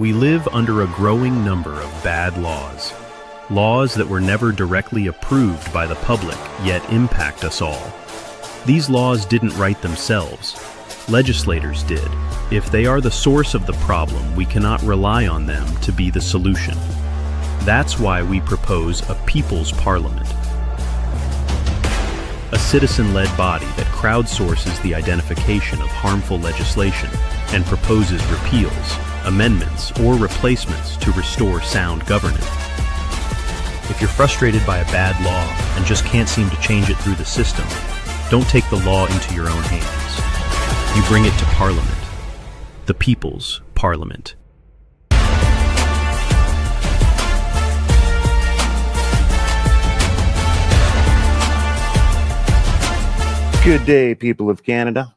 We live under a growing number of bad laws. Laws that were never directly approved by the public, yet impact us all. These laws didn't write themselves. Legislators did. If they are the source of the problem, we cannot rely on them to be the solution. That's why we propose a People's Parliament. A citizen-led body that crowdsources the identification of harmful legislation and proposes repeals, amendments, or replacements to restore sound governance. If you're frustrated by a bad law and just can't seem to change it through the system, don't take the law into your own hands. You bring it to Parliament. The People's Parliament. Good day, people of Canada.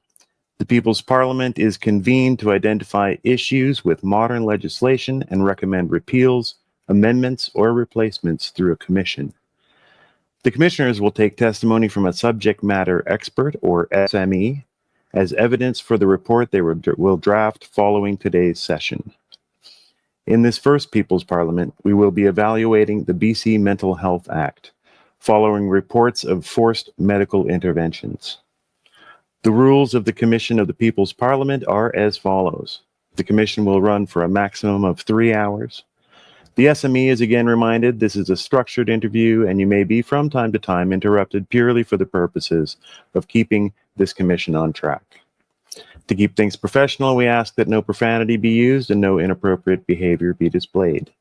The People's Parliament is convened to identify issues with modern legislation and recommend repeals, amendments, or replacements through a commission. The commissioners will take testimony from a subject matter expert, or SME, as evidence for the report they will draft following today's session. In this first People's Parliament, we will be evaluating the BC Mental Health Act, following reports of forced medical interventions. The rules of the Commission of the People's Parliament are as follows. The Commission will run for a maximum of 3 hours. The SME is again reminded this is a structured interview and you may be from time to time interrupted purely for the purposes of keeping this Commission on track. To keep things professional, we ask that no profanity be used and no inappropriate behavior be displayed.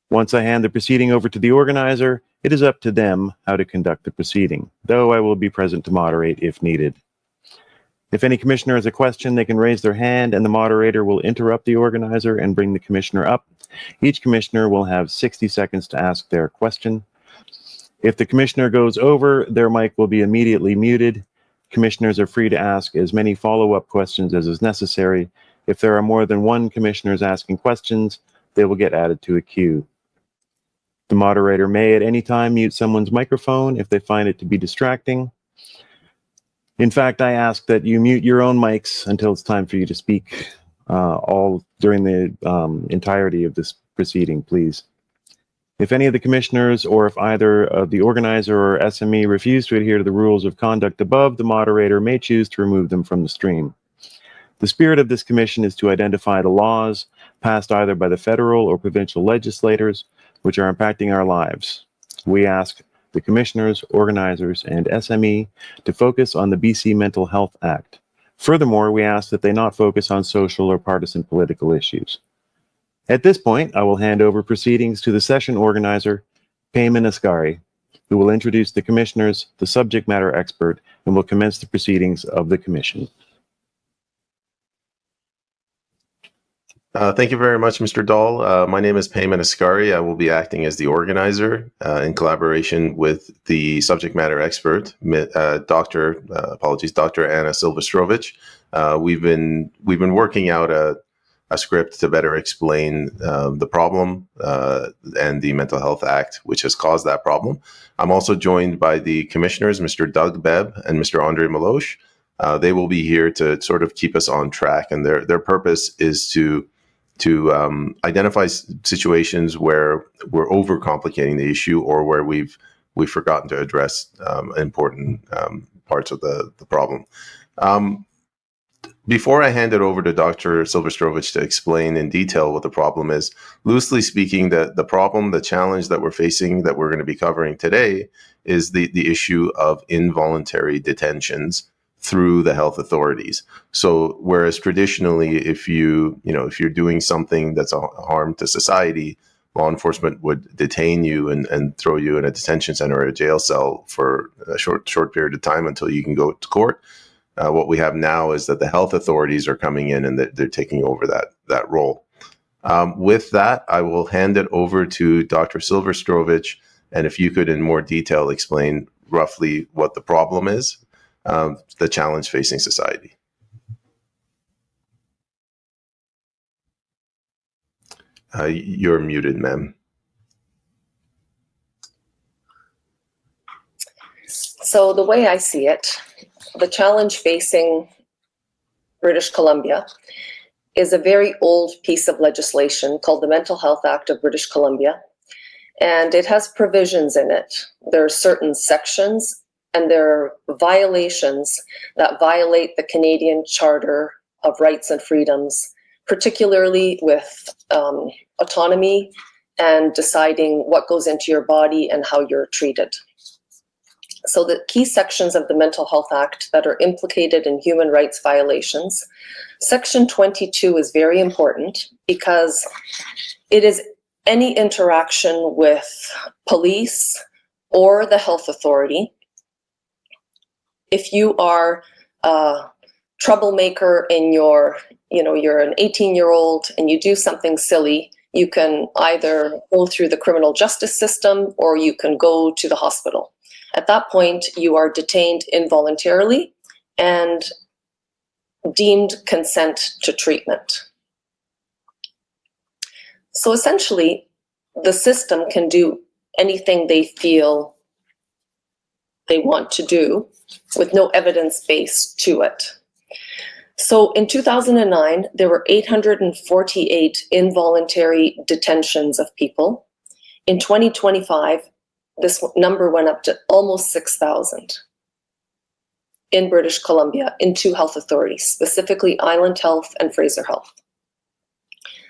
Once I hand the proceeding over to the organizer, it is up to them how to conduct the proceeding, though I will be present to moderate if needed. If any commissioner has a question, they can raise their hand and the moderator will interrupt the organizer and bring the commissioner up. Each commissioner will have 60 seconds to ask their question. If the commissioner goes over, their mic will be immediately muted. Commissioners are free to ask as many follow-up questions as is necessary. If there are more than one commissioners asking questions, they will get added to a queue. The moderator may at any time mute someone's microphone if they find it to be distracting. In fact, I ask that you mute your own mics until it's time for you to speak, all during the entirety of this proceeding, please. If any of the commissioners or if either the organizer or SME refuse to adhere to the rules of conduct above, the moderator may choose to remove them from the stream. The spirit of this commission is to identify the laws passed either by the federal or provincial legislators which are impacting our lives. We ask the commissioners, organizers, and SME to focus on the BC Mental Health Act. Furthermore, we ask that they not focus on social or partisan political issues. At this point, I will hand over proceedings to the session organizer, Payman Askari, who will introduce the commissioners, the subject matter expert, and will commence the proceedings of the commission. Thank you very much, Mr. Dahl. My name is Payman Askari. I will be acting as the organizer in collaboration with the subject matter expert, Dr. Anna Sylwestrowicz. We've been working out a script to better explain the problem and the Mental Health Act, which has caused that problem. I'm also joined by the commissioners, Mr. Doug Bebb and Mr. Andre Meloche. They will be here to sort of keep us on track, and their purpose is to identify situations where we're overcomplicating the issue or where we've forgotten to address important parts of the problem. Before I hand it over to Dr. Sylwestrowicz to explain in detail what the problem is, loosely speaking, the challenge that we're facing, that we're going to be covering today, is the issue of involuntary detentions through the health authorities. So whereas traditionally, if you're doing something that's a harm to society, law enforcement would detain you and throw you in a detention center or a jail cell for a short period of time until you can go to court. What we have now is that the health authorities are coming in and they're taking over that role. With that, I will hand it over to Dr. Sylwestrowicz, and if you could in more detail explain roughly what the problem is, the challenge facing society. You're muted, ma'am. So the way I see it, the challenge facing British Columbia is a very old piece of legislation called the Mental Health Act of British Columbia, and it has provisions in it. There are certain sections and there are violations that violate the Canadian Charter of Rights and Freedoms, particularly with autonomy and deciding what goes into your body and how you're treated. So the key sections of the Mental Health Act that are implicated in human rights violations, Section 22 is very important because it is any interaction with police or the health authority. If you are a troublemaker in you're an 18-year-old and you do something silly, you can either go through the criminal justice system or you can go to the hospital. At that point, you are detained involuntarily and deemed consent to treatment. So essentially, the system can do anything they feel they want to do with no evidence base to it. So in 2009, there were 848 involuntary detentions of people. In 2025, this number went up to almost 6,000 in British Columbia in two health authorities, specifically Island Health and Fraser Health.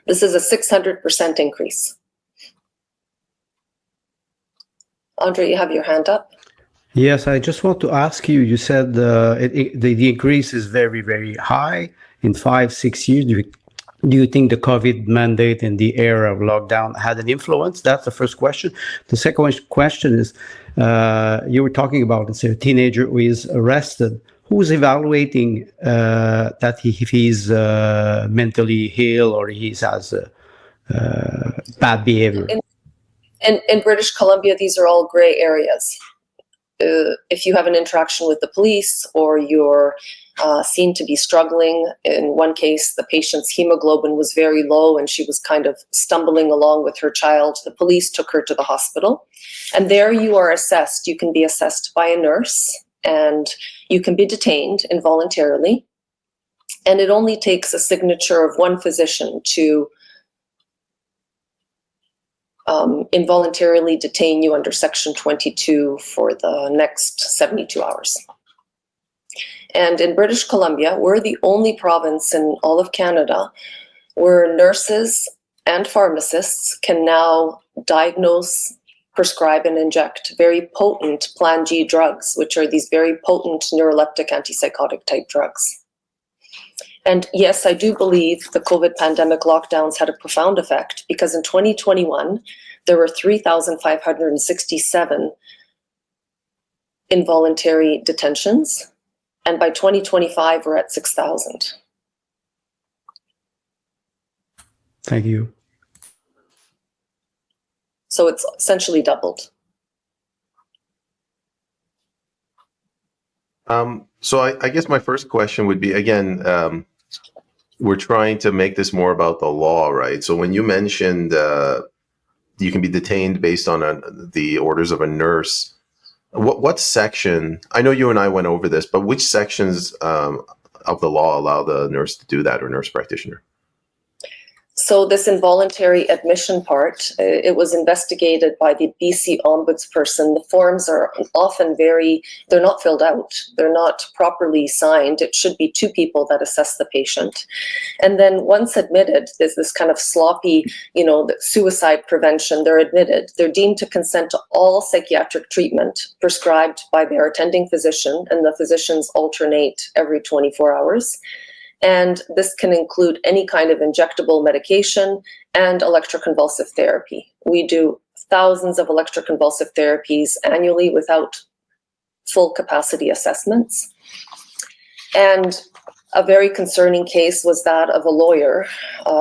This is a 600% increase. Andre, you have your hand up. Yes, I just want to ask you, you said the increase is very, very high in 5-6 years. Do you think the COVID mandate in the era of lockdown had an influence? That's the first question. The second question is, you were talking about, let's say, a teenager who is arrested. Who's evaluating that if he's mentally ill or he has bad behavior? In British Columbia, these are all gray areas. If you have an interaction with the police or you're seen to be struggling, in one case, the patient's hemoglobin was very low and she was kind of stumbling along with her child. The police took her to the hospital. And there you are assessed. You can be assessed by a nurse and you can be detained involuntarily. And it only takes a signature of one physician to involuntarily detain you under Section 22 for the next 72 hours. And in British Columbia, we're the only province in all of Canada where nurses and pharmacists can now diagnose, prescribe, and inject very potent Plan G drugs, which are these very potent neuroleptic antipsychotic type drugs. And yes, I do believe the COVID pandemic lockdowns had a profound effect because in 2021, there were 3,567 involuntary detentions. And by 2025, we're at 6,000. Thank you. So it's essentially doubled. So I guess my first question would be, again, we're trying to make this more about the law, right? So when you mentioned you can be detained based on the orders of a nurse, what section, I know you and I went over this, but which sections of the law allow the nurse to do that, or nurse practitioner? So this involuntary admission part, it was investigated by the BC ombudsperson. The forms are often they're not filled out. They're not properly signed. It should be two people that assess the patient. And then once admitted, there's this kind of sloppy, suicide prevention. They're admitted. They're deemed to consent to all psychiatric treatment prescribed by their attending physician, and the physicians alternate every 24 hours. And this can include any kind of injectable medication and electroconvulsive therapy. We do thousands of electroconvulsive therapies annually without full capacity assessments. And a very concerning case was that of a lawyer,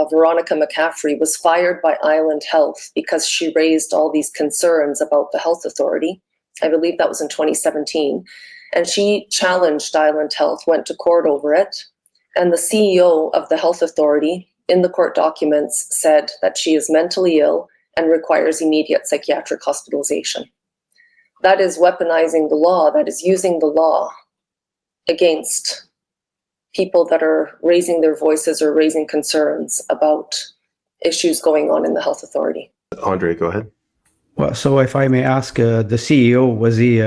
Veronica McCaffrey, was fired by Island Health because she raised all these concerns about the health authority. I believe that was in 2017. And she challenged Island Health, went to court over it. And the CEO of the health authority in the court documents said that she is mentally ill and requires immediate psychiatric hospitalization. That is weaponizing the law. That is using the law against people that are raising their voices or raising concerns about issues going on in the health authority. Andre, go ahead. Well, so if I may ask, the CEO, was he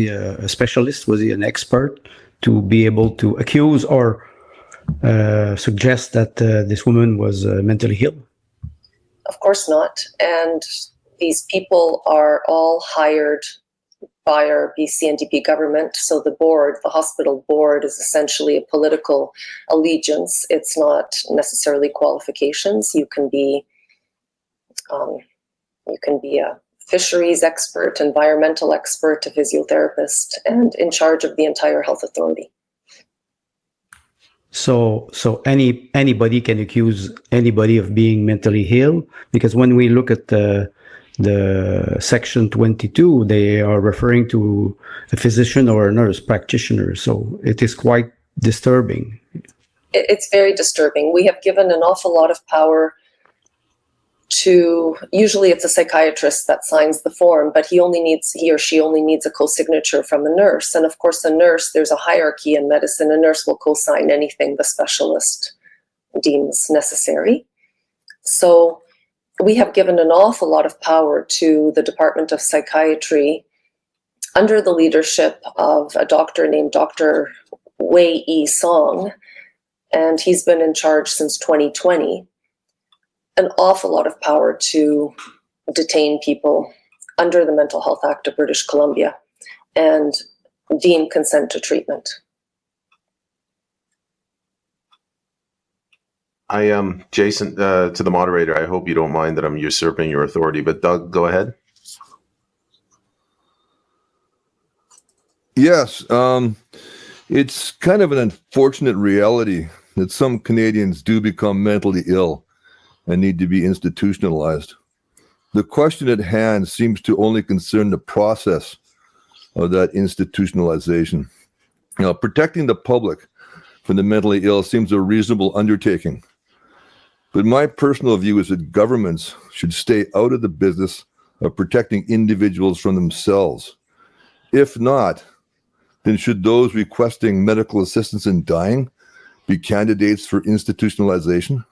a specialist? Was he an expert to be able to accuse or suggest that this woman was mentally ill? Of course not. And these people are all hired by our BC NDP government. So the board, the hospital board, is essentially a political allegiance. It's not necessarily qualifications. You can be a fisheries expert, environmental expert, a physiotherapist, and in charge of the entire health authority. So anybody can accuse anybody of being mentally ill, because when we look at the section 22, they are referring to a physician or a nurse practitioner. So it is quite disturbing. It's very disturbing. We have given an awful lot of power to, usually it's a psychiatrist that signs the form, but he or she only needs a co-signature from a nurse. And of course, a nurse, there's a hierarchy in medicine. A nurse will co-sign anything the specialist deems necessary. So we have given an awful lot of power to the Department of Psychiatry under the leadership of a doctor named Dr. Wei Yi Song, and he's been in charge since 2020. An awful lot of power to detain people under the Mental Health Act of British Columbia and deem consent to treatment. I am Jason, to the moderator. I hope you don't mind that I'm usurping your authority, but Doug, go ahead. Yes, it's kind of an unfortunate reality that some Canadians do become mentally ill and need to be institutionalized. The question at hand seems to only concern the process of that institutionalization. Protecting the public from the mentally ill seems a reasonable undertaking. But my personal view is that governments should stay out of the business of protecting individuals from themselves. If not, then should those requesting medical assistance in dying be candidates for institutionalization?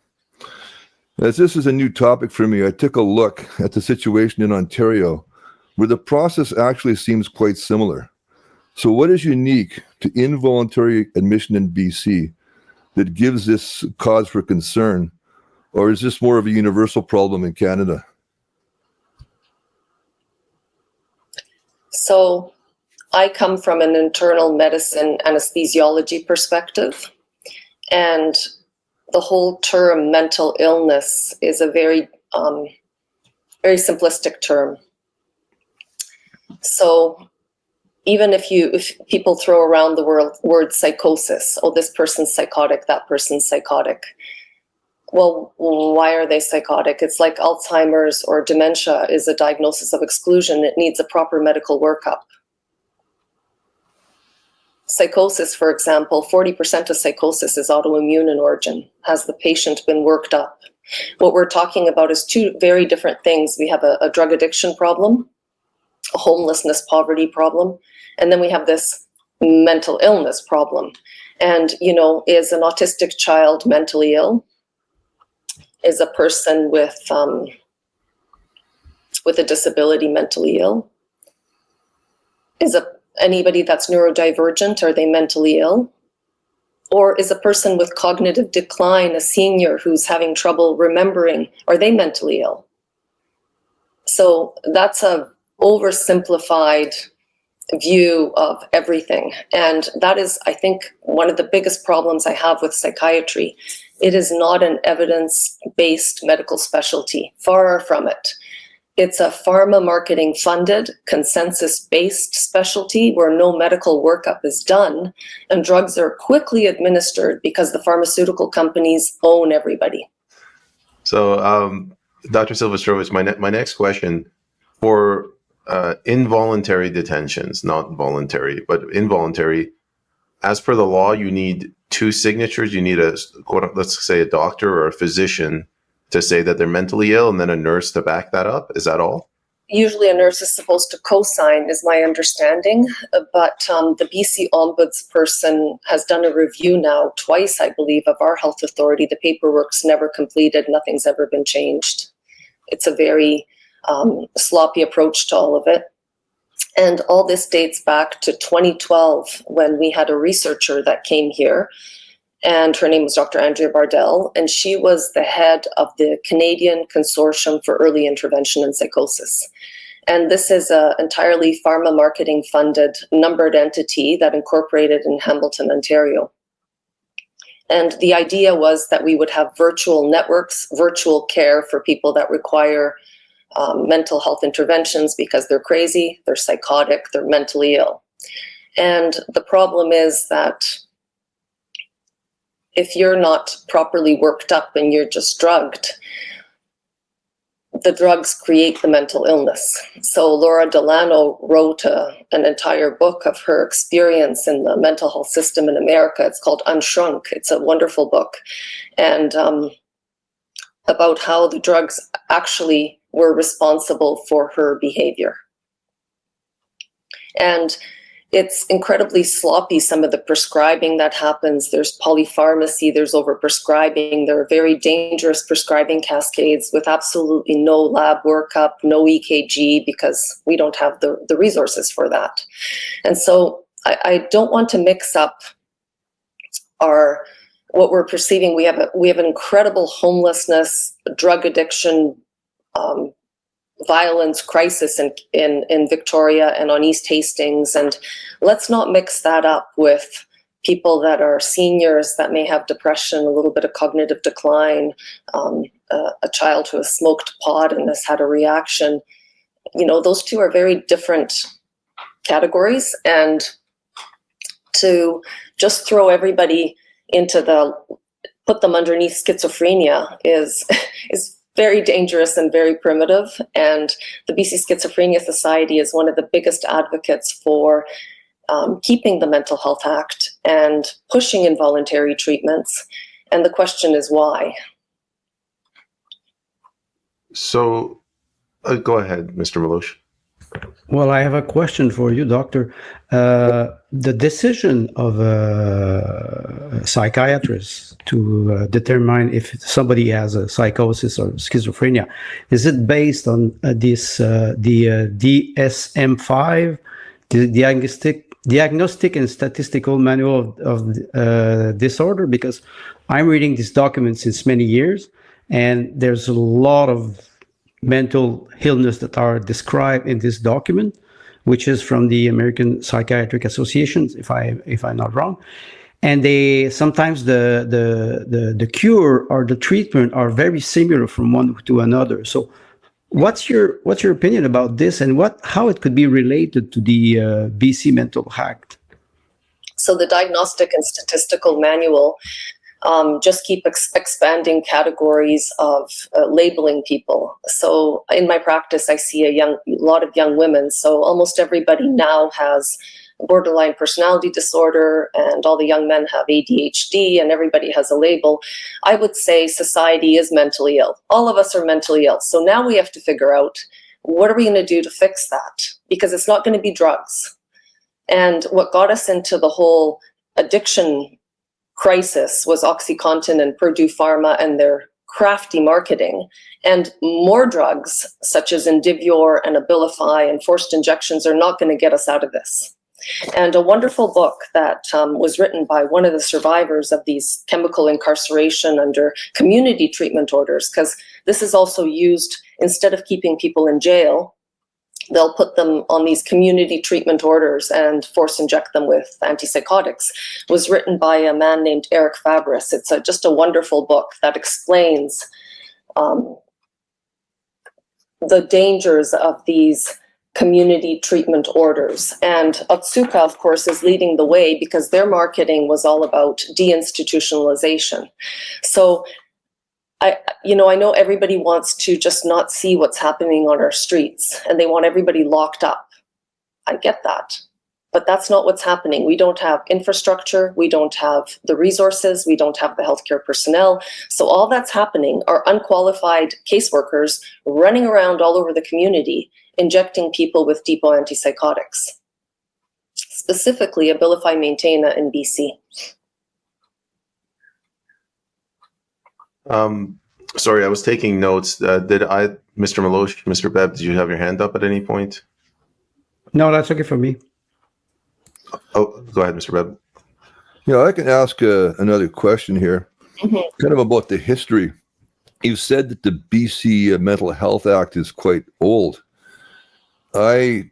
As this is a new topic for me, I took a look at the situation in Ontario, where the process actually seems quite similar. So what is unique to involuntary admission in BC that gives this cause for concern? Or is this more of a universal problem in Canada? So I come from an internal medicine anesthesiology perspective, and the whole term mental illness is a very simplistic term. So even if people throw around the word psychosis, oh, this person's psychotic, that person's psychotic. Well, why are they psychotic? It's like Alzheimer's or dementia is a diagnosis of exclusion. It needs a proper medical workup. Psychosis, for example, 40% of psychosis is autoimmune in origin. Has the patient been worked up? What we're talking about is two very different things. We have a drug addiction problem, a homelessness, poverty problem, and then we have this mental illness problem. And, is an autistic child mentally ill? Is a person with a disability mentally ill? Is anybody that's neurodivergent, are they mentally ill? Or is a person with cognitive decline, a senior who's having trouble remembering, are they mentally ill? So that's a oversimplified view of everything. And that is, I think, one of the biggest problems I have with psychiatry. It is not an evidence-based medical specialty, far from it. It's a pharma marketing funded, consensus-based specialty where no medical workup is done and drugs are quickly administered because the pharmaceutical companies own everybody. So, Dr. Sylwestrowicz, my next question, for involuntary detentions, not voluntary, but involuntary, as per the law, you need two signatures. You need let's say a doctor or a physician to say that they're mentally ill, and then a nurse to back that up. Is that all? usually a nurse is supposed to co-sign, is my understanding, but the BC Ombudsperson has done a review now twice, I believe, of our health authority. The paperwork's never completed, nothing's ever been changed. It's a very sloppy approach to all of it. And all this dates back to 2012, when we had a researcher that came here, and her name was Dr. Andrea Bardell, and she was the head of the Canadian Consortium for Early Intervention in Psychosis. And this is an entirely pharma marketing funded numbered entity that incorporated in Hamilton, Ontario. And the idea was that we would have virtual networks, virtual care for people that require mental health interventions because they're crazy, they're psychotic, they're mentally ill. And the problem is that if you're not properly worked up and you're just drugged, the drugs create the mental illness. So Laura Delano wrote an entire book of her experience in the mental health system in America. It's called Unshrunk. It's a wonderful book. And about how the drugs actually were responsible for her behavior. And it's incredibly sloppy, some of the prescribing that happens. There's polypharmacy, there's overprescribing, there are very dangerous prescribing cascades with absolutely no lab workup, no EKG, because we don't have the resources for that. And so I don't want to mix up what we're perceiving. We have an incredible homelessness, drug addiction, violence crisis in Victoria and on East Hastings, and let's not mix that up with people that are seniors that may have depression, a little bit of cognitive decline, a child who has smoked pot and has had a reaction. You know, those two are very different categories, and to just throw everybody put them underneath schizophrenia is very dangerous and very primitive. And the BC Schizophrenia Society is one of the biggest advocates for keeping the Mental Health Act and pushing involuntary treatments. And the question is why? So go ahead, Mr. Milosh. Well, I have a question for you, Doctor. The decision of a psychiatrist to determine if somebody has a psychosis or schizophrenia, is it based on the DSM-5, the Diagnostic and Statistical Manual of Disorder? Because I'm reading this document since many years, and there's a lot of mental illness that are described in this document, which is from the American Psychiatric Association, if I'm not wrong. And they sometimes the cure or the treatment are very similar from one to another. So what's your opinion about this, and how it could be related to the BC Mental Act? So the Diagnostic and Statistical Manual just keep expanding categories of labeling people. So in my practice, I see a lot of young women. So almost everybody now has borderline personality disorder, and all the young men have ADHD, and everybody has a label. I would say society is mentally ill. All of us are mentally ill. So now we have to figure out, what are we going to do to fix that? Because it's not going to be drugs. And what got us into the whole addiction crisis was OxyContin and Purdue Pharma and their crafty marketing. And more drugs, such as Indivior and Abilify and forced injections, are not going to get us out of this. And a wonderful book that was written by one of the survivors of these chemical incarceration under community treatment orders, because this is also used, instead of keeping people in jail, they'll put them on these community treatment orders and force inject them with antipsychotics, was written by a man named Eric Fabris. It's just a wonderful book that explains the dangers of these community treatment orders. And Otsuka, of course, is leading the way because their marketing was all about deinstitutionalization. So I know everybody wants to just not see what's happening on our streets, and they want everybody locked up. I get that, but that's not what's happening. We don't have infrastructure, we don't have the resources, we don't have the healthcare personnel. So all that's happening are unqualified caseworkers running around all over the community injecting people with depot antipsychotics, specifically Abilify Maintaina in BC. Sorry, I was taking notes. Mr. Maloche, Mr. Bebb, did you have your hand up at any point? No, that's okay for me. Oh, go ahead, Mr. Bebb. Yeah, I can ask another question here, kind of about the history. You said that the BC Mental Health Act is quite old. I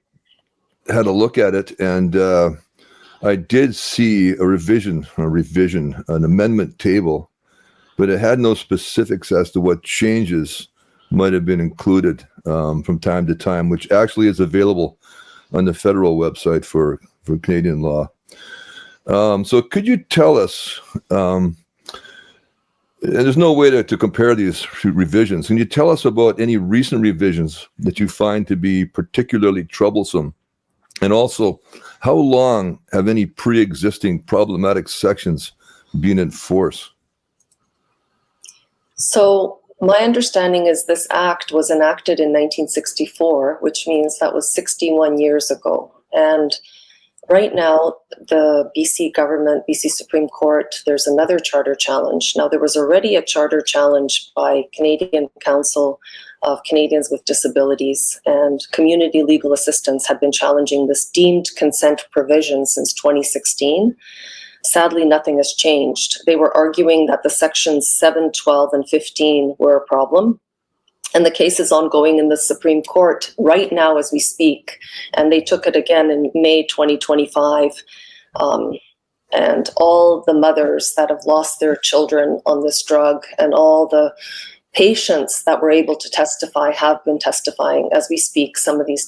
had a look at it, and I did see a revision, an amendment table, but it had no specifics as to what changes might have been included from time to time, which actually is available on the federal website for Canadian law. So could you tell us, and there's no way to compare these revisions, can you tell us about any recent revisions that you find to be particularly troublesome? And also, how long have any pre-existing problematic sections been in force? So my understanding is this act was enacted in 1964, which means that was 61 years ago. And right now, the BC government, BC Supreme Court, there's another charter challenge. Now, there was already a charter challenge by Canadian Council of Canadians with Disabilities, and community legal assistance had been challenging this deemed consent provision since 2016. Sadly, nothing has changed. They were arguing that the sections 7, 12, and 15 were a problem. And the case is ongoing in the Supreme Court right now as we speak. And they took it again in May 2025. And all the mothers that have lost their children on this drug and all the patients that were able to testify have been testifying as we speak. Some of these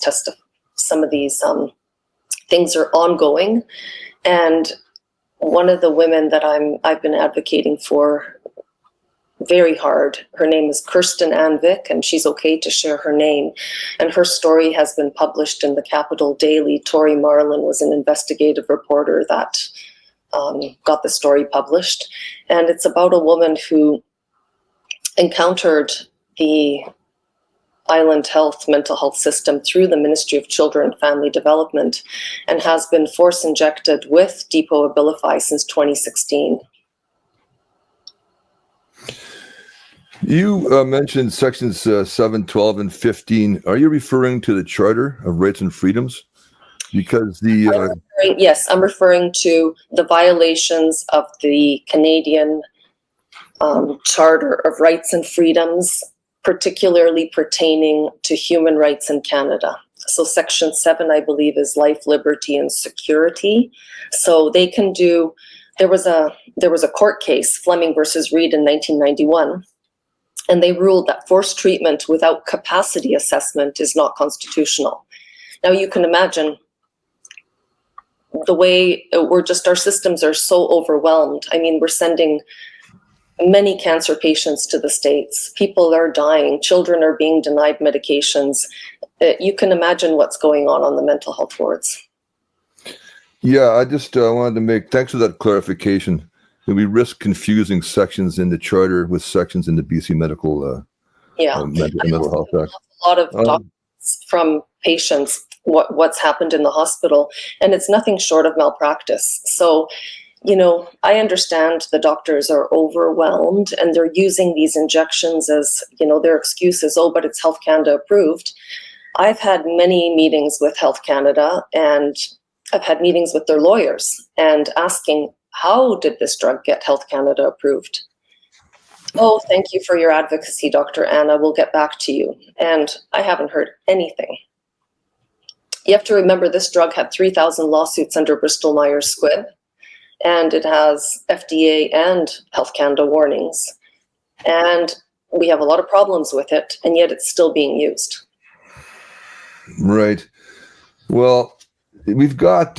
things are ongoing. And one of the women that I've been advocating for very hard, her name is Kirsten Ann Vick, and she's okay to share her name. And her story has been published in the Capital Daily. Tori Marlin was an investigative reporter that got the story published. And it's about a woman who encountered the Island mental health system through the Ministry of Children and Family Development and has been force injected with depot Abilify since 2016. You mentioned sections 7, 12, and 15. Are you referring to the Charter of Rights and Freedoms? Because yes, I'm referring to the violations of the Canadian Charter of Rights and Freedoms, particularly pertaining to human rights in Canada. So section 7, I believe, is life, liberty, and security. So they can do, there was a court case, Fleming versus Reed in 1991, and they ruled that forced treatment without capacity assessment is not constitutional. Now you can imagine the way our systems are so overwhelmed. I mean, we're sending many cancer patients to the States. People are dying. Children are being denied medications. You can imagine what's going on the mental health wards. Yeah, I just wanted to make, thanks for that clarification. We risk confusing sections in the Charter with sections in the BC Mental Health Act. A lot of documents from patients, what's happened in the hospital, and it's nothing short of malpractice. So, you know, I understand the doctors are overwhelmed and they're using these injections as, you know, their excuse is, oh, but it's Health Canada approved. I've had many meetings with Health Canada and I've had meetings with their lawyers and asking, how did this drug get Health Canada approved? Oh, thank you for your advocacy, Dr. Anna. We'll get back to you. And I haven't heard anything. You have to remember this drug had 3,000 lawsuits under Bristol-Myers Squibb, and it has FDA and Health Canada warnings. And we have a lot of problems with it, and yet it's still being used. Right. Well, we've got,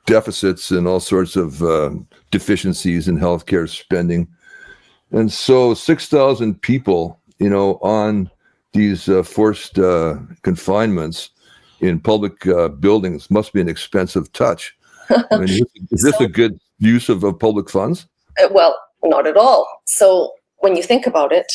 deficits and all sorts of deficiencies in healthcare spending. And so 6,000 people, on these forced confinements in public buildings must be an expensive touch. I mean, is this a good use of public funds? Well, not at all. So when you think about it,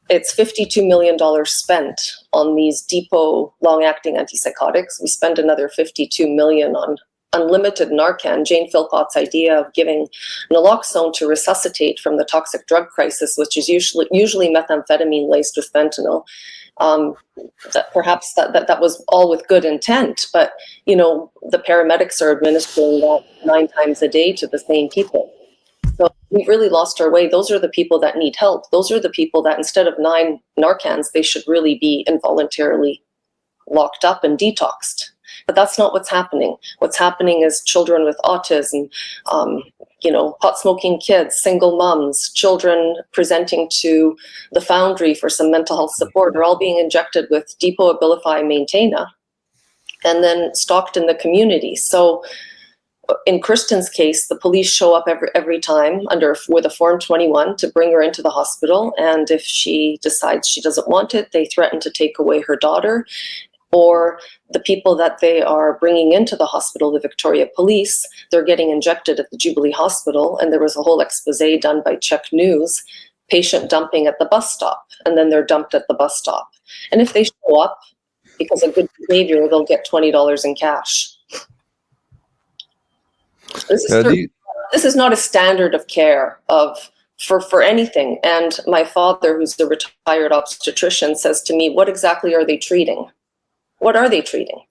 it's $52 million spent on these depot long-acting antipsychotics. We spend another $52 million on unlimited Narcan. Jane Philpott's idea of giving naloxone to resuscitate from the toxic drug crisis, which is usually methamphetamine laced with fentanyl. That perhaps that was all with good intent, but the paramedics are administering that 9 times a day to the same people. So we've really lost our way. Those are the people that need help. Those are the people that instead of 9 Narcans, they should really be involuntarily locked up and detoxed. But that's not what's happening. What's happening is children with autism, pot smoking kids, single moms, children presenting to the Foundry for some mental health support are all being injected with Depot Abilify Maintainer and then stalked in the community. So in Kristen's case, the police show up every time with a Form 21 to bring her into the hospital. And if she decides she doesn't want it, they threaten to take away her daughter. Or the people that they are bringing into the hospital, the Victoria Police, they're getting injected at the Jubilee Hospital. And there was a whole expose done by Czech News, patient dumping at the bus stop, and then they're dumped at the bus stop. And if they show up because of good behavior, they'll get $20 in cash. This is not a standard of care for anything. And my father, who's the retired obstetrician, says to me, what exactly are they treating? What are they treating?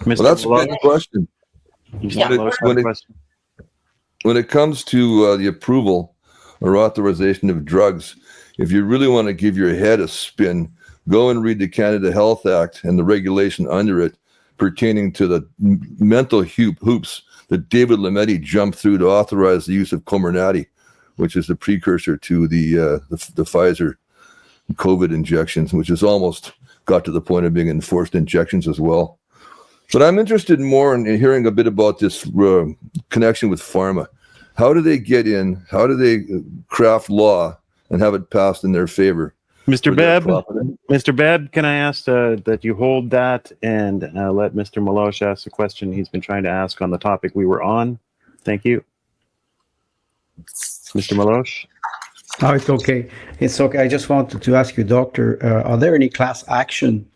Well, that's a good question. Yeah. When it comes to the approval or authorization of drugs, if you really want to give your head a spin, go and read the Canada Health Act and the regulation under it pertaining to the mental hoops that David Lametti jumped through to authorize the use of Comirnaty, which is the precursor to the Pfizer COVID injections, which has almost got to the point of being enforced injections as well. But I'm interested more in hearing a bit about this connection with pharma. How do they get in? How do they craft law and have it passed in their favor? Mr. Bebb, can I ask that you hold that and let Mr. Meloche ask the question he's been trying to ask on the topic we were on? Thank you. Mr. Meloche? Oh, it's okay. It's okay. I just wanted to ask you, Doctor, are there any class action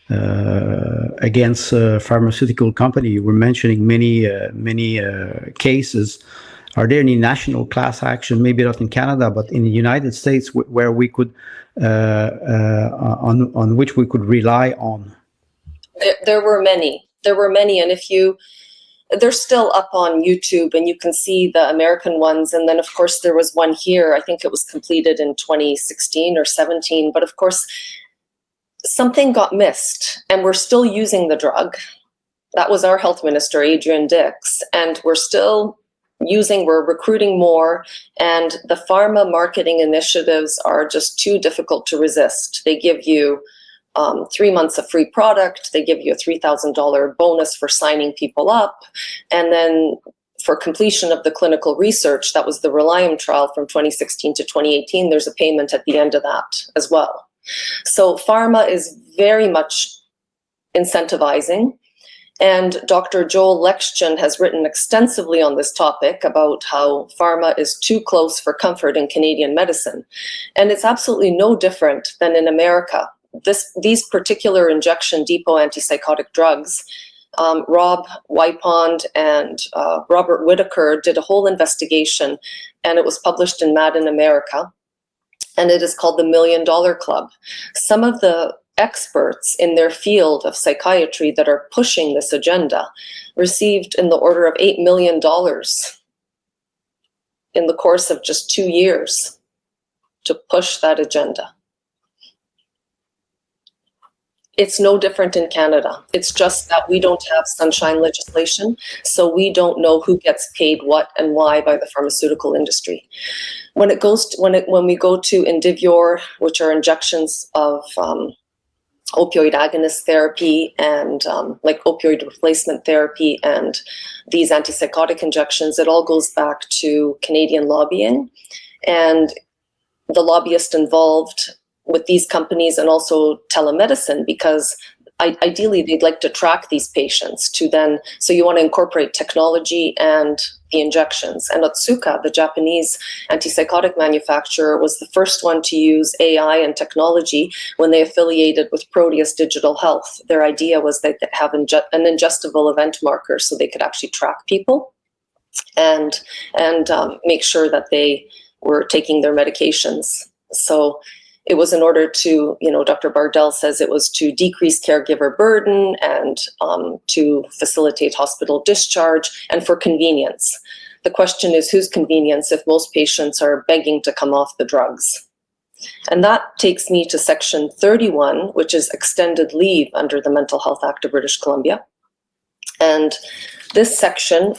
against pharmaceutical company? You were mentioning many cases. Are there any national class action, maybe not in Canada, but in the United States, where we could, on which we could rely on? There were many, and they're still up on YouTube, and you can see the American ones. And then, of course, there was one here. I think it was completed in 2016 or 17. But of course, something got missed, and we're still using the drug. That was our health minister, Adrian Dix, and we're recruiting more, and the pharma marketing initiatives are just too difficult to resist. They give you 3 months of free product. They give you a $3,000 bonus for signing people up. And then for completion of the clinical research, that was the Relium trial from 2016 to 2018, there's a payment at the end of that as well. So pharma is very much incentivizing. And Dr. Joel Lexchen has written extensively on this topic about how pharma is too close for comfort in Canadian medicine. And it's absolutely no different than in America. These particular injection depot antipsychotic drugs, Rob Wypond and Robert Whitaker did a whole investigation, and it was published in Mad in America, and it is called the $1 Million Club. Some of the experts in their field of psychiatry that are pushing this agenda received in the order of $8 million in the course of just 2 years to push that agenda. It's no different in Canada. It's just that we don't have sunshine legislation, so we don't know who gets paid what and why by the pharmaceutical industry. When we go to Indivior, which are injections of opioid agonist therapy and like opioid replacement therapy and these antipsychotic injections, it all goes back to Canadian lobbying, and the lobbyist involved with these companies, and also telemedicine, because ideally they'd like to track these patients to then, so you want to incorporate technology and the injections. And Otsuka, the Japanese antipsychotic manufacturer, was the first one to use AI and technology when they affiliated with Proteus Digital Health. Their idea was that they have an ingestible event marker so they could actually track people and make sure that they were taking their medications. So it was in order to, Dr. Bardell says it was to decrease caregiver burden and to facilitate hospital discharge and for convenience. The question is, whose convenience if most patients are begging to come off the drugs? And that takes me to Section 31, which is extended leave under the Mental Health Act of British Columbia. And this section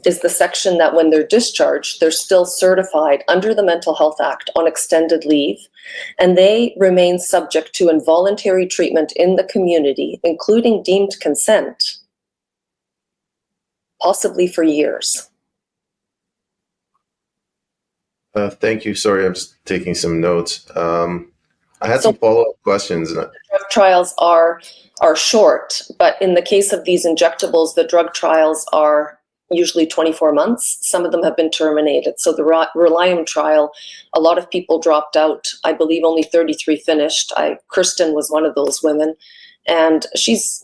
is the section that when they're discharged, they're still certified under the Mental Health Act on extended leave, and they remain subject to involuntary treatment in the community, including deemed consent, possibly for years. Thank you. Sorry, I'm just taking some notes. I had some follow-up questions. Drug trials are short, but in the case of these injectables, the drug trials are usually 24 months. Some of them have been terminated. So the Relium trial, a lot of people dropped out. I believe only 33 finished. Kirsten was one of those women, and she's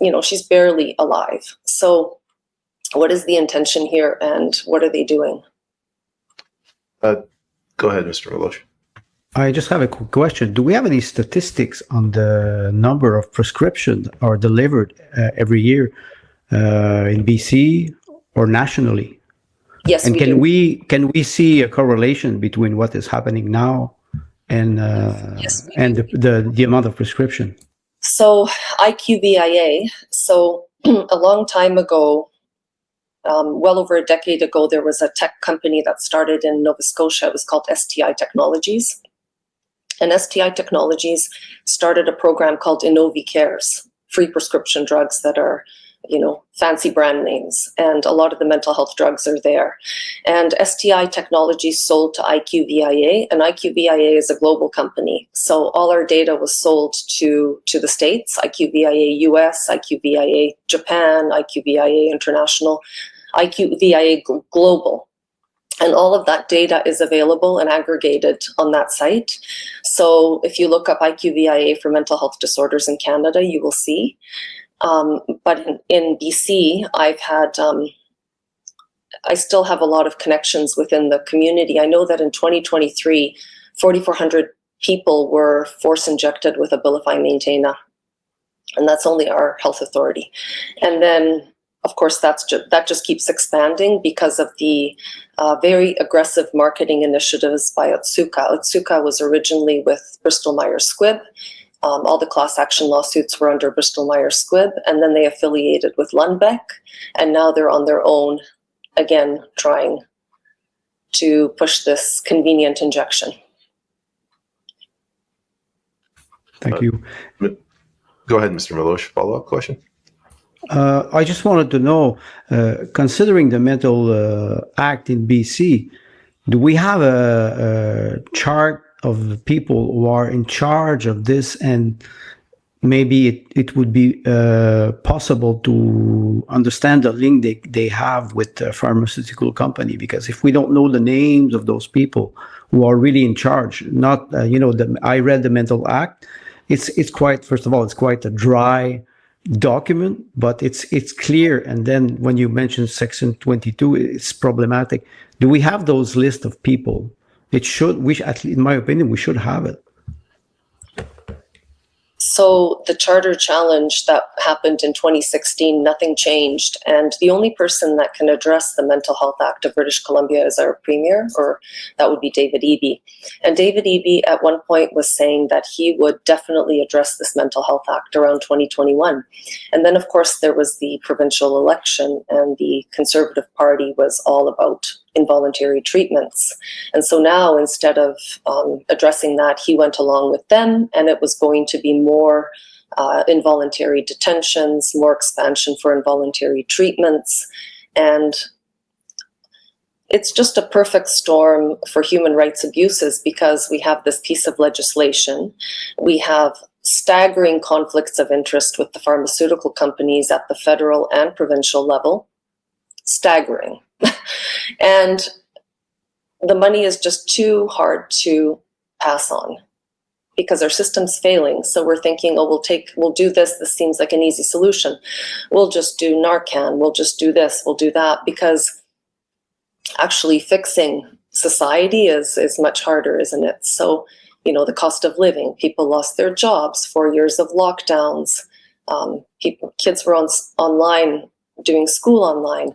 barely alive. So what is the intention here, and what are they doing? Go ahead, Mr. Milosh. I just have a quick question. Do we have any statistics on the number of prescriptions are delivered every year in BC or nationally? Yes, and we can we see a correlation between what is happening now and the amount of prescription? So IQVIA. So a long time ago, well over a decade ago, there was a tech company that started in Nova Scotia. It was called STI Technologies. And STI Technologies started a program called Innovi Cares, free prescription drugs that are, fancy brand names. And a lot of the mental health drugs are there. And STI Technologies sold to IQVIA, and IQVIA is a global company. So all our data was sold to the States, IQVIA US, IQVIA Japan, IQVIA International, IQVIA Global. And all of that data is available and aggregated on that site. So if you look up IQVIA for mental health disorders in Canada, you will see. But in BC, I still have a lot of connections within the community. I know that in 2023, 4,400 people were force injected with Abilify Maintaina. And that's only our health authority. And then, of course, that just keeps expanding because of the very aggressive marketing initiatives by Otsuka. Otsuka was originally with Bristol Myers Squibb. All the class action lawsuits were under Bristol Myers Squibb, and then they affiliated with Lundbeck, and now they're on their own, again, trying to push this convenient injection. Thank you. Go ahead, Mr. Milosh. Follow-up question? I just wanted to know, considering the Mental Act in BC, do we have a chart of the people who are in charge of this, and maybe it would be possible to understand the link they have with the pharmaceutical company? Because if we don't know the names of those people who are really in charge, not I read the Mental Act. It's quite, first of all, it's quite a dry document, but it's clear. And then when you mention Section 22, it's problematic. Do we have those list of people? In my opinion, we should have it. So the charter challenge that happened in 2016, nothing changed. And the only person that can address the Mental Health Act of British Columbia is our premier, or that would be David Eby. And David Eby at one point was saying that he would definitely address this Mental Health Act around 2021. And then, of course, there was the provincial election, and the Conservative Party was all about involuntary treatments. And so now, instead of addressing that, he went along with them, and it was going to be more involuntary detentions, more expansion for involuntary treatments. And it's just a perfect storm for human rights abuses, because we have this piece of legislation. We have staggering conflicts of interest with the pharmaceutical companies at the federal and provincial level. staggering. And the money is just too hard to pass on because our system's failing. So we're thinking, oh, we'll do this. This seems like an easy solution. We'll just do Narcan. We'll just do this. We'll do that, because actually fixing society is much harder, isn't it? So, the cost of living, people lost their jobs, 4 years of lockdowns. Kids were online, doing school online.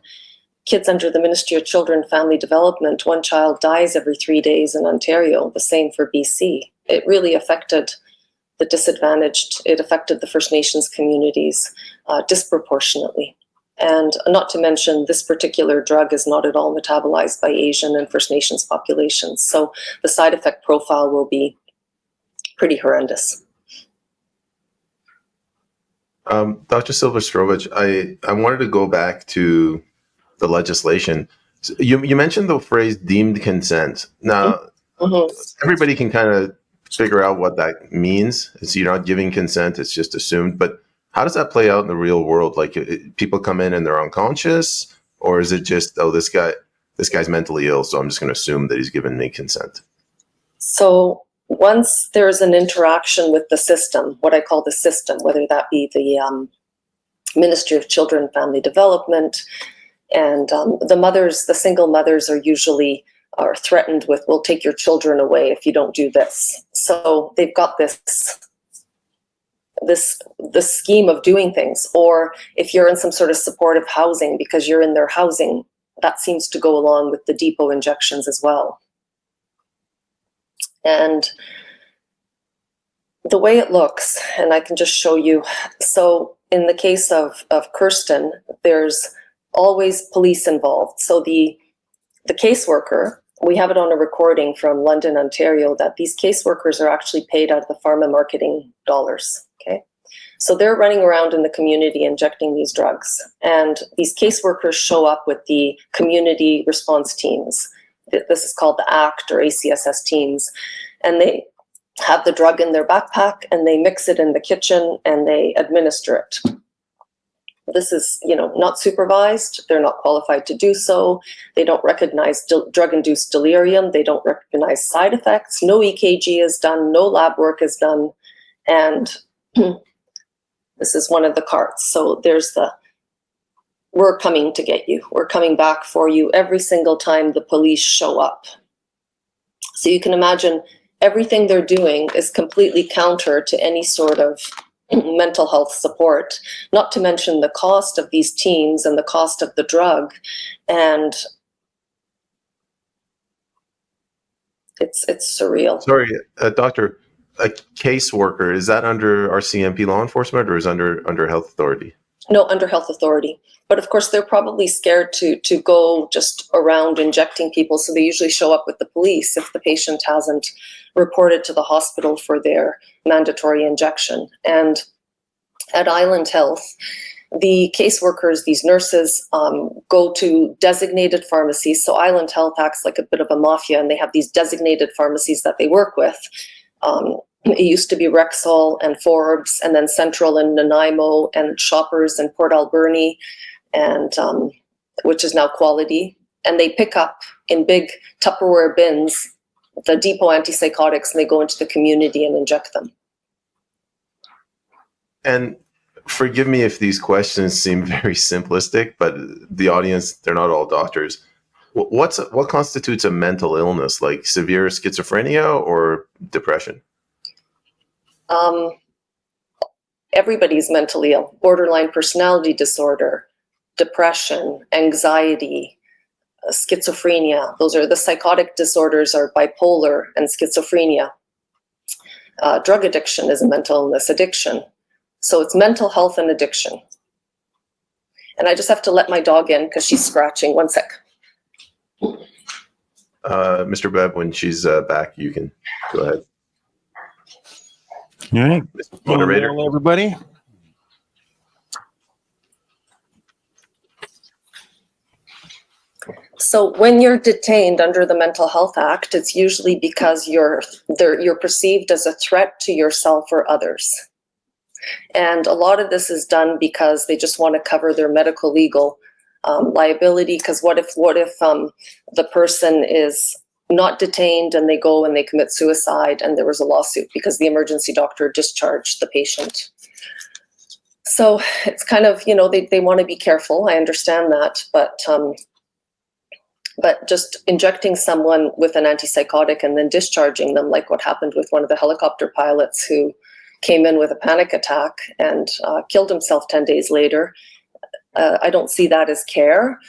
Kids under the Ministry of Children and Family Development, one child dies every 3 days in Ontario, the same for BC. It really affected the disadvantaged. It affected the First Nations communities disproportionately. And not to mention, this particular drug is not at all metabolized by Asian and First Nations populations. So the side effect profile will be pretty horrendous. Dr. Sylwestrowicz, I wanted to go back to the legislation. So you mentioned the phrase deemed consent. Now, everybody can kind of figure out what that means. It's, you're not giving consent, it's just assumed. But how does that play out in the real world? Like, people come in and they're unconscious, or is it just, oh, this guy's mentally ill, so I'm just going to assume that he's given me consent? So once there's an interaction with the system, what I call the system, whether that be the Ministry of Children and Family Development, and the single mothers are threatened with, we'll take your children away if you don't do this. So they've got this scheme of doing things. Or if you're in some sort of supportive housing because you're in their housing, that seems to go along with the depot injections as well. And the way it looks, and I can just show you. So in the case of Kirsten, there's always police involved. So the caseworker, we have it on a recording from London, Ontario, that these caseworkers are actually paid out of the pharma marketing dollars. Okay, so they're running around in the community injecting these drugs, and these caseworkers show up with the community response teams. This is called the ACT or ACSS teams, and they have the drug in their backpack and they mix it in the kitchen and they administer it. This is, not supervised. They're not qualified to do so. They don't recognize drug-induced delirium. They don't recognize side effects. No EKG is done. No lab work is done. And this is one of the carts. So there's we're coming to get you. We're coming back for you every single time the police show up. So you can imagine everything they're doing is completely counter to any sort of mental health support, not to mention the cost of these teams and the cost of the drug. And it's surreal. Sorry, doctor, a caseworker, is that under RCMP law enforcement or is under health authority? No, under health authority. But of course, they're probably scared to go just around injecting people. So they usually show up with the police if the patient hasn't reported to the hospital for their mandatory injection. And at Island Health, the caseworkers, these nurses, go to designated pharmacies. So Island Health acts like a bit of a mafia, and they have these designated pharmacies that they work with. It used to be Rexall and Forbes, and then Central and Nanaimo, and Shoppers and Port Alberni, and which is now Quality. And they pick up in big Tupperware bins the depot antipsychotics, and they go into the community and inject them. And forgive me if these questions seem very simplistic, but the audience, they're not all doctors. What constitutes a mental illness, like severe schizophrenia or depression? Everybody's mentally ill. Borderline personality disorder, depression, anxiety, schizophrenia. Those are the psychotic disorders, are bipolar and schizophrenia. Drug addiction is a mental illness, addiction. So it's mental health and addiction. And I just have to let my dog in because she's scratching. One sec. Mr. Bev, when she's back, you can go ahead. All right. Moderator. Hello, everybody. So when you're detained under the Mental Health Act, it's usually because you're perceived as a threat to yourself or others. And a lot of this is done because they just want to cover their medical legal liability, because what if the person is not detained and they go and they commit suicide and there was a lawsuit because the emergency doctor discharged the patient. So it's kind of, they want to be careful. I understand that, but just injecting someone with an antipsychotic and then discharging them, like what happened with one of the helicopter pilots who came in with a panic attack and killed himself 10 days later, I don't see that as care.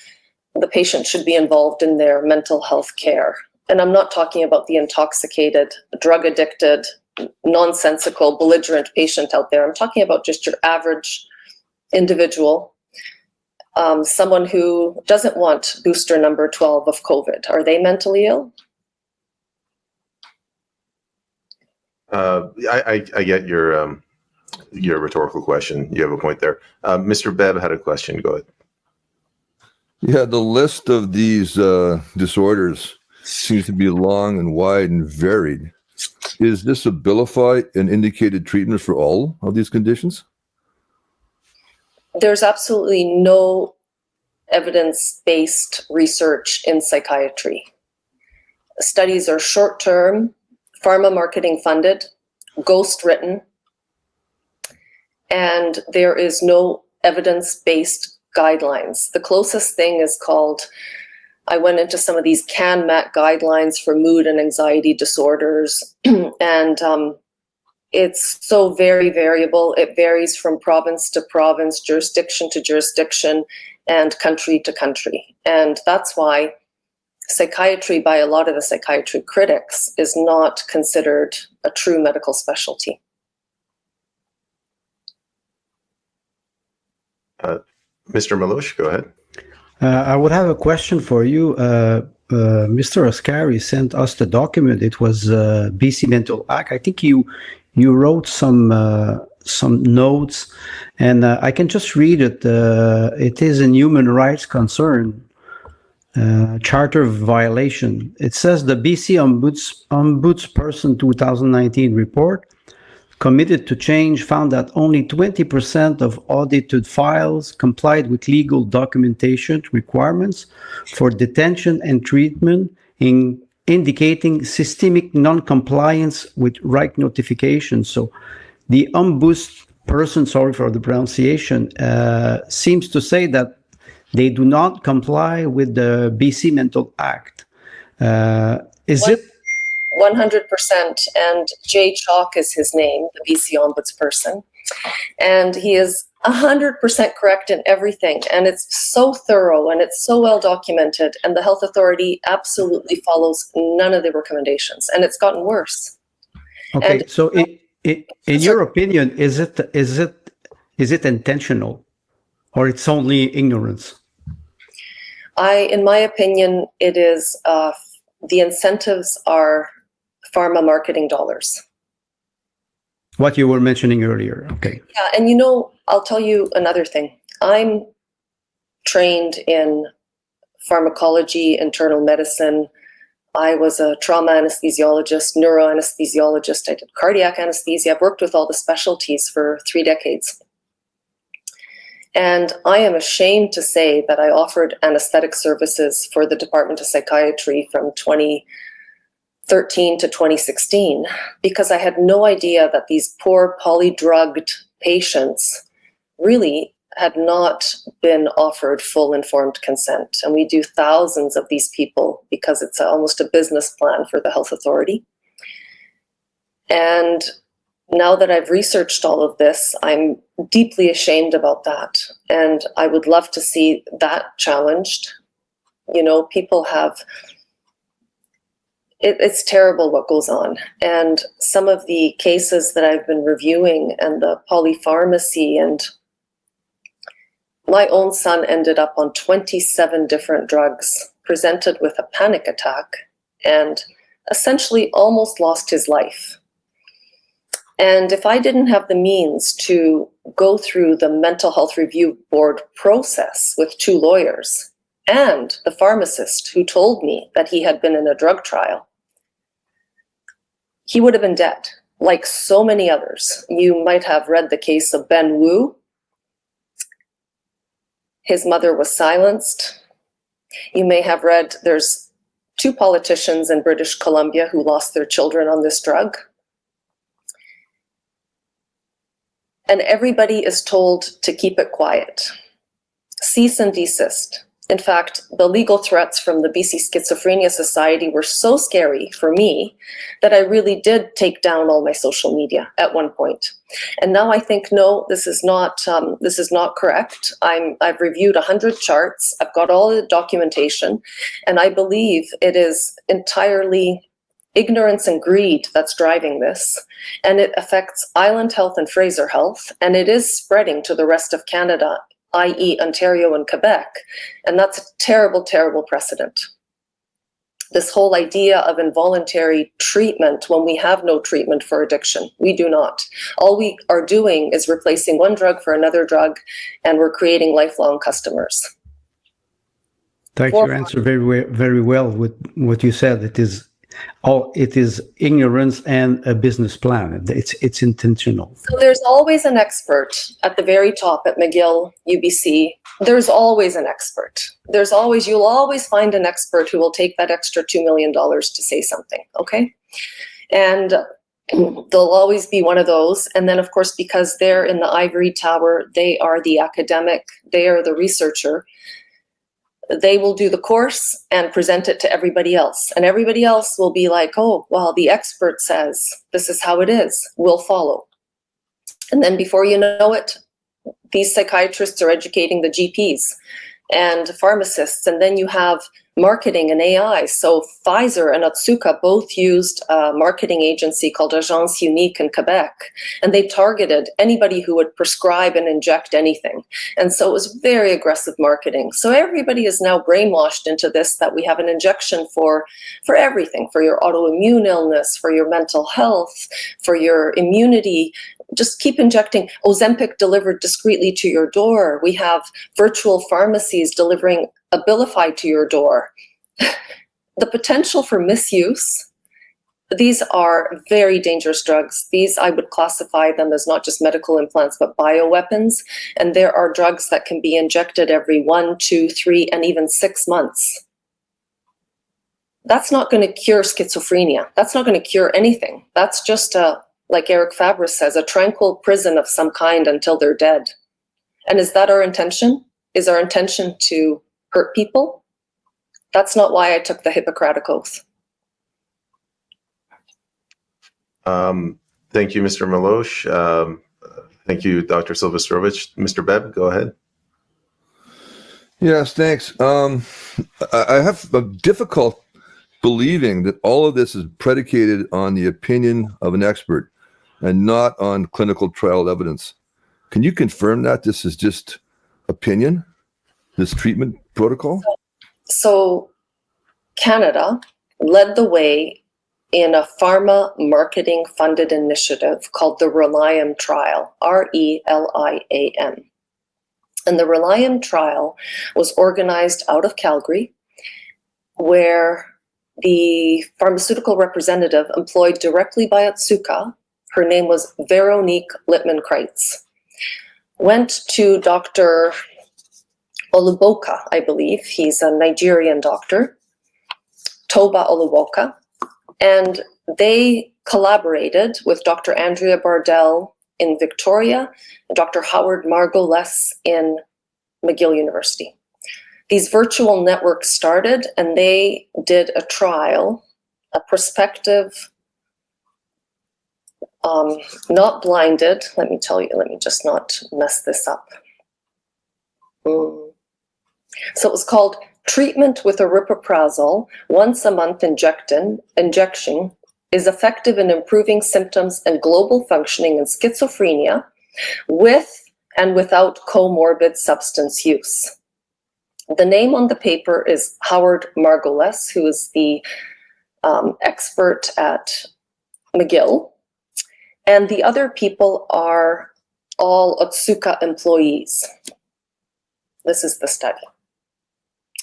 The patient should be involved in their mental health care. And I'm not talking about the intoxicated, drug-addicted, nonsensical, belligerent patient out there. I'm talking about just your average individual, someone who doesn't want booster number 12 of COVID. Are they mentally ill? I get your rhetorical question. You have a point there. Mr. Bebb had a question. Go ahead. Yeah, the list of these disorders seems to be long and wide and varied. Is this Abilify an indicated treatment for all of these conditions? There's absolutely no evidence-based research in psychiatry. Studies are short-term, pharma marketing funded, ghost-written, and there is no evidence-based guidelines. The closest thing is called, I went into some of these CAN-MAT guidelines for mood and anxiety disorders, and it's so very variable. It varies from province to province, jurisdiction to jurisdiction, and country to country. And that's why psychiatry, by a lot of the psychiatry critics, is not considered a true medical specialty. Mr. Malouche, go ahead. I would have a question for you. Mr. Oscari sent us the document. It was BC Mental Act. I think you wrote some notes, and I can just read it. It is a human rights concern, charter violation. It says the BC Ombudsperson 2019 report committed to change found that only 20% of audited files complied with legal documentation requirements for detention and treatment, indicating systemic non-compliance with right notification. So the Ombudsperson, sorry for the pronunciation, seems to say that they do not comply with the BC Mental Act. Is it? 100%, and Jay Chalk is his name, the BC Ombudsperson, and he is 100% correct in everything, and it's so thorough and it's so well documented, and the health authority absolutely follows none of the recommendations, and it's gotten worse. Okay, and, so in your opinion, is it intentional, or it's only ignorance? In my opinion, it is. The incentives are pharma marketing dollars. What you were mentioning earlier, okay. Yeah, and I'll tell you another thing. I'm trained in pharmacology, internal medicine. I was a trauma anesthesiologist, neuroanesthesiologist. I did cardiac anesthesia. I've worked with all the specialties for 3 decades. And I am ashamed to say that I offered anesthetic services for the Department of Psychiatry from 2013 to 2016 because I had no idea that these poor polydrugged patients really had not been offered full informed consent. And we do thousands of these people because it's almost a business plan for the health authority. And now that I've researched all of this, I'm deeply ashamed about that. And I would love to see that challenged. People have, it's terrible what goes on. And some of the cases that I've been reviewing and the polypharmacy, and my own son ended up on 27 different drugs, presented with a panic attack, and essentially almost lost his life. And if I didn't have the means to go through the mental health review board process with 2 lawyers and the pharmacist who told me that he had been in a drug trial, he would have been dead, like so many others. You might have read the case of Ben Wu. His mother was silenced. You may have read there's 2 politicians in British Columbia who lost their children on this drug. And everybody is told to keep it quiet. Cease and desist. In fact, the legal threats from the BC Schizophrenia Society were so scary for me that I really did take down all my social media at one point. And now I think, no, this is not correct. I've reviewed 100 charts. I've got all the documentation, and I believe it is entirely ignorance and greed that's driving this, and it affects Island Health and Fraser Health, and it is spreading to the rest of Canada, i.e. Ontario and Quebec, and that's a terrible, terrible precedent. This whole idea of involuntary treatment when we have no treatment for addiction. We do not. All we are doing is replacing one drug for another drug, and we're creating lifelong customers. Thanks, you answered very well with what you said. It is ignorance and a business plan. It's intentional. So there's always an expert at the very top at McGill, UBC. There's always an expert. You'll always find an expert who will take that extra $2 million to say something, okay? And there'll always be one of those. And then, of course, because they're in the ivory tower, they are the academic, they are the researcher, they will do the course and present it to everybody else. And everybody else will be like, oh, well, the expert says this is how it is. We'll follow. And then before you know it, these psychiatrists are educating the GPs and pharmacists. And then you have marketing and AI. So Pfizer and Otsuka both used a marketing agency called Agence Unique in Quebec, and they targeted anybody who would prescribe and inject anything. And so it was very aggressive marketing. So everybody is now brainwashed into this, that we have an injection for everything, for your autoimmune illness, for your mental health, for your immunity. Just keep injecting. Ozempic delivered discreetly to your door. We have virtual pharmacies delivering Abilify to your door. The potential for misuse, these are very dangerous drugs. These, I would classify them as not just medical implants, but bioweapons. And there are drugs that can be injected every 1, 2, 3, and even 6 months. That's not going to cure schizophrenia. That's not going to cure anything. That's just like Eric Fabre says, a tranquil prison of some kind until they're dead. And is that our intention? Is our intention to hurt people? That's not why I took the Hippocratic Oath. Thank you, Mr. Meloche. Thank you, Dr. Sylwestrowicz. Mr. Bebb, go ahead. Yes, thanks. I have a difficult believing that all of this is predicated on the opinion of an expert and not on clinical trial evidence. Can you confirm that this is just opinion, this treatment protocol? So Canada led the way in a pharma marketing funded initiative called the Reliam trial, RELIAM. And the Reliam trial was organized out of Calgary, where the pharmaceutical representative employed directly by Otsuka, her name was Veronique Littman-Kreitz, went to Dr. Oluboka, I believe. He's a Nigerian doctor, Toba Oluboka, and they collaborated with Dr. Andrea Bardell in Victoria and Dr. Howard Margolis in McGill University. These virtual networks started, and they did a trial, a prospective, not blinded, let me just not mess this up. So it was called Treatment with Aripiprazole Once a Month Injection is Effective in Improving Symptoms and Global Functioning in Schizophrenia with and without comorbid substance use. The name on the paper is Howard Margolis, who is the expert at McGill. And the other people are all Otsuka employees. This is the study.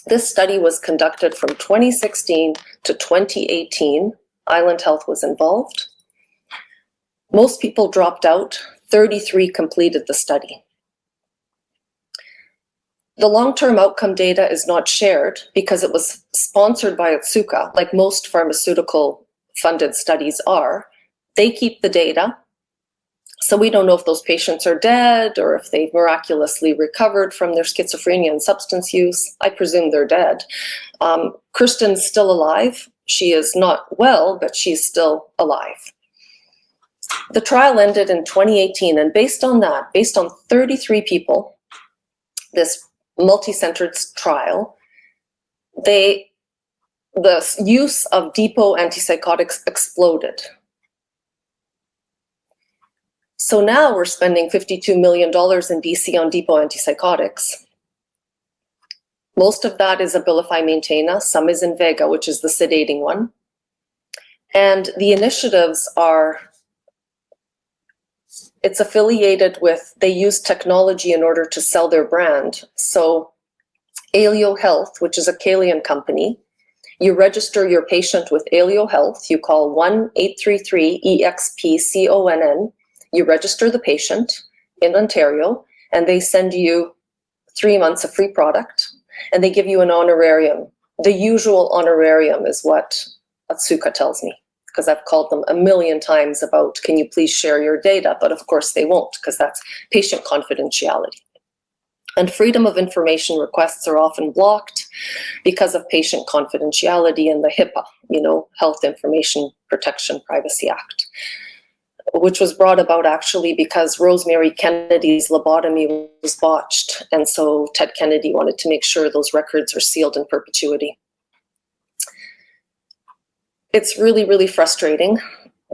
This study was conducted from 2016 to 2018. Island Health was involved. Most people dropped out. 33 completed the study. The long-term outcome data is not shared because it was sponsored by Otsuka, like most pharmaceutical funded studies are. They keep the data. So we don't know if those patients are dead or if they've miraculously recovered from their schizophrenia and substance use. I presume they're dead. Kirsten's still alive. She is not well, but she's still alive. The trial ended in 2018, and based on that, based on 33 people, this multi-centered trial, the use of depot antipsychotics exploded. So now we're spending $52 million in BC on depot antipsychotics. Most of that is Abilify Maintaina, some is Invega, which is the sedating one. And the initiatives are, it's affiliated with, they use technology in order to sell their brand. So Alio Health, which is a Calian company, you register your patient with Alio Health, you call 1-833-EXP-CONN, you register the patient in Ontario, and they send you 3 months of free product, and they give you an honorarium. The usual honorarium is what Otsuka tells me, because I've called them a million times about, can you please share your data? But of course they won't, because that's patient confidentiality. And freedom of information requests are often blocked because of patient confidentiality and the HIPAA, Health Information Protection Privacy Act, which was brought about actually because Rosemary Kennedy's lobotomy was botched. And so Ted Kennedy wanted to make sure those records are sealed in perpetuity. It's really, really frustrating.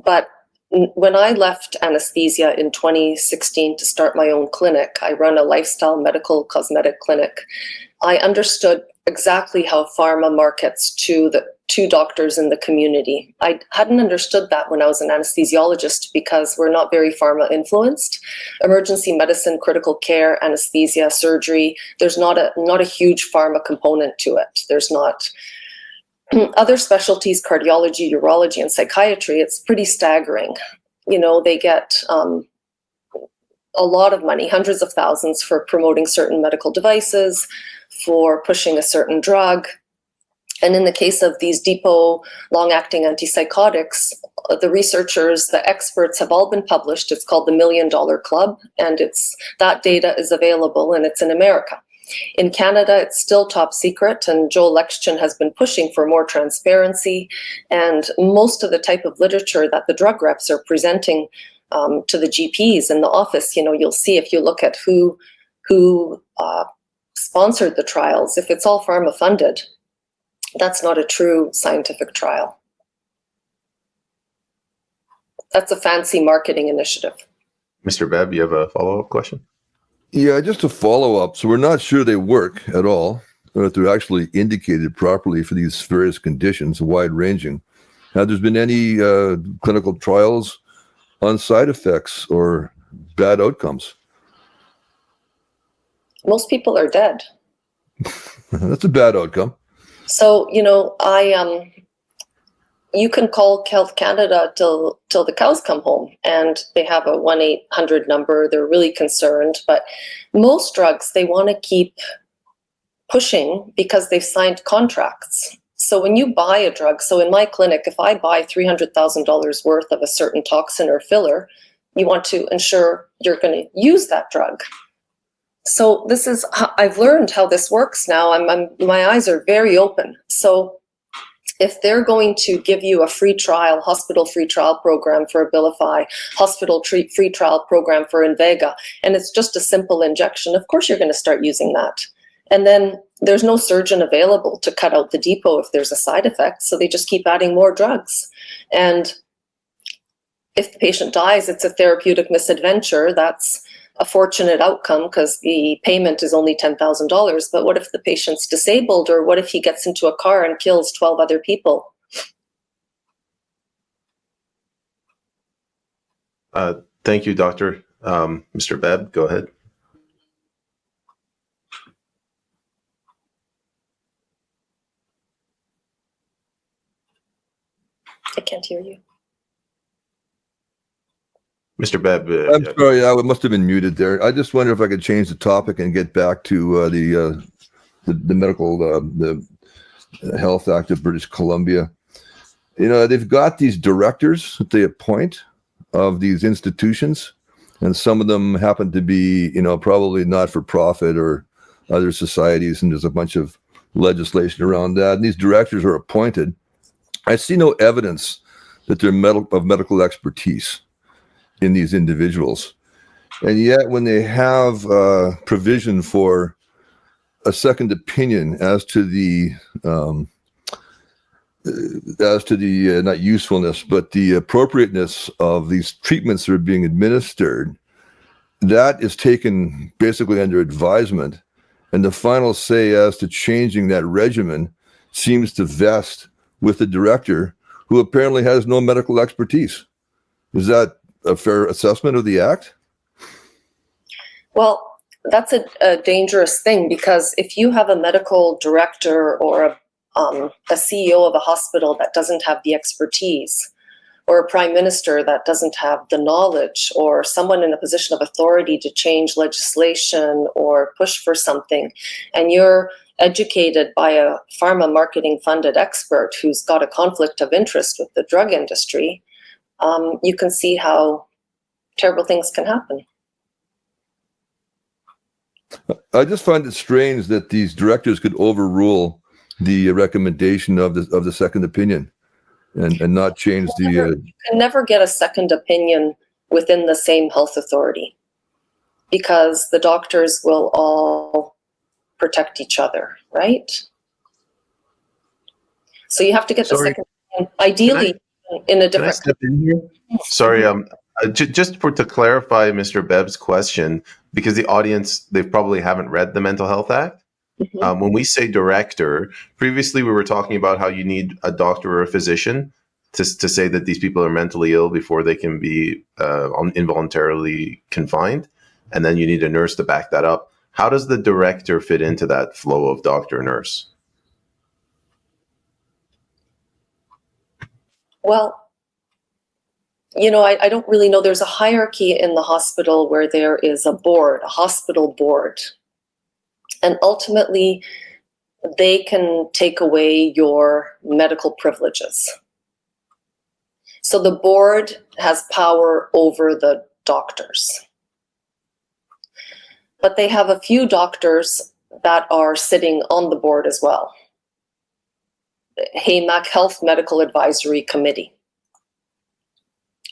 But when I left anesthesia in 2016 to start my own clinic, I run a lifestyle medical cosmetic clinic. I understood exactly how pharma markets to the two doctors in the community. I hadn't understood that when I was an anesthesiologist because we're not very pharma influenced. Emergency medicine, critical care, anesthesia, surgery, there's not a huge pharma component to it. There's not. Other specialties, cardiology, urology, and psychiatry, it's pretty staggering. They get a lot of money, hundreds of thousands for promoting certain medical devices, for pushing a certain drug. And in the case of these depot long-acting antipsychotics, the researchers, the experts have all been published. It's called the $1 Million Club, and that data is available, and it's in America. In Canada, it's still top secret, and Joe Lexton has been pushing for more transparency. And most of the type of literature that the drug reps are presenting to the GPs in the office, you'll see if you look at who sponsored the trials, if it's all pharma funded, that's not a true scientific trial. That's a fancy marketing initiative. Mr. Bebb, you have a follow-up question? Yeah, just a follow-up. So we're not sure they work at all, or if they're actually indicated properly for these various conditions, wide-ranging. Have there been any clinical trials on side effects or bad outcomes? Most people are dead. That's a bad outcome. So, you can call Health Canada till the cows come home, and they have a 1-800 number. They're really concerned, but most drugs, they want to keep pushing because they've signed contracts. So when you buy a drug, so in my clinic, if I buy $300,000 worth of a certain toxin or filler, you want to ensure you're going to use that drug. So I've learned how this works now. My eyes are very open. So if they're going to give you a free trial, hospital free trial program for Abilify, hospital free trial program for Invega, and it's just a simple injection, of course you're going to start using that. And then there's no surgeon available to cut out the depot if there's a side effect, so they just keep adding more drugs. And if the patient dies, it's a therapeutic misadventure. That's a fortunate outcome because the payment is only $10,000. But what if the patient's disabled, or what if he gets into a car and kills 12 other people? Thank you, Doctor. Mr. Bebb, go ahead. I can't hear you. Mr. Bebb. I'm sorry, I must have been muted there. I just wonder if I could change the topic and get back to the medical, the Health Act of British Columbia. You know, they've got these directors that they appoint of these institutions, and some of them happen to be, you know, probably not for profit or other societies, and there's a bunch of legislation around that. And these directors are appointed. I see no evidence that they're medical expertise in these individuals. And yet when they have provision for a second opinion as to the not usefulness, but the appropriateness of these treatments that are being administered, that is taken basically under advisement. And the final say as to changing that regimen seems to vest with the director, who apparently has no medical expertise. Is that a fair assessment of the act? Well, that's a dangerous thing, because if you have a medical director or a CEO of a hospital that doesn't have the expertise, or a prime minister that doesn't have the knowledge, or someone in a position of authority to change legislation or push for something, and you're educated by a pharma marketing funded expert who's got a conflict of interest with the drug industry, you can see how terrible things can happen. I just find it strange that these directors could overrule the recommendation of the second opinion and not change You can never get a second opinion within the same health authority, because the doctors will all protect each other, right? So you have to get the second opinion, ideally in a different. Can I step in here? Sorry, just to clarify Mr. Bebb's question, because the audience, they probably haven't read the Mental Health Act. Mhm. When we say director, previously we were talking about how you need a doctor or a physician to say that these people are mentally ill before they can be involuntarily confined. And then you need a nurse to back that up. How does the director fit into that flow of doctor-nurse? Well, you know, I don't really know. There's a hierarchy in the hospital where there is a board, a hospital board. And ultimately, they can take away your medical privileges. So the board has power over the doctors. But they have a few doctors that are sitting on the board as well. HAMAC, Health Medical Advisory Committee.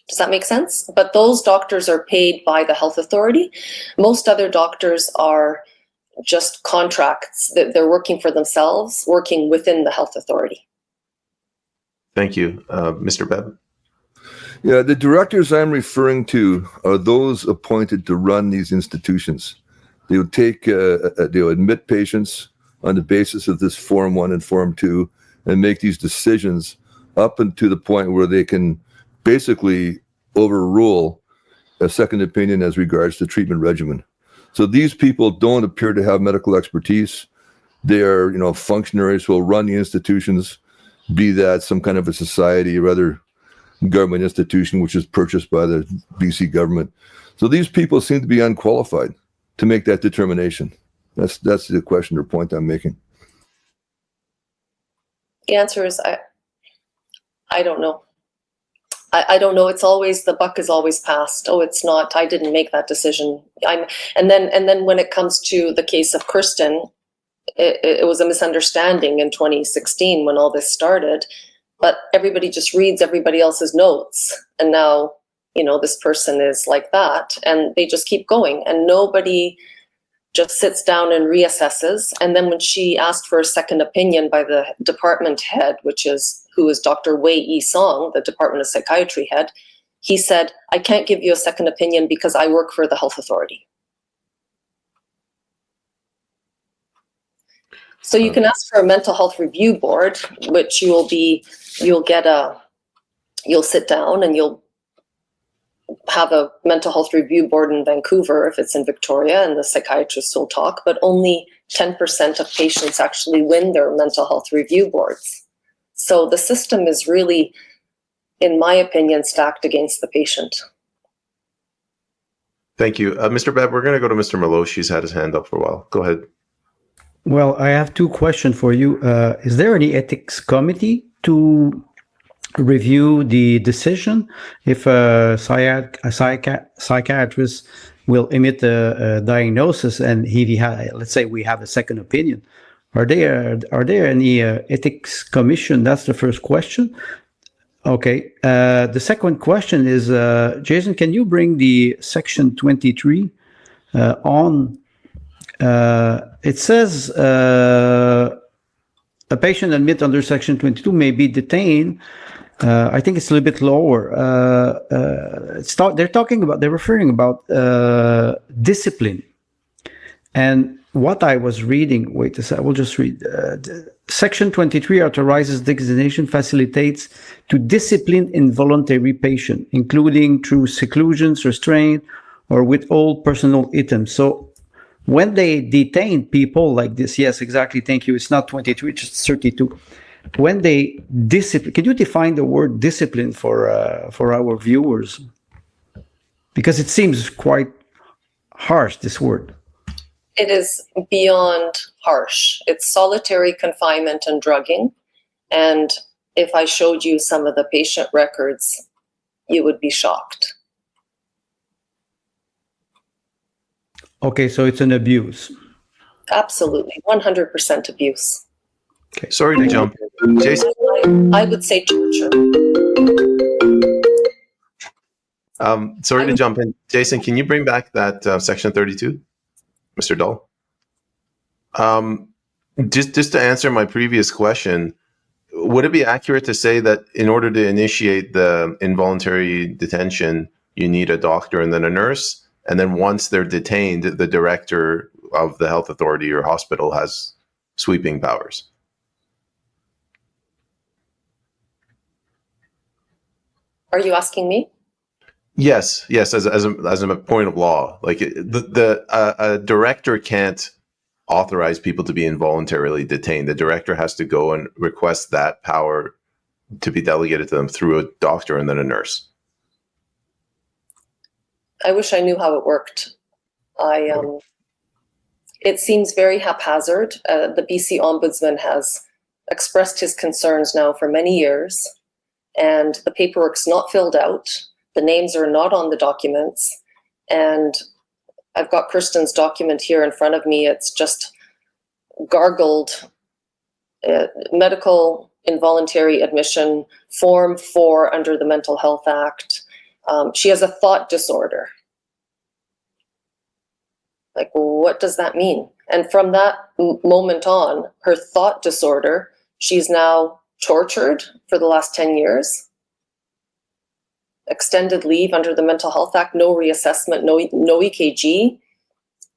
Does that make sense? But those doctors are paid by the health authority. Most other doctors are just contracts that they're working for themselves, working within the health authority. Thank you. Mr. Bebb? Yeah, the directors I'm referring to are those appointed to run these institutions. They would they'll admit patients on the basis of this Form 1 and Form 2 and make these decisions up until the point where they can basically overrule a second opinion as regards to treatment regimen. So these people don't appear to have medical expertise. They are, you know, functionaries who will run the institutions, be that some kind of a society or other government institution which is purchased by the BC government. So these people seem to be unqualified to make that determination. That's the question or point I'm making. The answer is I don't know. I don't know. It's always, the buck is always passed. Oh, it's not. I didn't make that decision. And then when it comes to the case of Kirsten, it was a misunderstanding in 2016 when all this started. But everybody just reads everybody else's notes, and now, you know, this person is like that, and they just keep going, and nobody just sits down and reassesses. And then when she asked for a second opinion by the department head, who is Dr. Wei Yi Song, the Department of Psychiatry head, he said, I can't give you a second opinion because I work for the health authority. So you can ask for a mental health review board, which you'll sit down and you'll have a mental health review board in Vancouver if it's in Victoria, and the psychiatrists will talk, but only 10% of patients actually win their mental health review boards. So the system is really, in my opinion, stacked against the patient. Thank you. Mr. Bebb, we're going to go to Mr. Meloche. He's had his hand up for a while. Go ahead. Well, I have two questions for you. Is there any ethics committee to review the decision if a psychiatrist will emit a diagnosis and let's say we have a second opinion? Are there any ethics commission? That's the first question. Okay. The second question is, Jason, can you bring the section 23 on? It says a patient admitted under section 22 may be detained. I think it's a little bit lower. They're referring about discipline. And what I was reading, wait a second, I will just read. Section 23 authorizes designation facilitates to discipline involuntary patient, including through seclusion, restraint, or withhold personal items. So when they detain people like this, yes, exactly, thank you. It's not 23, it's 32. When they discipline, can you define the word discipline for our viewers? Because it seems quite harsh, this word. It is beyond harsh. It's solitary confinement and drugging. And if I showed you some of the patient records, you would be shocked. Okay, so it's an abuse. Absolutely, 100% abuse. Okay. Sorry to jump in. Jason? I would say torture. Sorry to jump in. Jason, can you bring back that section 32? Mr. Dull? Just to answer my previous question, would it be accurate to say that in order to initiate the involuntary detention, you need a doctor and then a nurse? And then once they're detained, the director of the health authority or hospital has sweeping powers? Are you asking me? Yes, as a point of law, like a director can't authorize people to be involuntarily detained. The director has to go and request that power to be delegated to them through a doctor and then a nurse. I wish I knew how it worked. It seems very haphazard. The BC Ombudsman has expressed his concerns now for many years, and the paperwork's not filled out. The names are not on the documents. And I've got Kirsten's document here in front of me. It's just gargled medical involuntary admission, Form 4 under the Mental Health Act. She has a thought disorder. Like, what does that mean? And from that moment on, her thought disorder, she's now tortured for the last 10 years. Extended leave under the Mental Health Act, no reassessment, no EKG.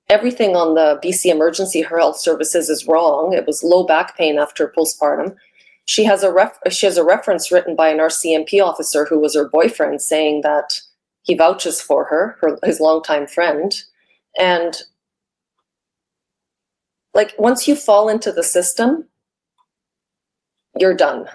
Everything on the BC Emergency Health Services is wrong. It was low back pain after postpartum. She has a reference written by an RCMP officer who was her boyfriend, saying that he vouches for her, his longtime friend. And like, once you fall into the system, you're done.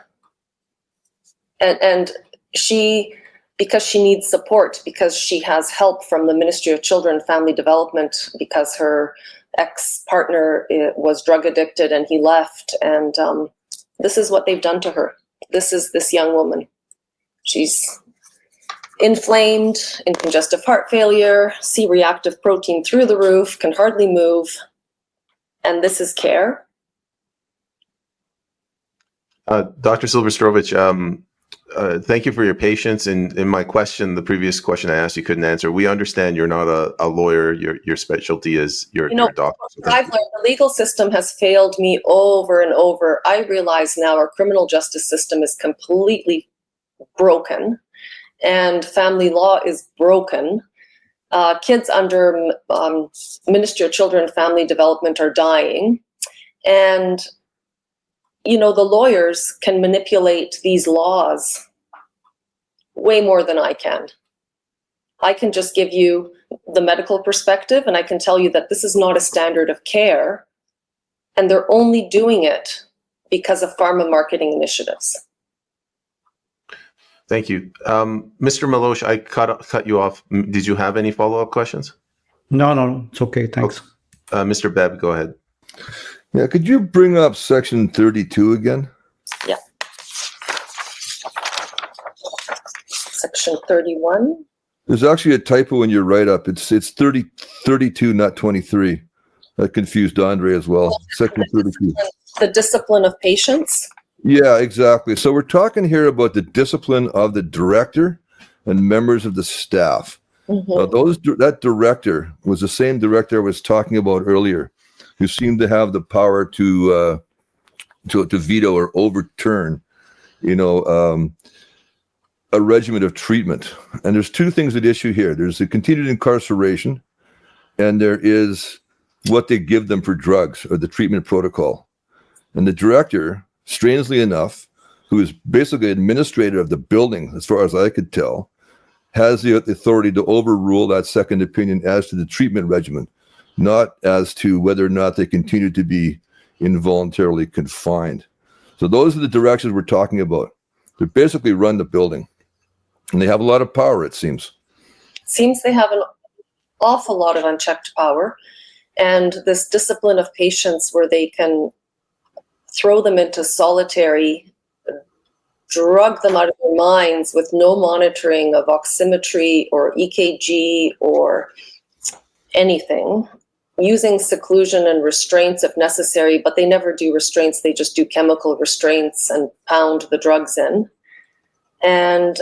And she, because she needs support, because she has help from the Ministry of Children and Family Development, because her ex-partner was drug addicted and he left. And this is what they've done to her. This is this young woman. She's inflamed, in congestive heart failure, C-reactive protein through the roof, can hardly move. And this is care. Dr. Sylwestrowicz, thank you for your patience. In my question, the previous question I asked you couldn't answer. We understand you're not a lawyer. Your specialty is you're a doctor. I've learned the legal system has failed me over and over. I realize now our criminal justice system is completely broken, and family law is broken. Kids under Ministry of Children and Family Development are dying, and the lawyers can manipulate these laws way more than I can. I can just give you the medical perspective, and I can tell you that this is not a standard of care, and they're only doing it because of pharma marketing initiatives. Thank you. Mr. Milosh, I cut you off. Did you have any follow-up questions? No, it's okay. Thanks. Mr. Bebb, go ahead. Yeah, could you bring up section 32 again? Yeah. Section 31. There's actually a typo in your write-up. It's 32, not 23. That confused Andre as well. Section 32. The discipline of patients. Yeah, exactly. So we're talking here about the discipline of the director and members of the staff. Mm-hmm. Now, that director was the same director I was talking about earlier, who seemed to have the power to veto or overturn, a regimen of treatment. And there's two things at issue here. There's the continued incarceration, and there is what they give them for drugs or the treatment protocol. And the director, strangely enough, who is basically administrator of the building, as far as I could tell, has the authority to overrule that second opinion as to the treatment regimen, not as to whether or not they continue to be involuntarily confined. So those are the directions we're talking about. They basically run the building, and they have a lot of power, it seems. It seems they have an awful lot of unchecked power, and this discipline of patients where they can throw them into solitary, drug them out of their minds with no monitoring of oximetry or EKG or anything, using seclusion and restraints if necessary, but they never do restraints. They just do chemical restraints and pound the drugs in, and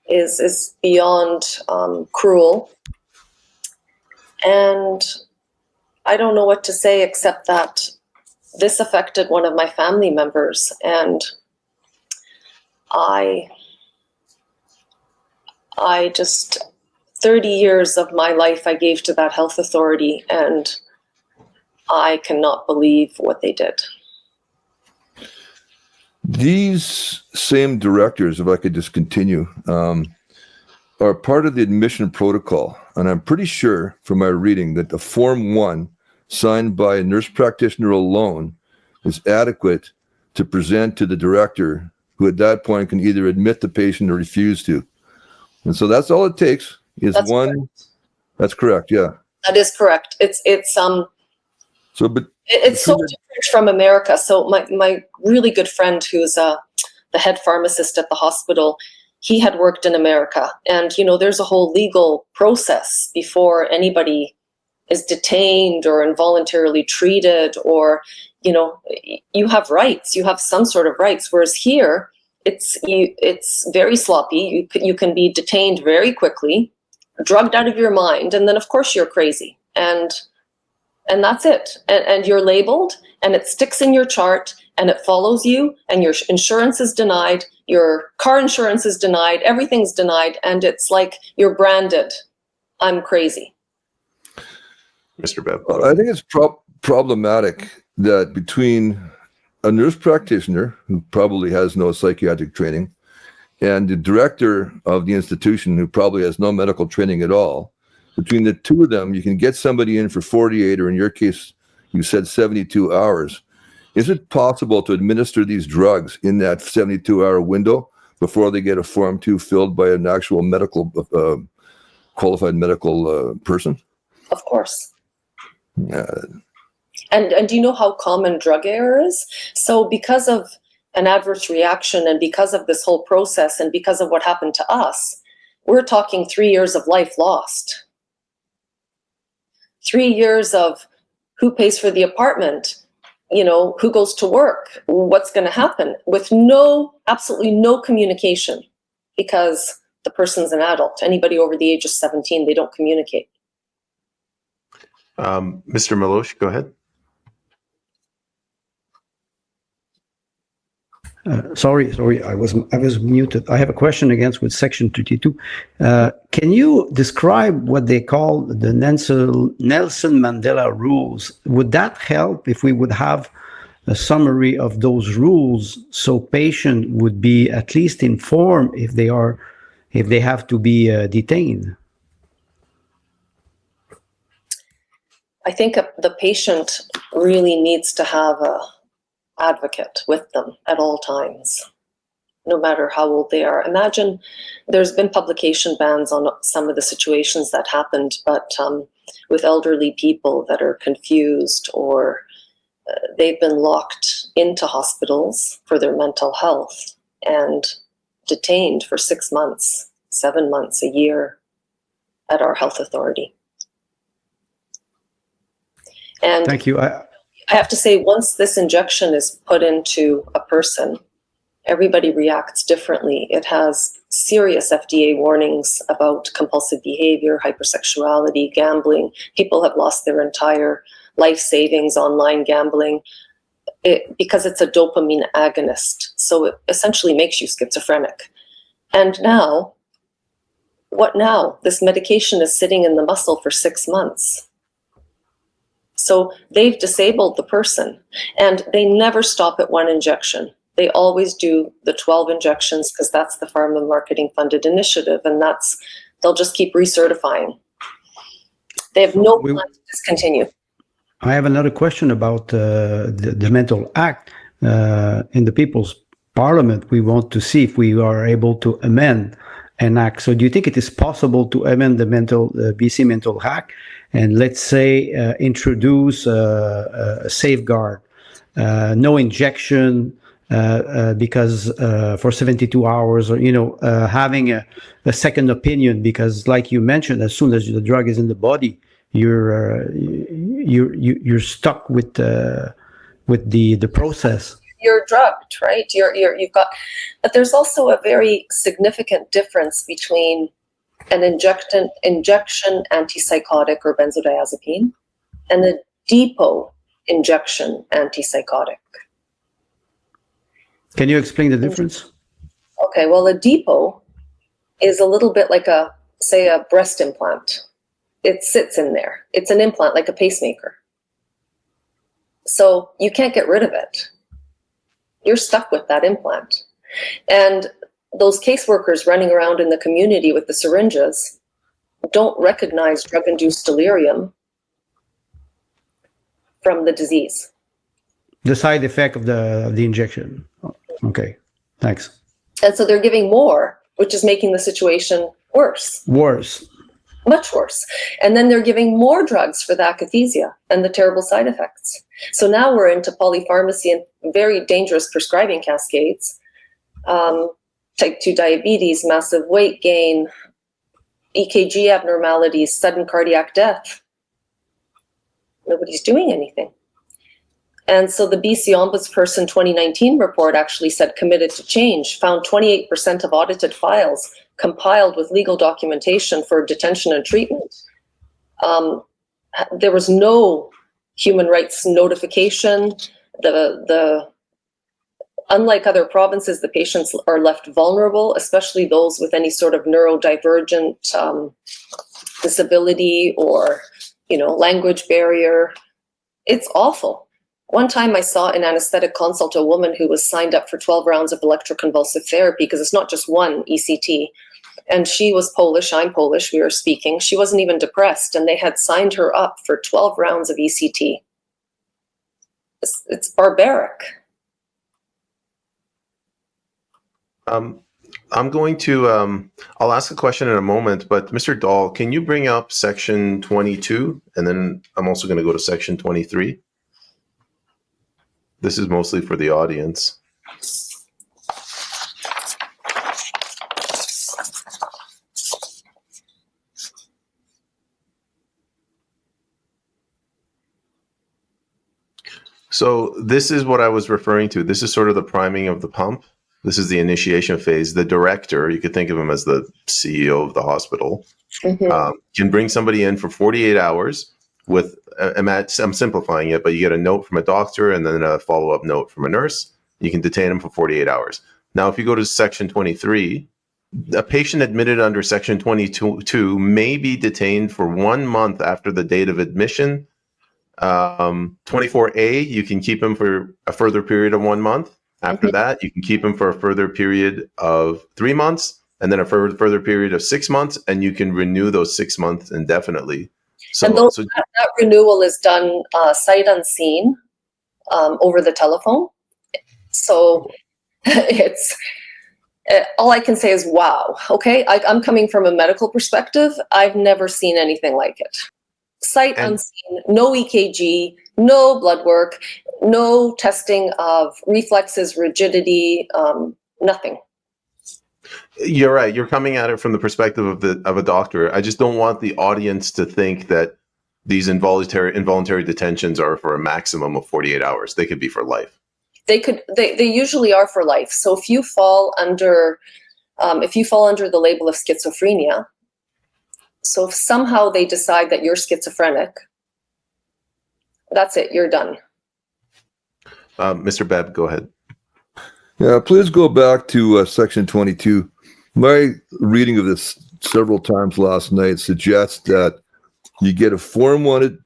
is beyond cruel. And I don't know what to say except that this affected one of my family members, and I just, 30 years of my life I gave to that health authority, and I cannot believe what they did. These same directors, if I could just continue, are part of the admission protocol. And I'm pretty sure from my reading that the Form 1 signed by a nurse practitioner alone is adequate to present to the director, who at that point can either admit the patient or refuse to. And so that's all it takes is That's one. correct. That's correct. Yeah. That is correct. It's so different from America. So my really good friend, who's the head pharmacist at the hospital, he had worked in America, and there's a whole legal process before anybody is detained or involuntarily treated, or you have rights. You have some sort of rights. Whereas here, it's very sloppy. You can be detained very quickly, drugged out of your mind, and then of course you're crazy, and that's it. And you're labeled, and it sticks in your chart, and it follows you, and your insurance is denied, your car insurance is denied, everything's denied, and it's like you're branded. I'm crazy. Mr. Bebb. I think it's problematic that between a nurse practitioner who probably has no psychiatric training and the director of the institution who probably has no medical training at all, between the two of them, you can get somebody in for 48, or in your case, you said 72 hours. Is it possible to administer these drugs in that 72-hour window before they get a Form 2 filled by an actual medical, qualified medical person? Of course. And do you know how common drug error is? So because of an adverse reaction, and because of this whole process, and because of what happened to us, we're talking 3 years of life lost. 3 years of who pays for the apartment, who goes to work, what's going to happen, with absolutely no communication, because the person's an adult. Anybody over the age of 17, they don't communicate. Mr. Milosh, go ahead. Sorry, I was muted. I have a question again with section 32. Can you describe what they call the Nelson Mandela rules? Would that help if we would have a summary of those rules, so patient would be at least informed if they have to be detained? I think the patient really needs to have a advocate with them at all times. no matter how old they are. Imagine there's been publication bans on some of the situations that happened, but with elderly people that are confused or they've been locked into hospitals for their mental health and detained for 6 months, 7 months, a year at our health authority. And Thank you. I have to say, once this injection is put into a person, everybody reacts differently. It has serious FDA warnings about compulsive behavior, hypersexuality, gambling. People have lost their entire life savings online gambling because it's a dopamine agonist. So it essentially makes you schizophrenic. And now, what now? This medication is sitting in the muscle for 6 months. So they've disabled the person, and they never stop at one injection. They always do the 12 injections because that's the pharma marketing funded initiative, and they'll just keep recertifying. They have no plan to discontinue. I have another question about the Mental Act. In the People's Parliament, we want to see if we are able to amend an act. So do you think it is possible to amend the BC Mental Act and, let's say, introduce a safeguard, no injection, because for 72 hours, or having a second opinion, because like you mentioned, as soon as the drug is in the body, you're stuck with the process. You're drugged, right? You've got, but there's also a very significant difference between an injection antipsychotic or benzodiazepine and a depot injection antipsychotic. Can you explain the difference? Okay, well, a depot is a little bit like a breast implant. It sits in there. It's an implant like a pacemaker. So you can't get rid of it. You're stuck with that implant. And those caseworkers running around in the community with the syringes don't recognize drug-induced delirium from the disease. The side effect of the injection. Okay, thanks. And so they're giving more, which is making the situation worse. Worse. Much worse. And then they're giving more drugs for the akathisia and the terrible side effects. So now we're into polypharmacy and very dangerous prescribing cascades. Type 2 diabetes, massive weight gain, EKG abnormalities, sudden cardiac death. Nobody's doing anything. And so the BC Ombudsperson 2019 report actually said committed to change, found 28% of audited files compiled with legal documentation for detention and treatment. There was no human rights notification. Unlike other provinces, the patients are left vulnerable, especially those with any sort of neurodivergent disability or, language barrier. It's awful. One time I saw in anesthetic consult a woman who was signed up for 12 rounds of electroconvulsive therapy because it's not just one ECT. And she was Polish, I'm Polish, we were speaking. She wasn't even depressed, and they had signed her up for 12 rounds of ECT. It's barbaric. I'm going to, I'll ask a question in a moment, but Mr. Dahl, can you bring up section 22? And then I'm also going to go to section 23. This is mostly for the audience. So this is what I was referring to. This is sort of the priming of the pump. This is the initiation phase. The director, you could think of him as the CEO of the hospital, can bring somebody in for 48 hours with, I'm simplifying it, but you get a note from a doctor and then a follow-up note from a nurse. You can detain them for 48 hours. Now, if you go to section 23, a patient admitted under section 22 may be detained for 1 month after the date of admission. 24A, you can keep him for a further period of 1 month. After that, you can keep him for a further period of 3 months, and then a further period of 6 months, and you can renew those 6 months indefinitely. So, and that renewal is done sight unseen over the telephone. So it's all I can say is, wow. Okay, I'm coming from a medical perspective. I've never seen anything like it. Sight unseen, no EKG, no blood work, no testing of reflexes, rigidity, nothing. You're right. You're coming at it from the perspective of a doctor. I just don't want the audience to think that these involuntary detentions are for a maximum of 48 hours. They could be for life. They usually are for life. So if you fall under the label of schizophrenia, so if somehow they decide that you're schizophrenic, that's it, you're done. Mr. Bebb, go ahead. Yeah, please go back to section 22. My reading of this several times last night suggests that you get a Form 1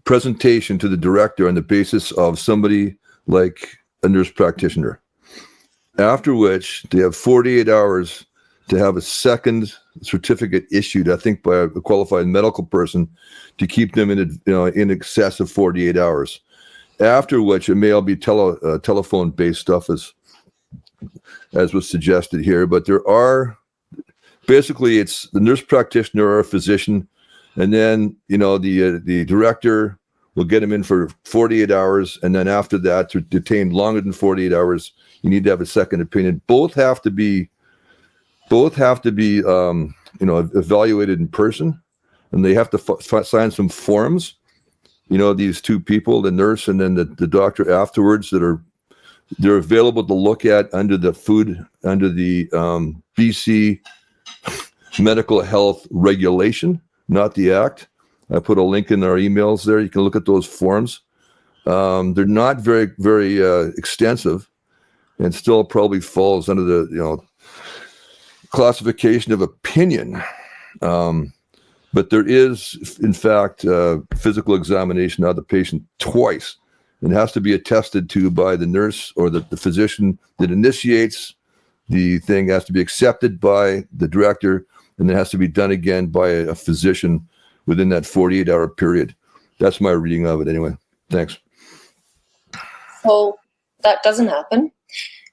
presentation to the director on the basis of somebody like a nurse practitioner, after which they have 48 hours to have a second certificate issued, I think by a qualified medical person, to keep them in excess of 48 hours. After which it may all be telephone-based stuff as was suggested here, but there are basically it's the nurse practitioner or a physician, and then the director will get them in for 48 hours, and then after that, to detain longer than 48 hours, you need to have a second opinion. Both have to be evaluated in person, and they have to sign some forms. These two people, the nurse and then the doctor afterwards, they're available to look at under the BC Medical Health Regulation, not the Act. I put a link in our emails there. You can look at those forms. They're not very, very extensive, and still probably falls under the classification of opinion. But there is, in fact, physical examination of the patient twice. It has to be attested to by the nurse or the physician that initiates the thing, has to be accepted by the director, and it has to be done again by a physician within that 48-hour period. That's my reading of it anyway. Thanks. So that doesn't happen.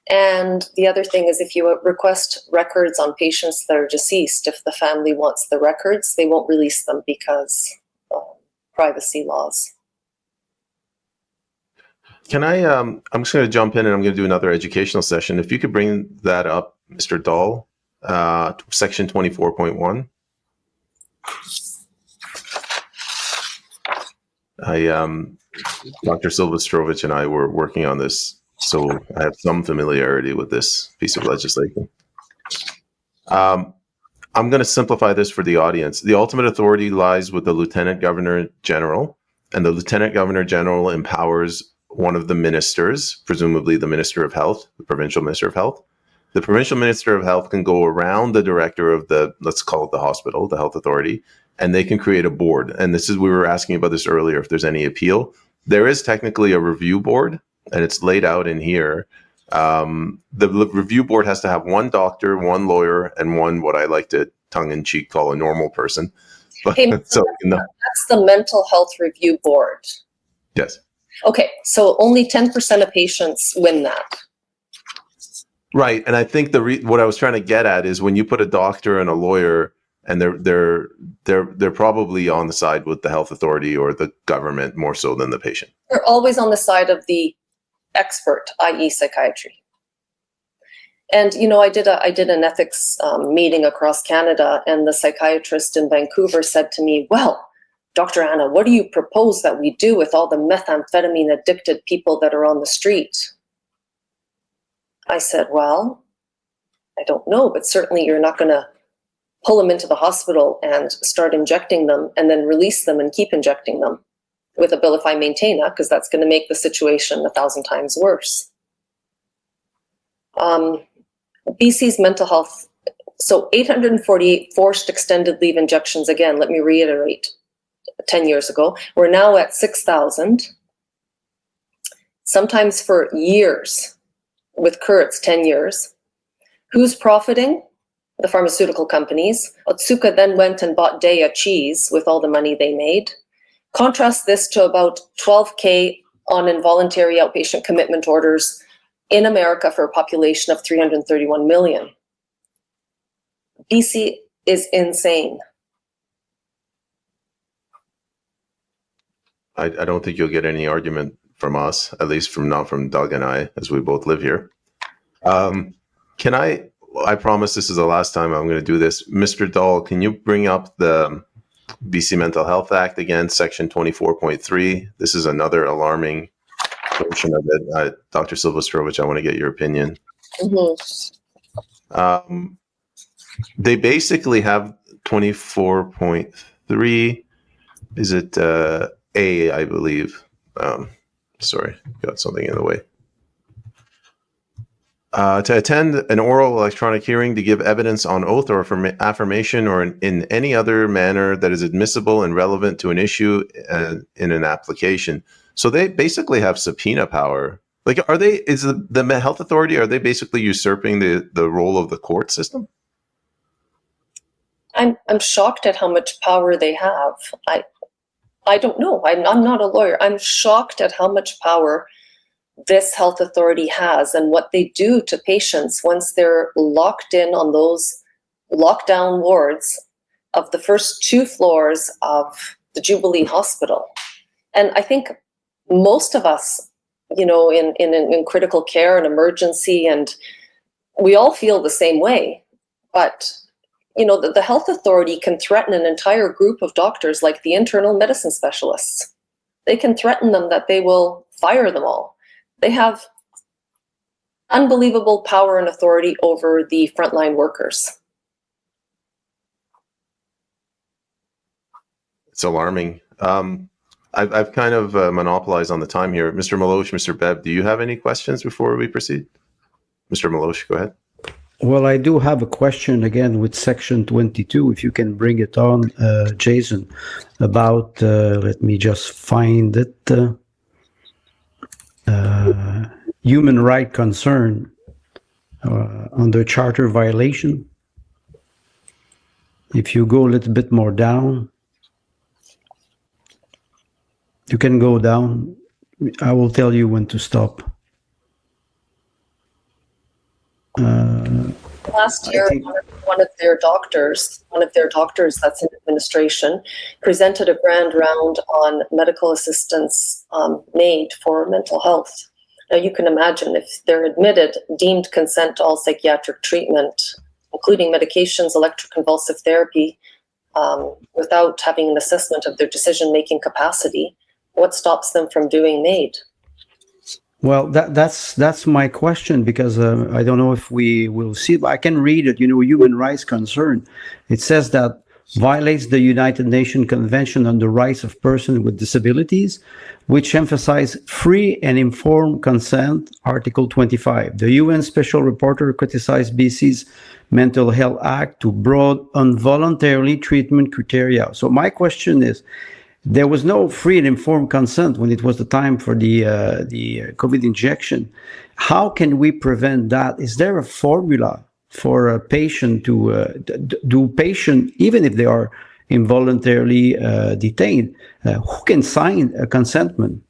And the other thing is, if you request records on patients that are deceased, if the family wants the records, they won't release them because of privacy laws. Can I, I'm just going to jump in and I'm going to do another educational session. If you could bring that up, Mr. Dahl, section 24.1. Dr. Sylwestrowicz and I were working on this, so I have some familiarity with this piece of legislation. I'm going to simplify this for the audience. The ultimate authority lies with the Lieutenant Governor General, and the Lieutenant Governor General empowers one of the ministers, presumably the Minister of Health, the Provincial Minister of Health. The Provincial Minister of Health can go around the director of the, let's call it the hospital, the health authority, and they can create a board. And this is, we were asking about this earlier, if there's any appeal. There is technically a review board, and it's laid out in here. The review board has to have one doctor, one lawyer, and one, what I like to tongue-in-cheek call a normal person. But, Hey, so, that's the Mental Health Review Board. Yes. Okay, so only 10% of patients win that. Right, and I think what I was trying to get at is when you put a doctor and a lawyer, and they're probably on the side with the health authority or the government more so than the patient. They're always on the side of the expert, i.e., psychiatry. And I did an ethics meeting across Canada, and the psychiatrist in Vancouver said to me, "Well, Dr. Anna, what do you propose that we do with all the methamphetamine addicted people that are on the street?" I said, "Well, I don't know, but certainly you're not going to pull them into the hospital and start injecting them and then release them and keep injecting them with abilify maintainer, because that's going to make the situation 1,000 times worse." BC's mental health, so 848 forced extended leave injections, again, let me reiterate, 10 years ago. We're now at 6,000, sometimes for years, with Kurtz 10 years. Who's profiting? The pharmaceutical companies. Otsuka then went and bought Daya cheese with all the money they made. Contrast this to about $12,000 on involuntary outpatient commitment orders in America for a population of 331 million. BC is insane. I don't think you'll get any argument from us, at least not from Doug and I, as we both live here. I promise this is the last time I'm going to do this. Mr. Dahl, can you bring up the BC Mental Health Act again, section 24.3? This is another alarming portion of it. Dr. Sylwestrowicz, I want to get your opinion. Mm-hmm. They basically have 24.3. Is it A, I believe? Sorry, got something in the way. To attend an oral electronic hearing to give evidence on oath or affirmation or in any other manner that is admissible and relevant to an issue in an application. So they basically have subpoena power. Like, is the health authority, are they basically usurping the role of the court system? I'm shocked at how much power they have. I don't know. I'm not a lawyer. I'm shocked at how much power this health authority has and what they do to patients once they're locked in on those lockdown wards of the first 2 floors of the Jubilee Hospital. And I think most of us, in critical care and emergency, and we all feel the same way. But, the health authority can threaten an entire group of doctors, like the internal medicine specialists. They can threaten them that they will fire them all. They have unbelievable power and authority over the frontline workers. It's alarming. I've kind of monopolized on the time here. Mr. Meloche, Mr. Bebb, do you have any questions before we proceed? Mr. Meloche, go ahead. Well, I do have a question again with section 22, if you can bring it on, Jason, about, let me just find it. Human right concern under charter violation. If you go a little bit more down, you can go down. I will tell you when to stop. Last year, one of their doctors that's in administration, presented a grand round on medical assistance made for mental health. Now, you can imagine if they're admitted, deemed consent to all psychiatric treatment, including medications, electroconvulsive therapy, without having an assessment of their decision-making capacity, what stops them from doing MAID? Well, that's my question, because I don't know if we will see, but I can read it. Human rights concern. It says that violates the United Nations Convention on the Rights of Persons with Disabilities, which emphasize free and informed consent, Article 25. The UN Special Rapporteur criticized BC's Mental Health Act to broad involuntary treatment criteria. So my question is, there was no free and informed consent when it was the time for the COVID injection. How can we prevent that? Is there a formula for a patient do patient, even if they are involuntarily detained, who can sign a consentment?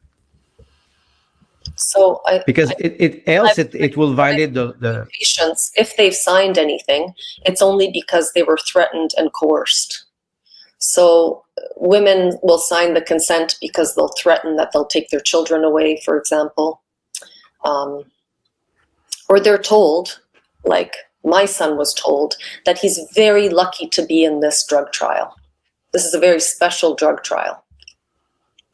So because it will violate the patients. If they've signed anything, it's only because they were threatened and coerced. So women will sign the consent because they'll threaten that they'll take their children away, for example. Or they're told, like my son was told, that he's very lucky to be in this drug trial. This is a very special drug trial.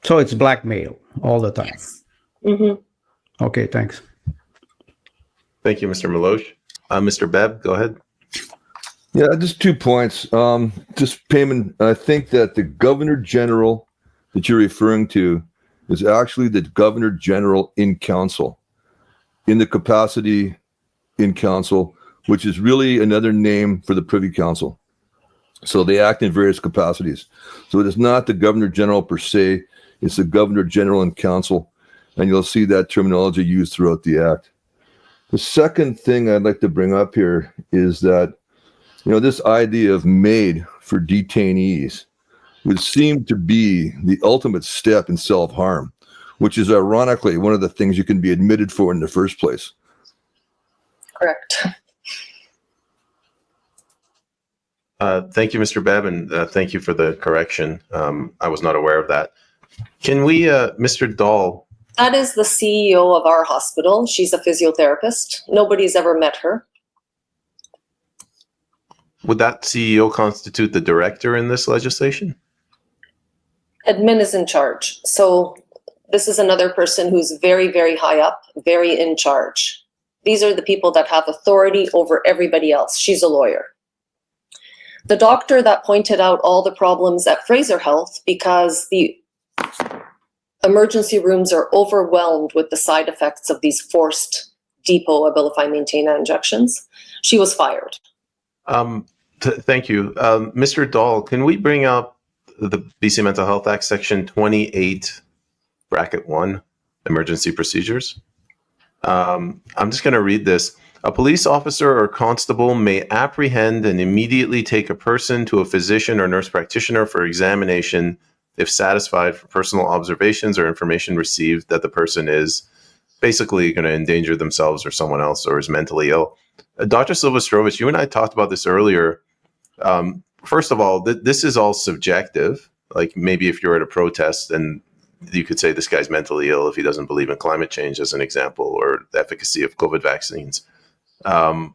So it's blackmail all the time. Yes. Mm-hmm. Okay, thanks. Thank you, Mr. Meloche. Mr. Bebb, go ahead. Yeah, just 2 points. Just payment. I think that the Governor General that you're referring to is actually the Governor General in Council, in the capacity in Council, which is really another name for the Privy Council. So they act in various capacities. So it is not the Governor General per se, it's the Governor General in Council, and you'll see that terminology used throughout the Act. The second thing I'd like to bring up here is that this idea of MAID for detainees would seem to be the ultimate step in self-harm, which is ironically one of the things you can be admitted for in the first place. Correct. Thank you, Mr. Bebb, and thank you for the correction. I was not aware of that. Can we, Mr. Dahl? That is the CEO of our hospital. She's a physiotherapist. Nobody's ever met her. Would that CEO constitute the director in this legislation? Admin is in charge. So this is another person who's very, very high up, very in charge. These are the people that have authority over everybody else. She's a lawyer. The doctor that pointed out all the problems at Fraser Health because the emergency rooms are overwhelmed with the side effects of these forced depot Abilify Maintain injections, she was fired. Thank you. Mr. Dahl, can we bring up the BC Mental Health Act, Section 28, bracket 1, emergency procedures? I'm just going to read this. A police officer or constable may apprehend and immediately take a person to a physician or nurse practitioner for examination if satisfied for personal observations or information received that the person is basically going to endanger themselves or someone else or is mentally ill. Dr. Sylwestrowicz, you and I talked about this earlier. First of all, this is all subjective. Like maybe if you're at a protest and you could say this guy's mentally ill if he doesn't believe in climate change, as an example, or the efficacy of COVID vaccines. How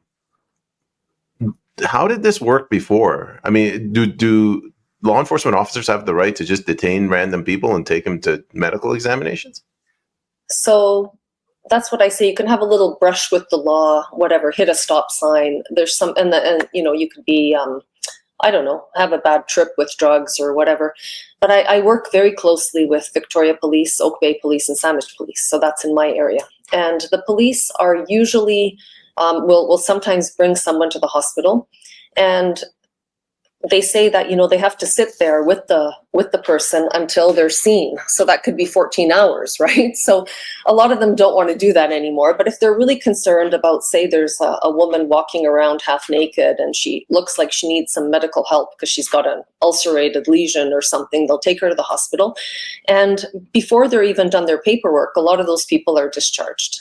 did this work before? I mean, do law enforcement officers have the right to just detain random people and take them to medical examinations? So that's what I say. You can have a little brush with the law, whatever, hit a stop sign. There's some, and you know, you could be, I don't know, have a bad trip with drugs or whatever. But I work very closely with Victoria Police, Oak Bay Police, and Sandwich Police. So that's in my area. And the police are usually, will sometimes bring someone to the hospital, and they say that, you know, they have to sit there with the person until they're seen. So that could be 14 hours, right? So a lot of them don't want to do that anymore. But if they're really concerned about, say, there's a woman walking around half naked and she looks like she needs some medical help because she's got an ulcerated lesion or something, they'll take her to the hospital. And before they're even done their paperwork, a lot of those people are discharged.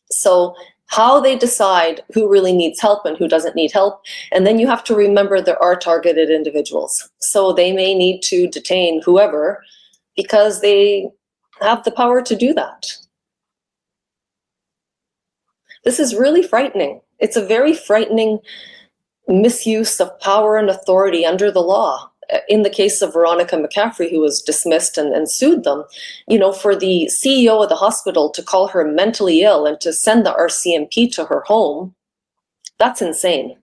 So how they decide who really needs help and who doesn't need help. And then you have to remember there are targeted individuals. So they may need to detain whoever because they have the power to do that. This is really frightening. It's a very frightening misuse of power and authority under the law. In the case of Veronica McCaffrey, who was dismissed and sued them, you know, for the CEO of the hospital to call her mentally ill and to send the RCMP to her home, that's insane.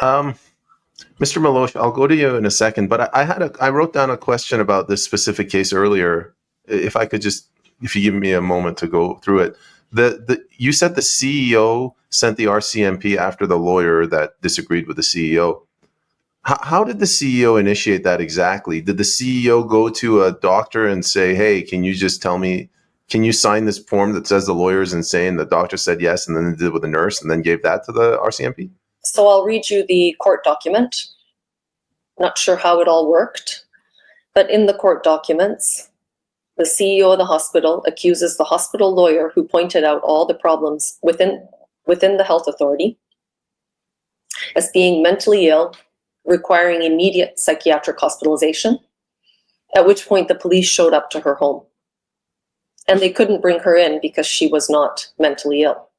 Mr. Meloche, I'll go to you in a second, but I wrote down a question about this specific case earlier. If I could just, if you give me a moment to go through it. You said the CEO sent the RCMP after the lawyer that disagreed with the CEO. How did the CEO initiate that exactly? Did the CEO go to a doctor and say, hey, can you just tell me, can you sign this form that says the lawyer is insane? The doctor said yes, and then they did it with a nurse and then gave that to the RCMP? So I'll read you the court document. Not sure how it all worked, but in the court documents, the CEO of the hospital accuses the hospital lawyer who pointed out all the problems within the health authority as being mentally ill, requiring immediate psychiatric hospitalization, at which point the police showed up to her home. And they couldn't bring her in because she was not mentally ill.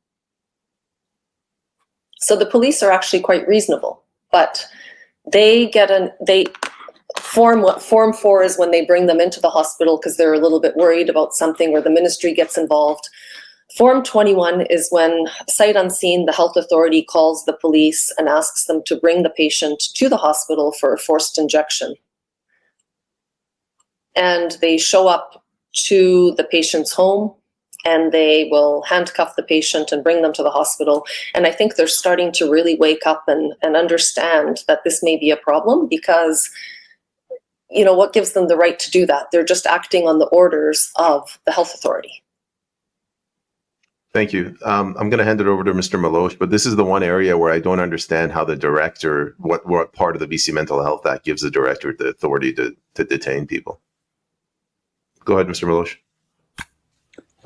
So the police are actually quite reasonable, but Form 4 is when they bring them into the hospital because they're a little bit worried about something or the ministry gets involved. Form 21 is when, sight unseen, the health authority calls the police and asks them to bring the patient to the hospital for a forced injection. And they show up to the patient's home and they will handcuff the patient and bring them to the hospital. And I think they're starting to really wake up and understand that this may be a problem because, you know, what gives them the right to do that? They're just acting on the orders of the health authority. Thank you. I'm going to hand it over to Mr. Meloche, but this is the one area where I don't understand how the director, what part of the BC Mental Health Act gives the director the authority to detain people. Go ahead, Mr. Meloche.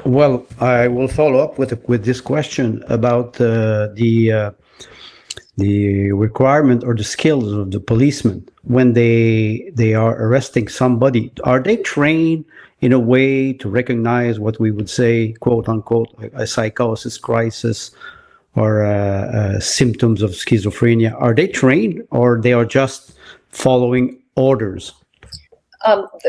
Well, I will follow up with this question about the requirement or the skills of the policemen when they are arresting somebody. Are they trained in a way to recognize what we would say, quote unquote, a psychosis crisis or symptoms of schizophrenia? Are they trained, or they are just following orders?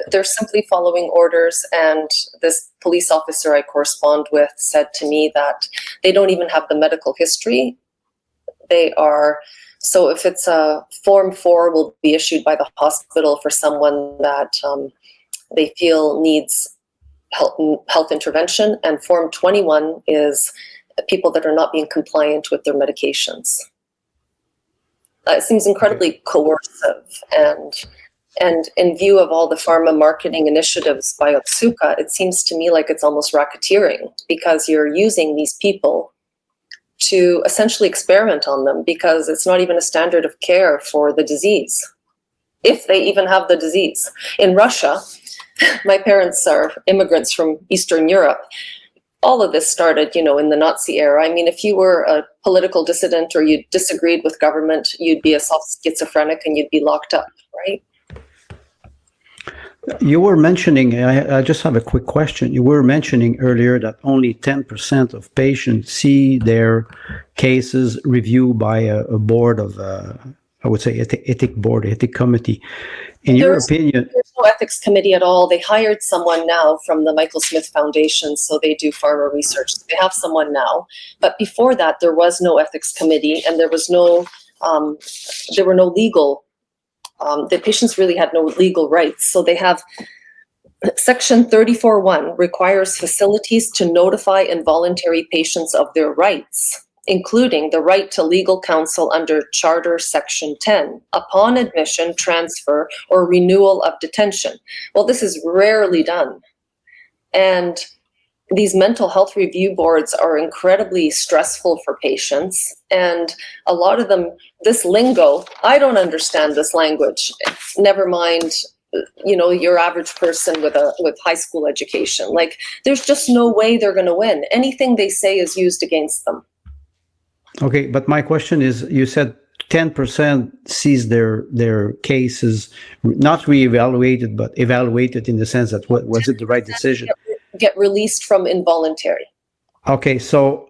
They're simply following orders, and this police officer I correspond with said to me that they don't even have the medical history. So if it's a Form 4 will be issued by the hospital for someone that they feel needs health intervention, and Form 21 is people that are not being compliant with their medications. It seems incredibly coercive, and in view of all the pharma marketing initiatives by Otsuka, it seems to me like it's almost racketeering, because you're using these people to essentially experiment on them, because it's not even a standard of care for the disease, if they even have the disease. In Russia, my parents are immigrants from Eastern Europe. All of this started, in the Nazi era. I mean, if you were a political dissident or you disagreed with government, you'd be a soft schizophrenic and you'd be locked up, right? You were mentioning, I just have a quick question. You were mentioning earlier that only 10% of patients see their cases reviewed by a board of, I would say, ethic committee. In your opinion... There's no ethics committee at all. They hired someone now from the Michael Smith Foundation, so they do pharma research. They have someone now. But before that, there was no ethics committee, and there were no legal the patients really had no legal rights. So they have Section 34.1 requires facilities to notify involuntary patients of their rights, including the right to legal counsel under Charter Section 10 upon admission, transfer, or renewal of detention. Well, this is rarely done. And these mental health review boards are incredibly stressful for patients. And a lot of them, this lingo, I don't understand this language. Never mind, your average person with high school education. Like, there's just no way they're going to win. Anything they say is used against them. Okay, but my question is, you said 10% sees their cases not reevaluated, but evaluated in the sense that was it the right decision? Get released from involuntary. Okay, so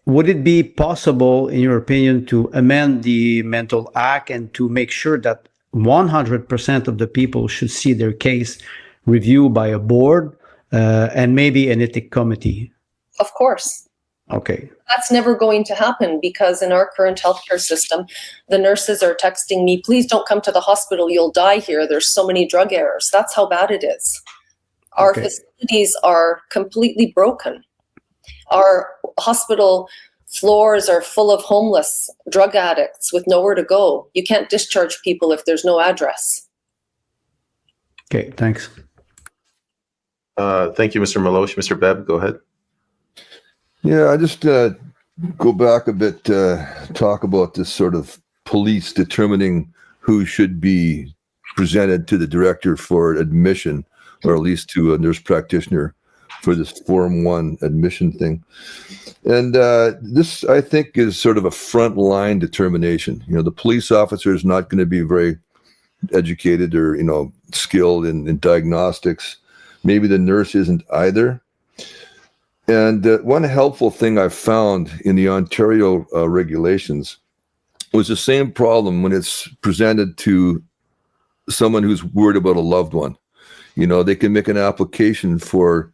would it be possible, in your opinion, to amend the Mental Act and to make sure that 100% of the people should see their case reviewed by a board and maybe an ethic committee? Of course. Okay. That's never going to happen, because in our current healthcare system, the nurses are texting me, please don't come to the hospital, you'll die here. There's so many drug errors. That's how bad it is. Our facilities are completely broken. Our hospital floors are full of homeless drug addicts with nowhere to go. You can't discharge people if there's no address. Okay, thanks. Thank you, Mr. Meloche. Mr. Bebb, go ahead. Yeah, I just go back a bit, talk about this sort of police determining who should be presented to the director for admission, or at least to a nurse practitioner for this Form 1 admission thing. And this, I think, is sort of a frontline determination. The police officer is not going to be very educated or, skilled in diagnostics. Maybe the nurse isn't either. And one helpful thing I found in the Ontario regulations was the same problem when it's presented to someone who's worried about a loved one. They can make an application for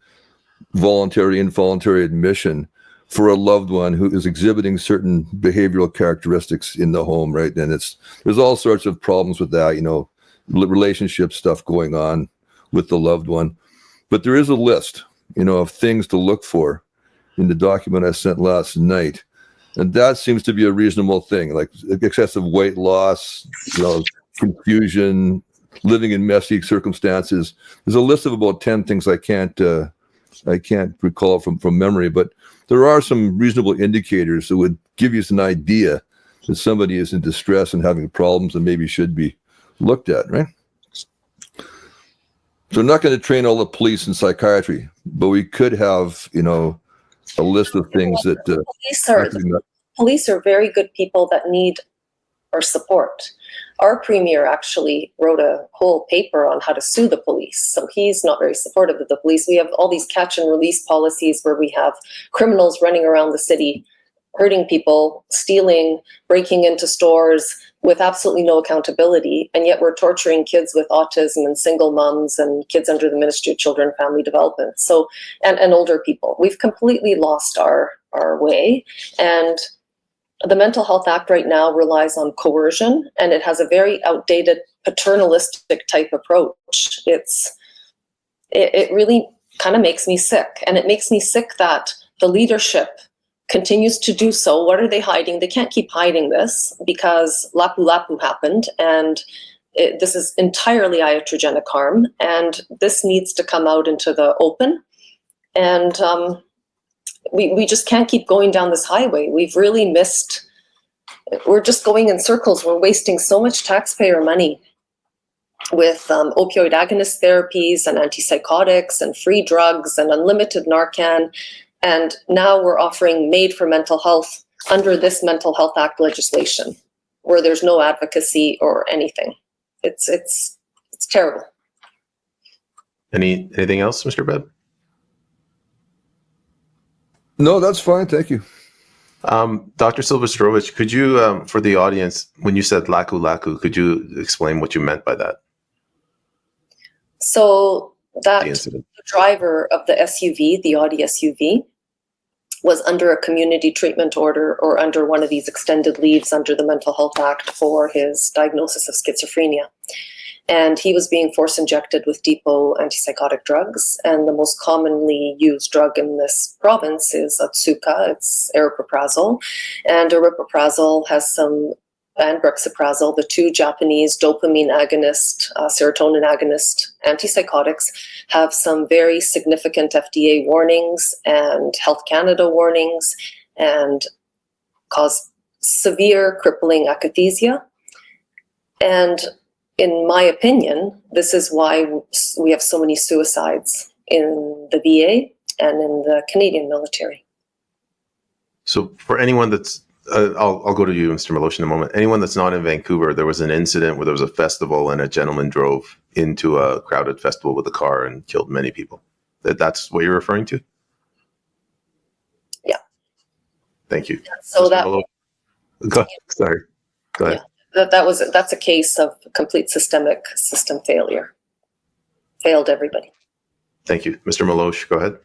voluntary, involuntary admission for a loved one who is exhibiting certain behavioral characteristics in the home, right? And there's all sorts of problems with that, relationship stuff going on with the loved one. But there is a list, of things to look for in the document I sent last night. And that seems to be a reasonable thing, like excessive weight loss, confusion, living in messy circumstances. There's a list of about 10 things I can't recall from memory, but there are some reasonable indicators that would give you an idea that somebody is in distress and having problems and maybe should be looked at, right? So we're not going to train all the police in psychiatry, but we could have, a list of things that police are very good people that need our support. Our premier actually wrote a whole paper on how to sue the police. So he's not very supportive of the police. We have all these catch and release policies where we have criminals running around the city, hurting people, stealing, breaking into stores with absolutely no accountability. And yet we're torturing kids with autism and single moms and kids under the Ministry of Children and Family Development. So, and older people. We've completely lost our way. And the Mental Health Act right now relies on coercion, and it has a very outdated paternalistic type approach. It really kind of makes me sick. And it makes me sick that the leadership continues to do so. What are they hiding? They can't keep hiding this because Lapu-Lapu happened, and this is entirely iatrogenic harm, and this needs to come out into the open. And we just can't keep going down this highway. We've really missed, we're just going in circles. We're wasting so much taxpayer money with opioid agonist therapies and antipsychotics and free drugs and unlimited Narcan. And now we're offering Made for Mental Health under this Mental Health Act legislation where there's no advocacy or anything. It's terrible. Anything else, Mr. Bebb? No, that's fine. Thank you. Dr. Sylwestrowicz, could you, for the audience, when you said laku-laku, could you explain what you meant by that? So that the driver of the SUV, the Audi SUV, was under a community treatment order or under one of these extended leaves under the Mental Health Act for his diagnosis of schizophrenia. And he was being force injected with depot antipsychotic drugs. And the most commonly used drug in this province is Otsuka. It's aripiprazole. And aripiprazole has some, and brexpiprazole, the two Japanese dopamine agonist, serotonin agonist antipsychotics, have some very significant FDA warnings and Health Canada warnings and cause severe crippling akathisia. And in my opinion, this is why we have so many suicides in the VA and in the Canadian military. So for anyone that's, I'll go to you, Mr. Meloche, in a moment. Anyone that's not in Vancouver, there was an incident where there was a festival and a gentleman drove into a crowded festival with a car and killed many people. That's what you're referring to? Yeah. Thank you. So Mr. that... Meloche. Sorry. Go ahead. Yeah. That's a case of complete system failure. Failed everybody. Thank you. Mr. Meloche, go ahead.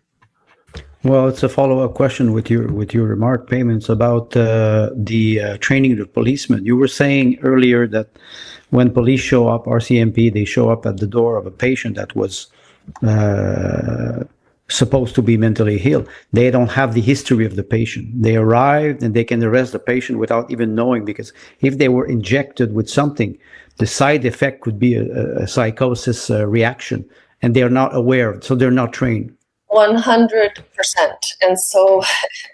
Well, it's a follow-up question with your remark, Payments, about the training of the policemen. You were saying earlier that when police show up, RCMP, they show up at the door of a patient that was supposed to be mentally ill. They don't have the history of the patient. They arrived and they can arrest the patient without even knowing, because if they were injected with something, the side effect could be a psychosis reaction, and they're not aware of it, so they're not trained. 100%. And so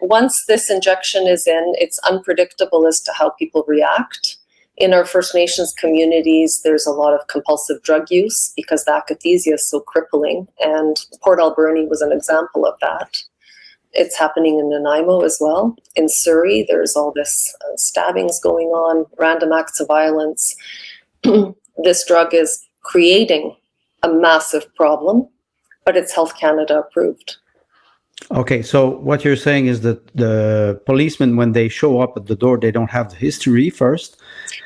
once this injection is in, it's unpredictable as to how people react. In our First Nations communities, there's a lot of compulsive drug use because the akathisia is so crippling. And Port Alberni was an example of that. It's happening in Nanaimo as well. In Surrey, there's all this stabbings going on, random acts of violence. This drug is creating a massive problem, but it's Health Canada approved. Okay, so what you're saying is that the policemen, when they show up at the door, they don't have the history first.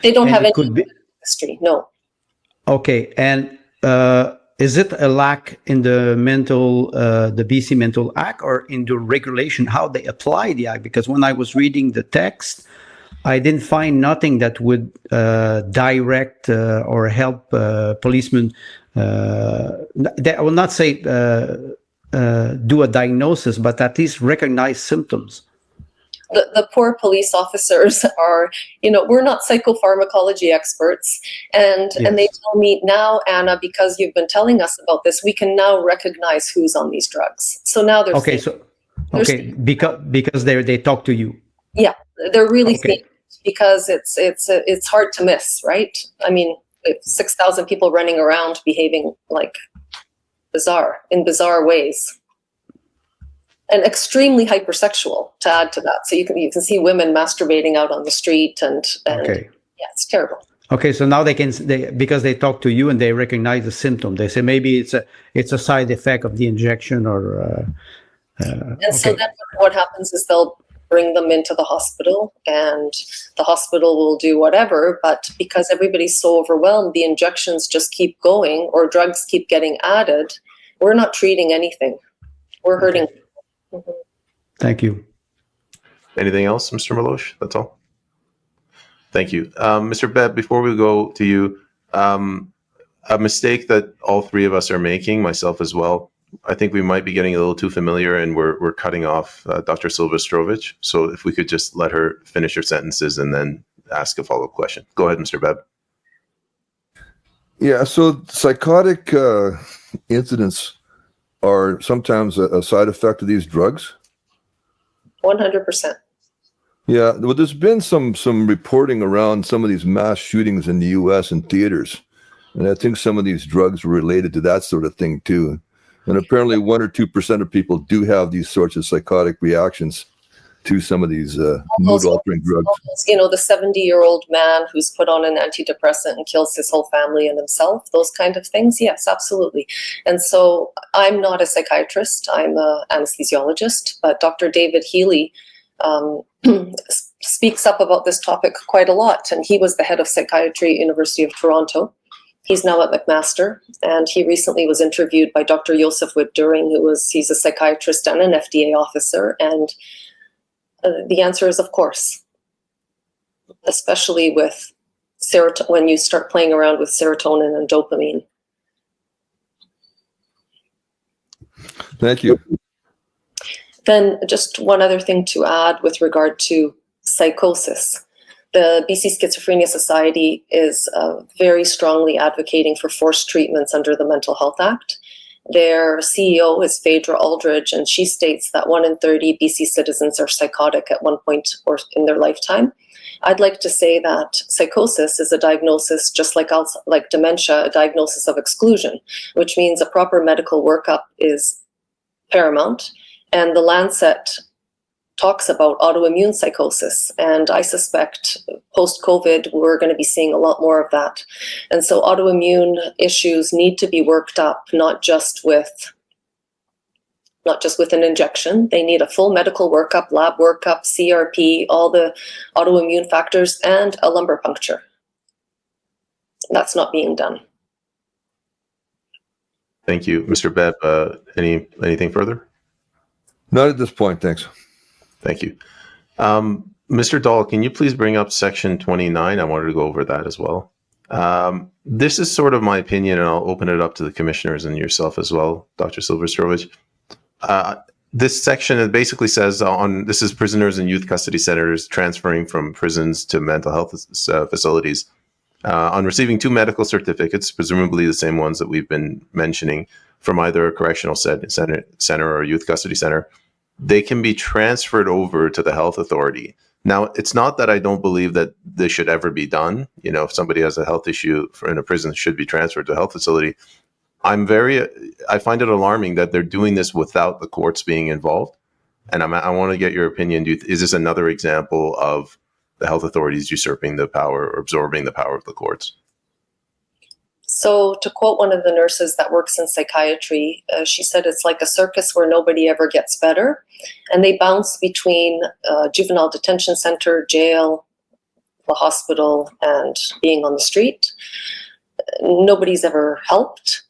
They don't have any history, no. Okay, and is it a lack in the the BC Mental Act, or in the regulation, how they apply the act? Because when I was reading the text, I didn't find nothing that would direct or help policemen. I will not say do a diagnosis, but at least recognize symptoms. The poor police officers are, we're not psychopharmacology experts. And they tell me now, Anna, because you've been telling us about this, we can now recognize who's on these drugs. So now they're because they talk to you. Yeah, they're really safe because it's hard to miss, right? I mean, 6,000 people running around behaving like in bizarre ways. And extremely hypersexual, to add to that. So you can see women masturbating out on the street, and Okay. yeah, it's terrible. Okay, so now because they talk to you and they recognize the symptom, they say maybe it's a side effect of the injection, or. So then what happens is they'll bring them into the hospital, and the hospital will do whatever. But because everybody's so overwhelmed, the injections just keep going, or drugs keep getting added. We're not treating anything. We're hurting. Mm-hmm. Thank you. Anything else, Mr. Milosh? That's all. Thank you. Mr. Bebb, before we go to you, a mistake that all three of us are making, myself as well, I think we might be getting a little too familiar, and we're cutting off Dr. Sylwestrowicz. So if we could just let her finish her sentences and then ask a follow-up question. Go ahead, Mr. Bebb. Yeah, so psychotic incidents are sometimes a side effect of these drugs. 100%. Yeah, well, there's been some reporting around some of these mass shootings in the U.S. in theaters, and I think some of these drugs were related to that sort of thing too. And apparently 1 or 2% of people do have these sorts of psychotic reactions to some of these mood-altering drugs. The 70-year-old man who's put on an antidepressant and kills his whole family and himself, those kind of things, yes, absolutely. And so I'm not a psychiatrist, I'm an anesthesiologist, but Dr. David Healy speaks up about this topic quite a lot, and he was the head of psychiatry at University of Toronto. He's now at McMaster, and he recently was interviewed by Dr. Joseph Witt-During, he's a psychiatrist and an FDA officer, and the answer is of course, especially with when you start playing around with serotonin and dopamine. Thank you. Then just one other thing to add with regard to psychosis. The BC Schizophrenia Society is very strongly advocating for forced treatments under the Mental Health Act. Their CEO is Phaedra Aldridge, and she states that 1 in 30 BC citizens are psychotic at one point or in their lifetime. I'd like to say that psychosis is a diagnosis, just like dementia, a diagnosis of exclusion, which means a proper medical workup is paramount. And the Lancet talks about autoimmune psychosis, and I suspect post-COVID we're going to be seeing a lot more of that. And so autoimmune issues need to be worked up, not just with an injection. They need a full medical workup, lab workup, CRP, all the autoimmune factors, and a lumbar puncture. That's not being done. Thank you. Mr. Bebb, anything further? Not at this point, thanks. Thank you. Mr. Dahl, can you please bring up section 29? I wanted to go over that as well. This is sort of my opinion, and I'll open it up to the commissioners and yourself as well, Dr. Sylwestrowicz. This section, it basically says this is prisoners and youth custody centers transferring from prisons to mental health facilities. On receiving 2 medical certificates, presumably the same ones that we've been mentioning, from either a correctional center or a youth custody center, they can be transferred over to the health authority. Now, it's not that I don't believe that this should ever be done. If somebody has a health issue in a prison, should be transferred to a health facility. I find it alarming that they're doing this without the courts being involved. And I want to get your opinion. Is this another example of the health authorities usurping the power or absorbing the power of the courts? So to quote one of the nurses that works in psychiatry, she said it's like a circus where nobody ever gets better. And they bounce between juvenile detention center, jail, the hospital, and being on the street. Nobody's ever helped.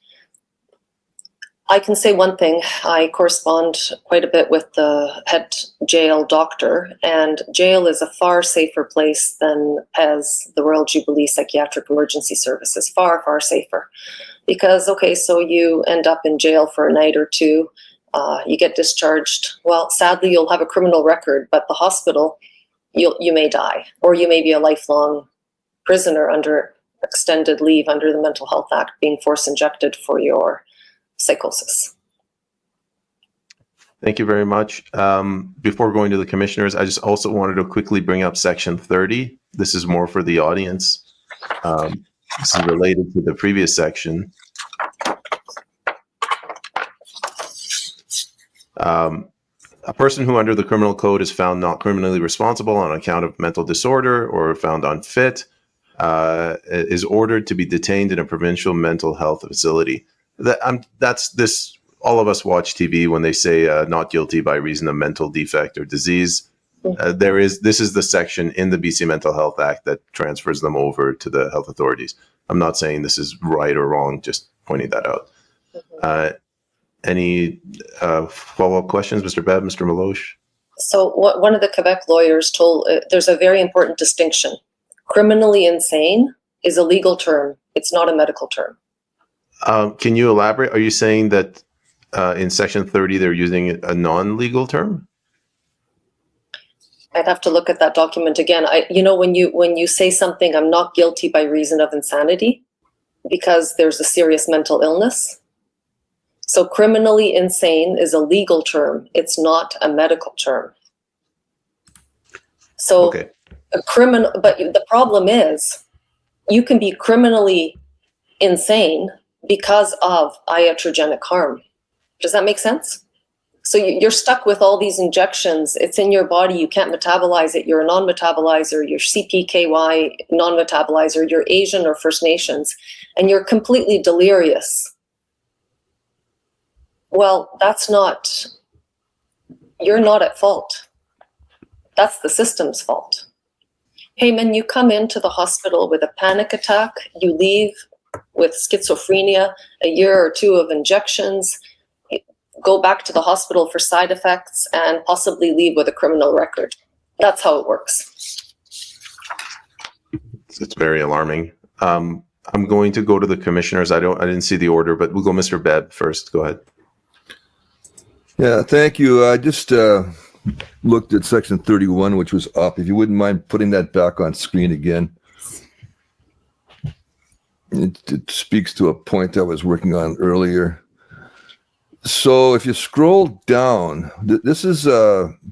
I can say one thing. I correspond quite a bit with the head jail doctor, and jail is a far safer place than as the Royal Jubilee Psychiatric Emergency Services. Far, far safer. Because, so you end up in jail for a night or two, you get discharged. Well, sadly, you'll have a criminal record, but the hospital, you may die, or you may be a lifelong prisoner under extended leave under the Mental Health Act, being force injected for your psychosis. Thank you very much. Before going to the commissioners, I just also wanted to quickly bring up section 30. This is more for the audience. This is related to the previous section. A person who under the criminal code is found not criminally responsible on account of mental disorder or found unfit is ordered to be detained in a provincial mental health facility. That's this. All of us watch TV when they say not guilty by reason of mental defect or disease. This is the section in the BC Mental Health Act that transfers them over to the health authorities. I'm not saying this is right or wrong, just pointing that out. Any follow-up questions, Mr. Bebb, Mr. Meloche? So one of the Quebec lawyers told, there's a very important distinction. Criminally insane is a legal term. It's not a medical term. Can you elaborate? Are you saying that in Section 30 they're using a non-legal term? I'd have to look at that document again. When you say something, I'm not guilty by reason of insanity, because there's a serious mental illness. So criminally insane is a legal term. It's not a medical term. So okay. But the problem is you can be criminally insane because of iatrogenic harm. Does that make sense? So you're stuck with all these injections. It's in your body. You can't metabolize it. You're a non-metabolizer. You're CPKY non-metabolizer. You're Asian or First Nations, and you're completely delirious. Well, you're not at fault. That's the system's fault. Hey, man, you come into the hospital with a panic attack, you leave with schizophrenia, a year or two of injections, go back to the hospital for side effects, and possibly leave with a criminal record. That's how it works. It's very alarming. I'm going to go to the commissioners. I didn't see the order, but we'll go Mr. Bebb first. Go ahead. Yeah, thank you. I just looked at Section 31, which was up. If you wouldn't mind putting that back on screen again. It speaks to a point I was working on earlier. So if you scroll down, this is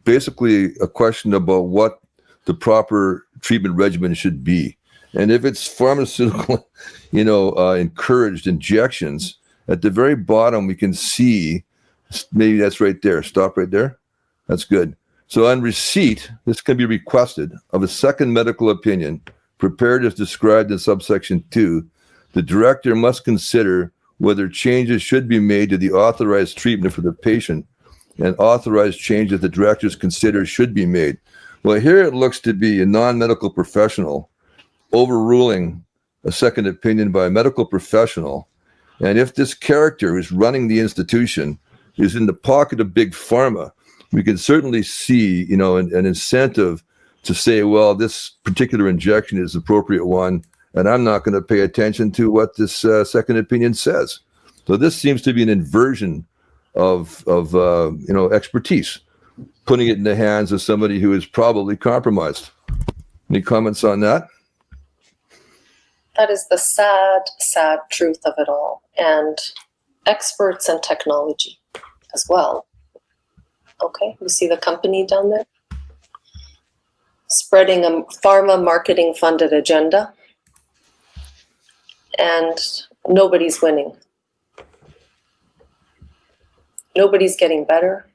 basically a question about what the proper treatment regimen should be. And if it's pharmaceutical, encouraged injections, at the very bottom, we can see, maybe that's right there. Stop right there. That's good. So on receipt, this can be requested of a second medical opinion prepared as described in subsection 2. The director must consider whether changes should be made to the authorized treatment for the patient, and authorized changes the directors consider should be made. Well, here it looks to be a non-medical professional overruling a second opinion by a medical professional. And if this character who's running the institution is in the pocket of big pharma, we can certainly see, an incentive to say, well, this particular injection is the appropriate one, and I'm not going to pay attention to what this second opinion says. So this seems to be an inversion of expertise, putting it in the hands of somebody who is probably compromised. Any comments on that? That is the sad, sad truth of it all. And experts in technology as well. Okay, you see the company down there? Spreading a pharma marketing funded agenda. And nobody's winning. Nobody's getting better.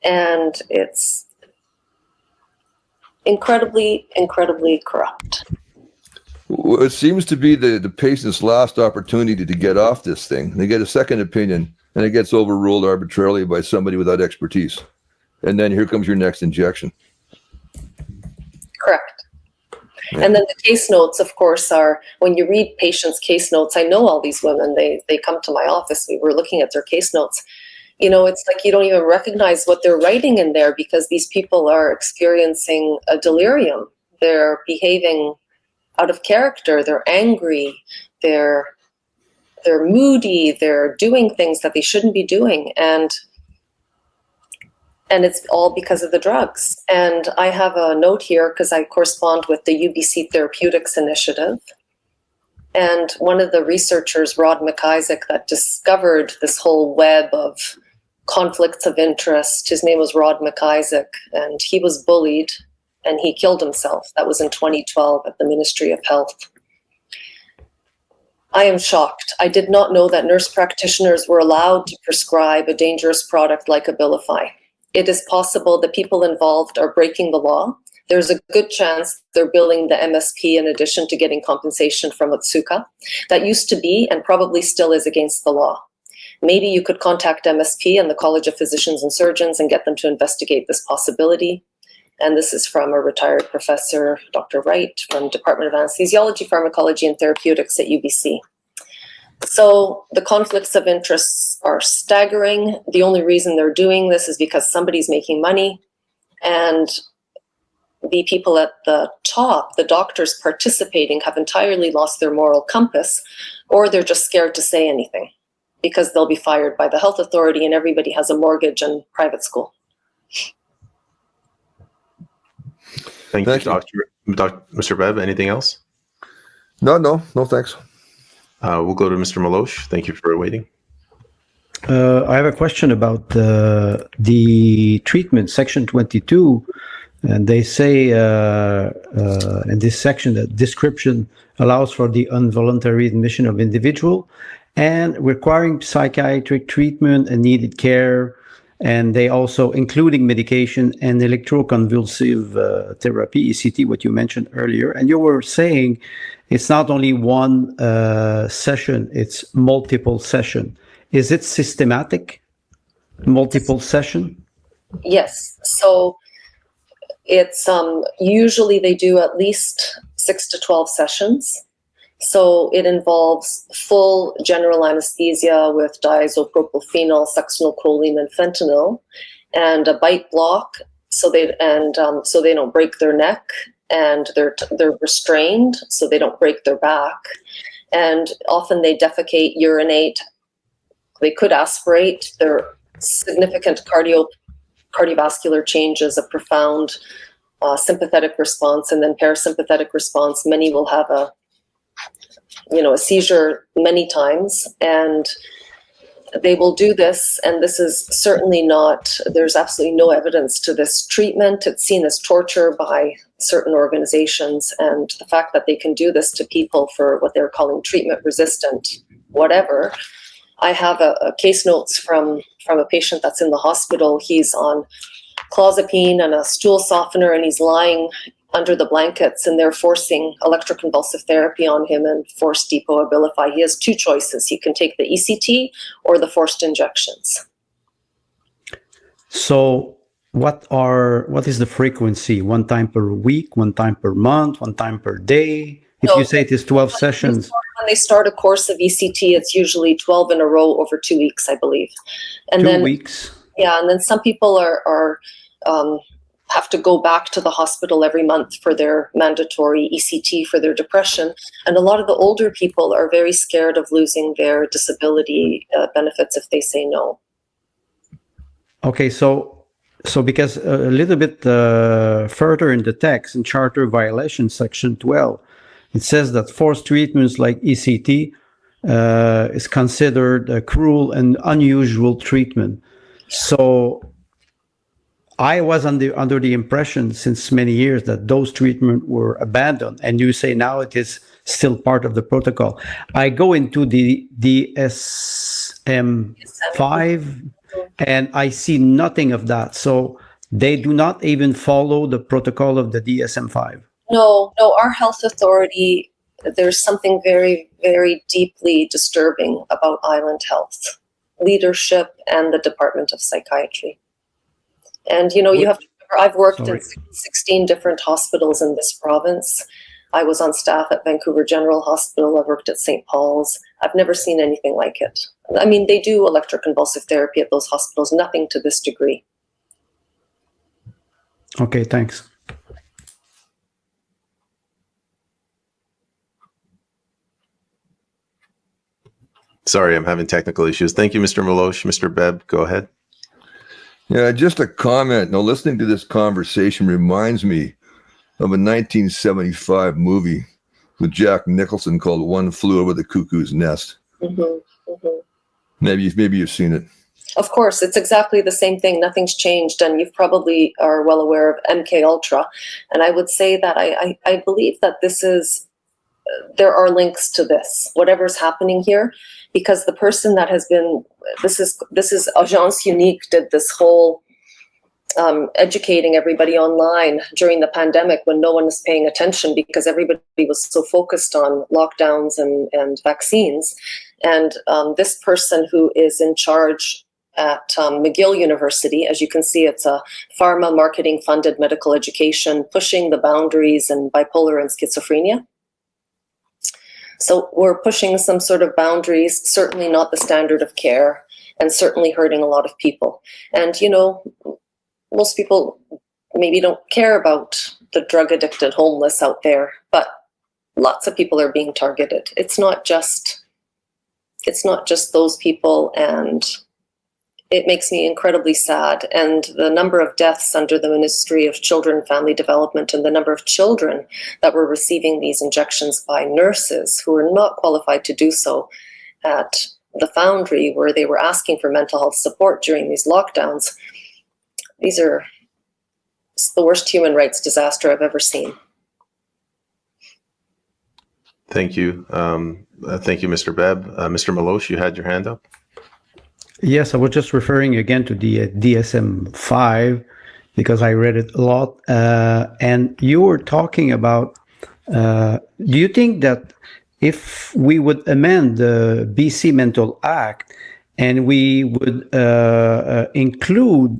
And it's incredibly, incredibly corrupt. Well, it seems to be the patient's last opportunity to get off this thing. They get a second opinion, and it gets overruled arbitrarily by somebody without expertise. And then here comes your next injection. Correct. Yeah. And then the case notes, of course, are when you read patients' case notes. I know all these women, they come to my office. We were looking at their case notes. It's like you don't even recognize what they're writing in there because these people are experiencing a delirium. They're behaving out of character. They're angry. They're moody. They're doing things that they shouldn't be doing. And it's all because of the drugs. And I have a note here because I correspond with the UBC Therapeutics Initiative. And one of the researchers, Rod McIsaac, that discovered this whole web of conflicts of interest, his name was Rod McIsaac, and he was bullied and he killed himself. That was in 2012 at the Ministry of Health. I am shocked. I did not know that nurse practitioners were allowed to prescribe a dangerous product like Abilify. It is possible the people involved are breaking the law. There's a good chance they're billing the MSP in addition to getting compensation from Otsuka. That used to be and probably still is against the law. Maybe you could contact MSP and the College of Physicians and Surgeons and get them to investigate this possibility. And this is from a retired professor, Dr. Wright, from Department of Anesthesiology, Pharmacology, and Therapeutics at UBC. So the conflicts of interests are staggering. The only reason they're doing this is because somebody's making money, and the people at the top, the doctors participating, have entirely lost their moral compass, or they're just scared to say anything because they'll be fired by the health authority and everybody has a mortgage and private school. Thank you, Mr. Bebb. Anything else? No, thanks. We'll go to Mr. Meloche. Thank you for waiting. I have a question about the treatment, section 22. And they say in this section that description allows for the involuntary admission of individual and requiring psychiatric treatment and needed care. And they also including medication and electroconvulsive therapy, ECT, what you mentioned earlier. And you were saying it's not only one session, it's multiple session. Is it systematic, multiple session? Yes. So it's usually they do at least 6 to 12 sessions. So it involves full general anesthesia with diazopropylphenol, succinylcholine, and fentanyl, and a bite block, so they don't break their neck, and they're restrained so they don't break their back, and often they defecate, urinate, they could aspirate. There are significant cardiovascular changes, a profound sympathetic response, and then parasympathetic response. Many will have a seizure many times, and they will do this. And this is certainly not, there's absolutely no evidence to this treatment. It's seen as torture by certain organizations. And the fact that they can do this to people for what they're calling treatment resistant, whatever. I have a case notes from a patient that's in the hospital. He's on clozapine and a stool softener, and he's lying under the blankets, and they're forcing electroconvulsive therapy on him and forced depot Abilify. He has two choices. He can take the ECT or the forced injections. So what is the frequency? 1 time per week, 1 time per month, 1 time per day? If you say it is 12 sessions. When they start a course of ECT, it's usually 12 in a row over 2 weeks, I believe. And 2 weeks? Yeah, and then some people are have to go back to the hospital every month for their mandatory ECT for their depression. And a lot of the older people are very scared of losing their disability benefits if they say no. Okay, so because a little bit further in the text, in Charter Violation, Section 12, it says that forced treatments like ECT is considered a cruel and unusual treatment. So I was under the impression since many years that those treatments were abandoned, and you say now it is still part of the protocol. I go into the DSM-5 and I see nothing of that. So they do not even follow the protocol of the DSM-5. No, our health authority, there's something very, very deeply disturbing about Island Health leadership and the Department of Psychiatry. And, you have to remember, I've worked in 16 different hospitals in this province. I was on staff at Vancouver General Hospital. I've worked at St. Paul's. I've never seen anything like it. I mean, they do electroconvulsive therapy at those hospitals, nothing to this degree. Okay, thanks. Sorry, I'm having technical issues. Thank you, Mr. Meloche. Mr. Bebb, go ahead. Yeah, just a comment. Now, listening to this conversation reminds me of a 1975 movie with Jack Nicholson called One Flew Over the Cuckoo's Nest. Mm-hmm, mm-hmm. Maybe you've seen it. Of course, it's exactly the same thing. Nothing's changed, and you probably are well aware of MK Ultra. And I would say that I believe that this is there are links to this, whatever's happening here, because the person that has been, this is Agence Unique did this whole educating everybody online during the pandemic when no one was paying attention because everybody was so focused on lockdowns and vaccines. And this person who is in charge at McGill University, as you can see, it's a pharma marketing funded medical education, pushing the boundaries in bipolar and schizophrenia. So we're pushing some sort of boundaries, certainly not the standard of care, and certainly hurting a lot of people. And, you know, most people maybe don't care about the drug addicted homeless out there, but lots of people are being targeted. It's not just those people, and it makes me incredibly sad. And the number of deaths under the Ministry of Children and Family Development and the number of children that were receiving these injections by nurses who were not qualified to do so at the Foundry, where they were asking for mental health support during these lockdowns. It's the worst human rights disaster I've ever seen. Thank you. Thank you, Mr. Bebb. Mr. Maloche, you had your hand up. Yes, I was just referring again to the DSM-5 because I read it a lot. And you were talking about, do you think that if we would amend the BC Mental Act and we would include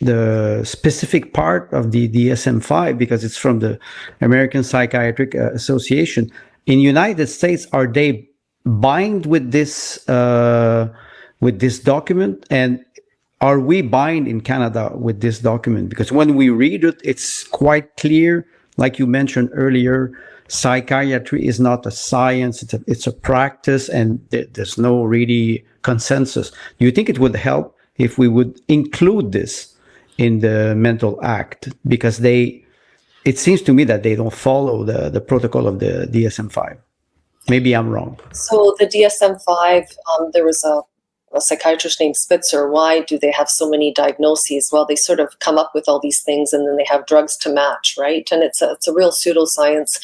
the specific part of the DSM-5, because it's from the American Psychiatric Association, in United States, are they bind with this document, and are we bind in Canada with this document? Because when we read it, it's quite clear, like you mentioned earlier, psychiatry is not a science, it's a practice, and there's no really consensus. Do you think it would help if we would include this in the Mental Act? Because it seems to me that they don't follow the protocol of the DSM-5. Maybe I'm wrong. So the DSM-5, there was a psychiatrist named Spitzer. Why do they have so many diagnoses? Well, they sort of come up with all these things and then they have drugs to match, right? And it's a real pseudoscience.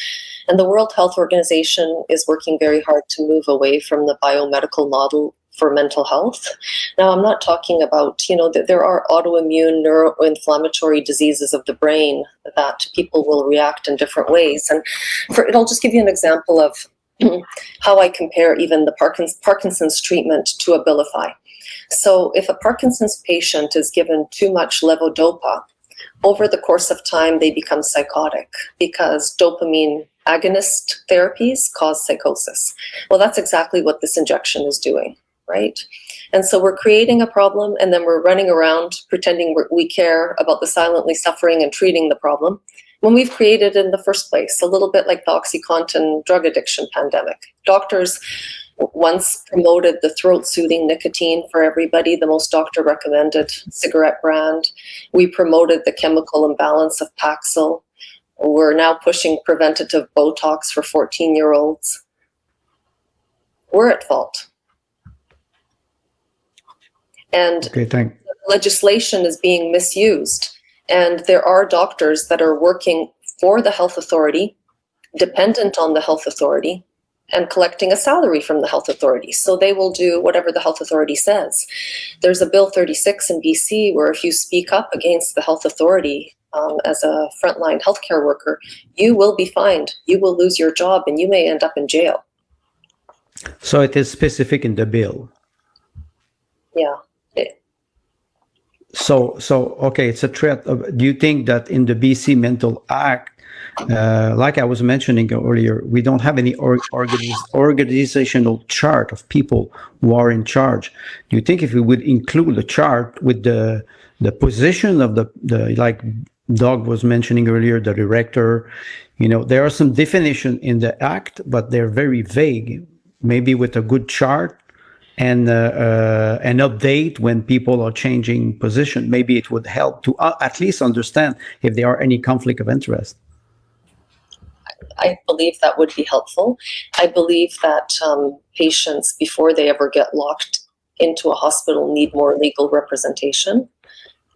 And the World Health Organization is working very hard to move away from the biomedical model for mental health. Now, I'm not talking about, that there are autoimmune neuroinflammatory diseases of the brain that people will react in different ways. And I'll just give you an example of how I compare even the Parkinson's treatment to Abilify. So if a Parkinson's patient is given too much levodopa, over the course of time, they become psychotic because dopamine agonist therapies cause psychosis. Well, that's exactly what this injection is doing, right? And so we're creating a problem, and then we're running around pretending we care about the silently suffering and treating the problem when we've created in the first place, a little bit like the OxyContin drug addiction pandemic. Doctors once promoted the throat-soothing nicotine for everybody, the most doctor-recommended cigarette brand. We promoted the chemical imbalance of Paxil. We're now pushing preventative Botox for 14-year-olds. We're at fault. And legislation is being misused. And there are doctors that are working for the health authority, dependent on the health authority, and collecting a salary from the health authority. So they will do whatever the health authority says. There's a Bill 36 in BC where if you speak up against the health authority as a frontline healthcare worker, you will be fined, you will lose your job, and you may end up in jail. So it is specific in the bill. Yeah. So okay, it's a threat. Do you think that in the BC Mental Act, like I was mentioning earlier, we don't have any organizational chart of people who are in charge? Do you think if we would include a chart with the position of the like Doug was mentioning earlier, the director, there are some definition in the act, but they're very vague. Maybe with a good chart and an update when people are changing position, maybe it would help to at least understand if there are any conflict of interest. I believe that would be helpful. I believe that patients, before they ever get locked into a hospital, need more legal representation,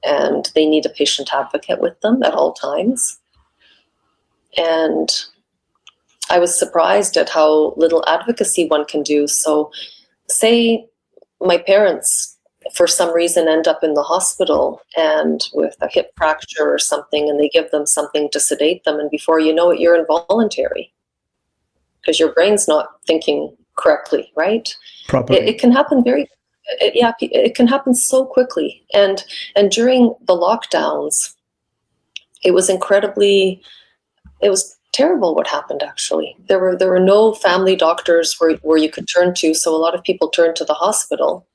and they need a patient advocate with them at all times. And I was surprised at how little advocacy one can do. So say my parents, for some reason, end up in the hospital and with a hip fracture or something, and they give them something to sedate them, and before you know it, you're involuntary because your brain's not thinking correctly, right? Properly. It can happen it can happen so quickly. And during the lockdowns, it was terrible what happened, actually. There were no family doctors where you could turn to, so a lot of people turned to the hospital.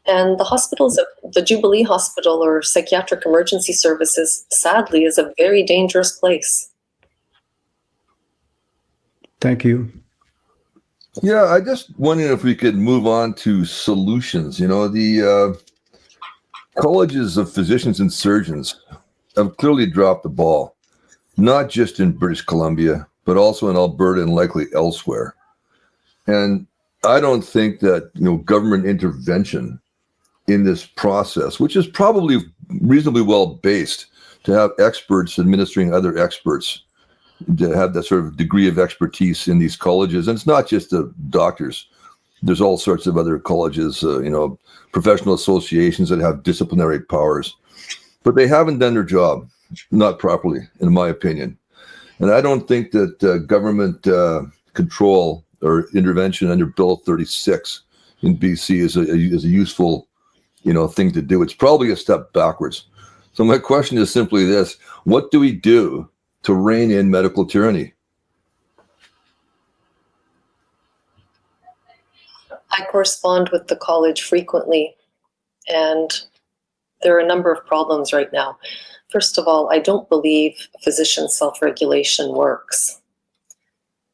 And the hospitals, the Jubilee Hospital or Psychiatric Emergency Services, sadly, is a very dangerous place. Thank you. Yeah, I just wondering if we could move on to solutions. You know, the colleges of physicians and surgeons have clearly dropped the ball, not just in British Columbia, but also in Alberta and likely elsewhere. And I don't think that, government intervention in this process, which is probably reasonably well based to have experts administering other experts, to have that sort of degree of expertise in these colleges. And it's not just the doctors. There's all sorts of other colleges, professional associations that have disciplinary powers, but they haven't done their job, not properly, in my opinion. And I don't think that government control or intervention under Bill 36 in BC is a useful, thing to do. It's probably a step backwards. So my question is simply this: what do we do to rein in medical tyranny? I correspond with the college frequently, and there are a number of problems right now. First of all, I don't believe physician self-regulation works.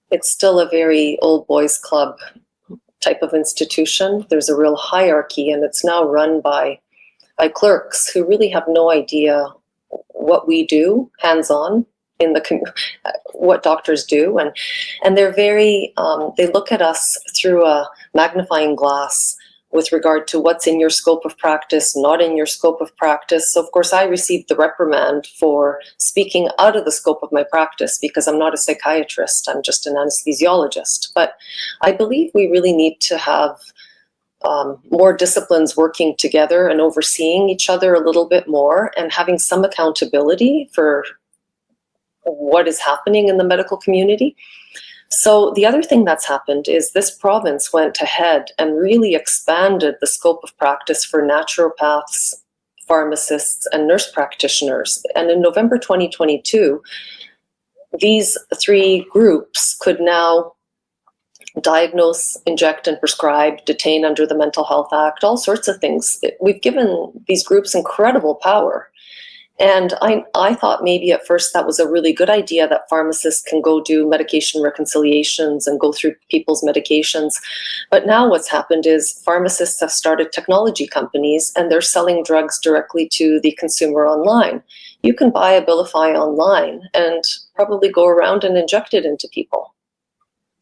It's still a very old boys club type of institution. There's a real hierarchy, and it's now run by clerks who really have no idea what we do hands-on in what doctors do, and they're very they look at us through a magnifying glass with regard to what's in your scope of practice, not in your scope of practice. So of course I received the reprimand for speaking out of the scope of my practice because I'm not a psychiatrist, I'm just an anesthesiologist. But I believe we really need to have more disciplines working together and overseeing each other a little bit more and having some accountability for what is happening in the medical community. So the other thing that's happened is this province went ahead and really expanded the scope of practice for naturopaths, pharmacists, and nurse practitioners. And in November 2022, these three groups could now diagnose, inject, and prescribe, detain under the Mental Health Act, all sorts of things. We've given these groups incredible power. And I thought maybe at first that was a really good idea, that pharmacists can go do medication reconciliations and go through people's medications. But now what's happened is pharmacists have started technology companies and they're selling drugs directly to the consumer online. You can buy Abilify online and probably go around and inject it into people.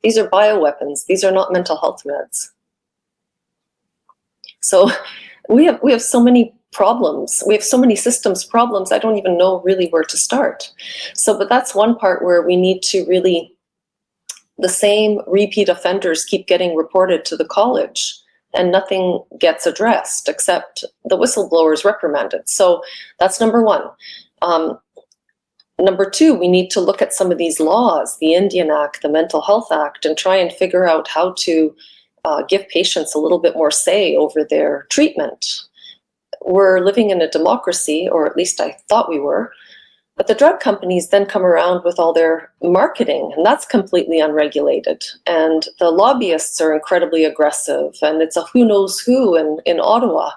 These are bioweapons. These are not mental health meds. So we have so many problems. We have so many systems problems. I don't even know really where to start. But that's one part where we need to really, the same repeat offenders keep getting reported to the college and nothing gets addressed except the whistleblowers reprimanded. So that's number one. Number two, we need to look at some of these laws, the Indian Act, the Mental Health Act, and try and figure out how to give patients a little bit more say over their treatment. We're living in a democracy, or at least I thought we were, but the drug companies then come around with all their marketing, and that's completely unregulated. And the lobbyists are incredibly aggressive, and it's a who knows who in Ottawa.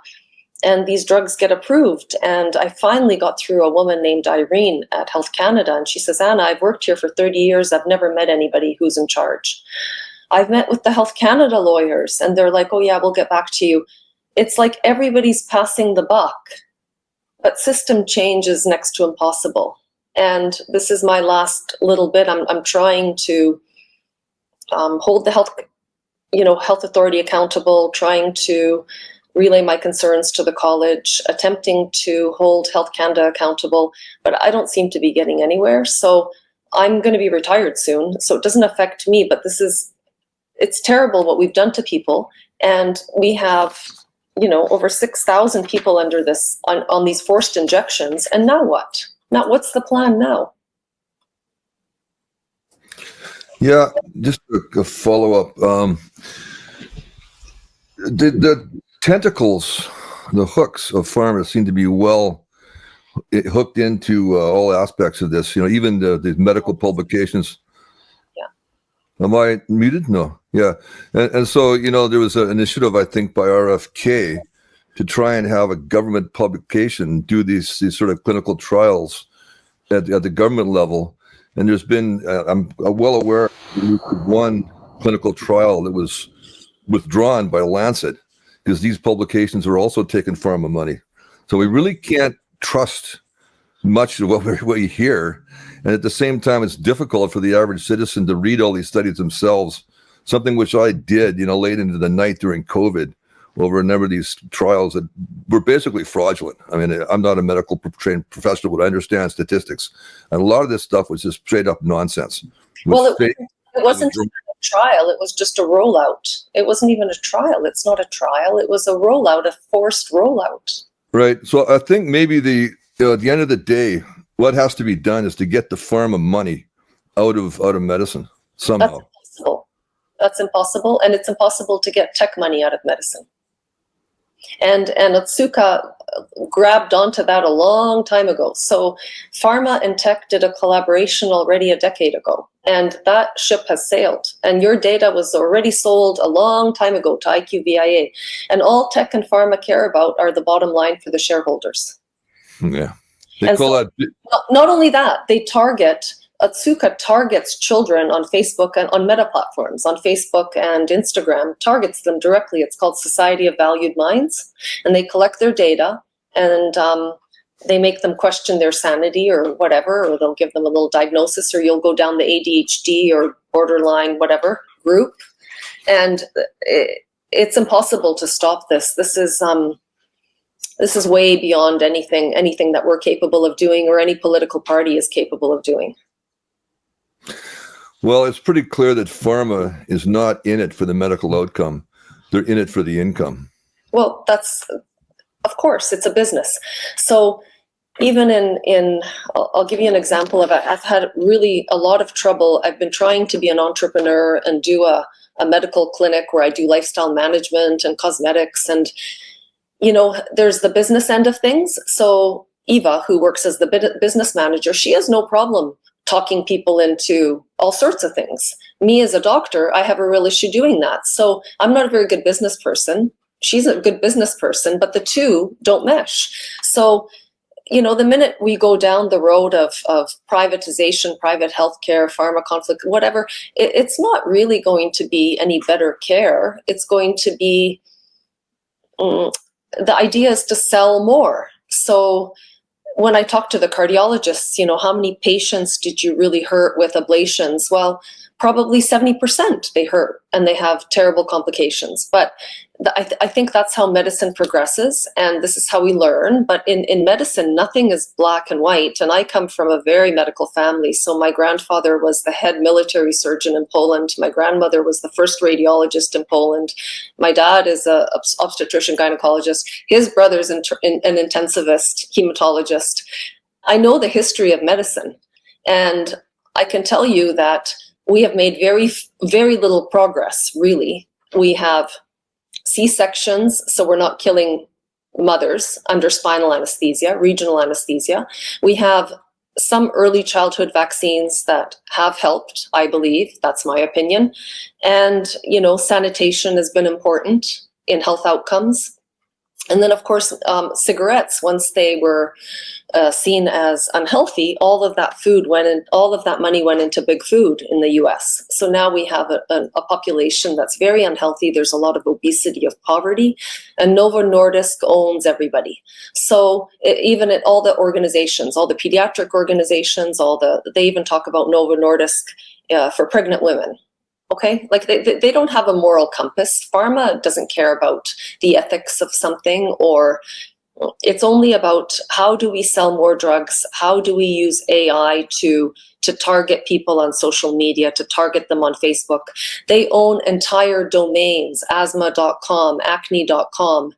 And these drugs get approved. And I finally got through a woman named Irene at Health Canada, and she says, Anna, I've worked here for 30 years. I've never met anybody who's in charge. I've met with the Health Canada lawyers, and they're like, oh yeah, we'll get back to you. It's like everybody's passing the buck, but system change is next to impossible. And this is my last little bit. I'm trying to hold the health authority accountable, trying to relay my concerns to the college, attempting to hold Health Canada accountable, but I don't seem to be getting anywhere. So I'm going to be retired soon, so it doesn't affect me, but it's terrible what we've done to people. And we have, over 6,000 people under this on these forced injections. And now what? Now, what's the plan now? Yeah, just a follow-up. The tentacles, the hooks of pharma seem to be well hooked into all aspects of this, even the medical publications. Yeah. Am I muted? No. Yeah. And so, there was an initiative, I think, by RFK to try and have a government publication do these sort of clinical trials at the government level. And there's been, I'm well aware of one clinical trial that was withdrawn by Lancet because these publications are also taking pharma money. So we really can't trust much of what you hear. And at the same time, it's difficult for the average citizen to read all these studies themselves, something which I did, late into the night during COVID over a number of these trials that were basically fraudulent. I mean, I'm not a medical trained professional, but I understand statistics. And a lot of this stuff was just straight up nonsense. Well, it wasn't even a trial. It was just a rollout. It wasn't even a trial. It's not a trial. It was a rollout, a forced rollout. Right. So I think maybe at the end of the day, what has to be done is to get the pharma money out of medicine somehow. That's impossible. That's impossible. And it's impossible to get tech money out of medicine. And Otsuka grabbed onto that a long time ago. So pharma and tech did a collaboration already a decade ago, and that ship has sailed. And your data was already sold a long time ago to IQVIA. And all tech and pharma care about are the bottom line for the shareholders. Yeah. They call that. Not only that, Otsuka targets children on Facebook and on meta platforms, on Facebook and Instagram, targets them directly. It's called Society of Valued Minds, and they collect their data and they make them question their sanity or whatever, or they'll give them a little diagnosis, or you'll go down the ADHD or borderline whatever group. And it's impossible to stop this. This is way beyond anything that we're capable of doing or any political party is capable of doing. Well, it's pretty clear that pharma is not in it for the medical outcome. They're in it for the income. Well, of course, it's a business. So even I'll give you an example of it. I've had really a lot of trouble. I've been trying to be an entrepreneur and do a medical clinic where I do lifestyle management and cosmetics. And, there's the business end of things. So Eva, who works as the business manager, she has no problem talking people into all sorts of things. Me as a doctor, I have a real issue doing that. So I'm not a very good business person. She's a good business person, but the two don't mesh. So, the minute we go down the road of privatization, private healthcare, pharma conflict, whatever, it's not really going to be any better care. It's going to be, the idea is to sell more. So when I talk to the cardiologists, how many patients did you really hurt with ablations? Well, probably 70% they hurt and they have terrible complications. But I think that's how medicine progresses, and this is how we learn. But in medicine, nothing is black and white. And I come from a very medical family. So my grandfather was the head military surgeon in Poland. My grandmother was the first radiologist in Poland. My dad is an obstetrician gynecologist. His brother's an intensivist hematologist. I know the history of medicine, and I can tell you that we have made very, very little progress, really. We have C-sections, so we're not killing mothers under spinal anesthesia, regional anesthesia. We have some early childhood vaccines that have helped, I believe. That's my opinion. And, sanitation has been important in health outcomes. And then, of course, cigarettes, once they were seen as unhealthy, all of that money went into big food in the U.S. So now we have a population that's very unhealthy. There's a lot of obesity, of poverty, and Novo Nordisk owns everybody. So even at all the organizations, all the pediatric organizations, they even talk about Novo Nordisk for pregnant women. Okay, like they don't have a moral compass. Pharma doesn't care about the ethics of something, or It's only about how do we sell more drugs? How do we use AI to target people on social media, to target them on Facebook? They own entire domains, asthma.com, acne.com.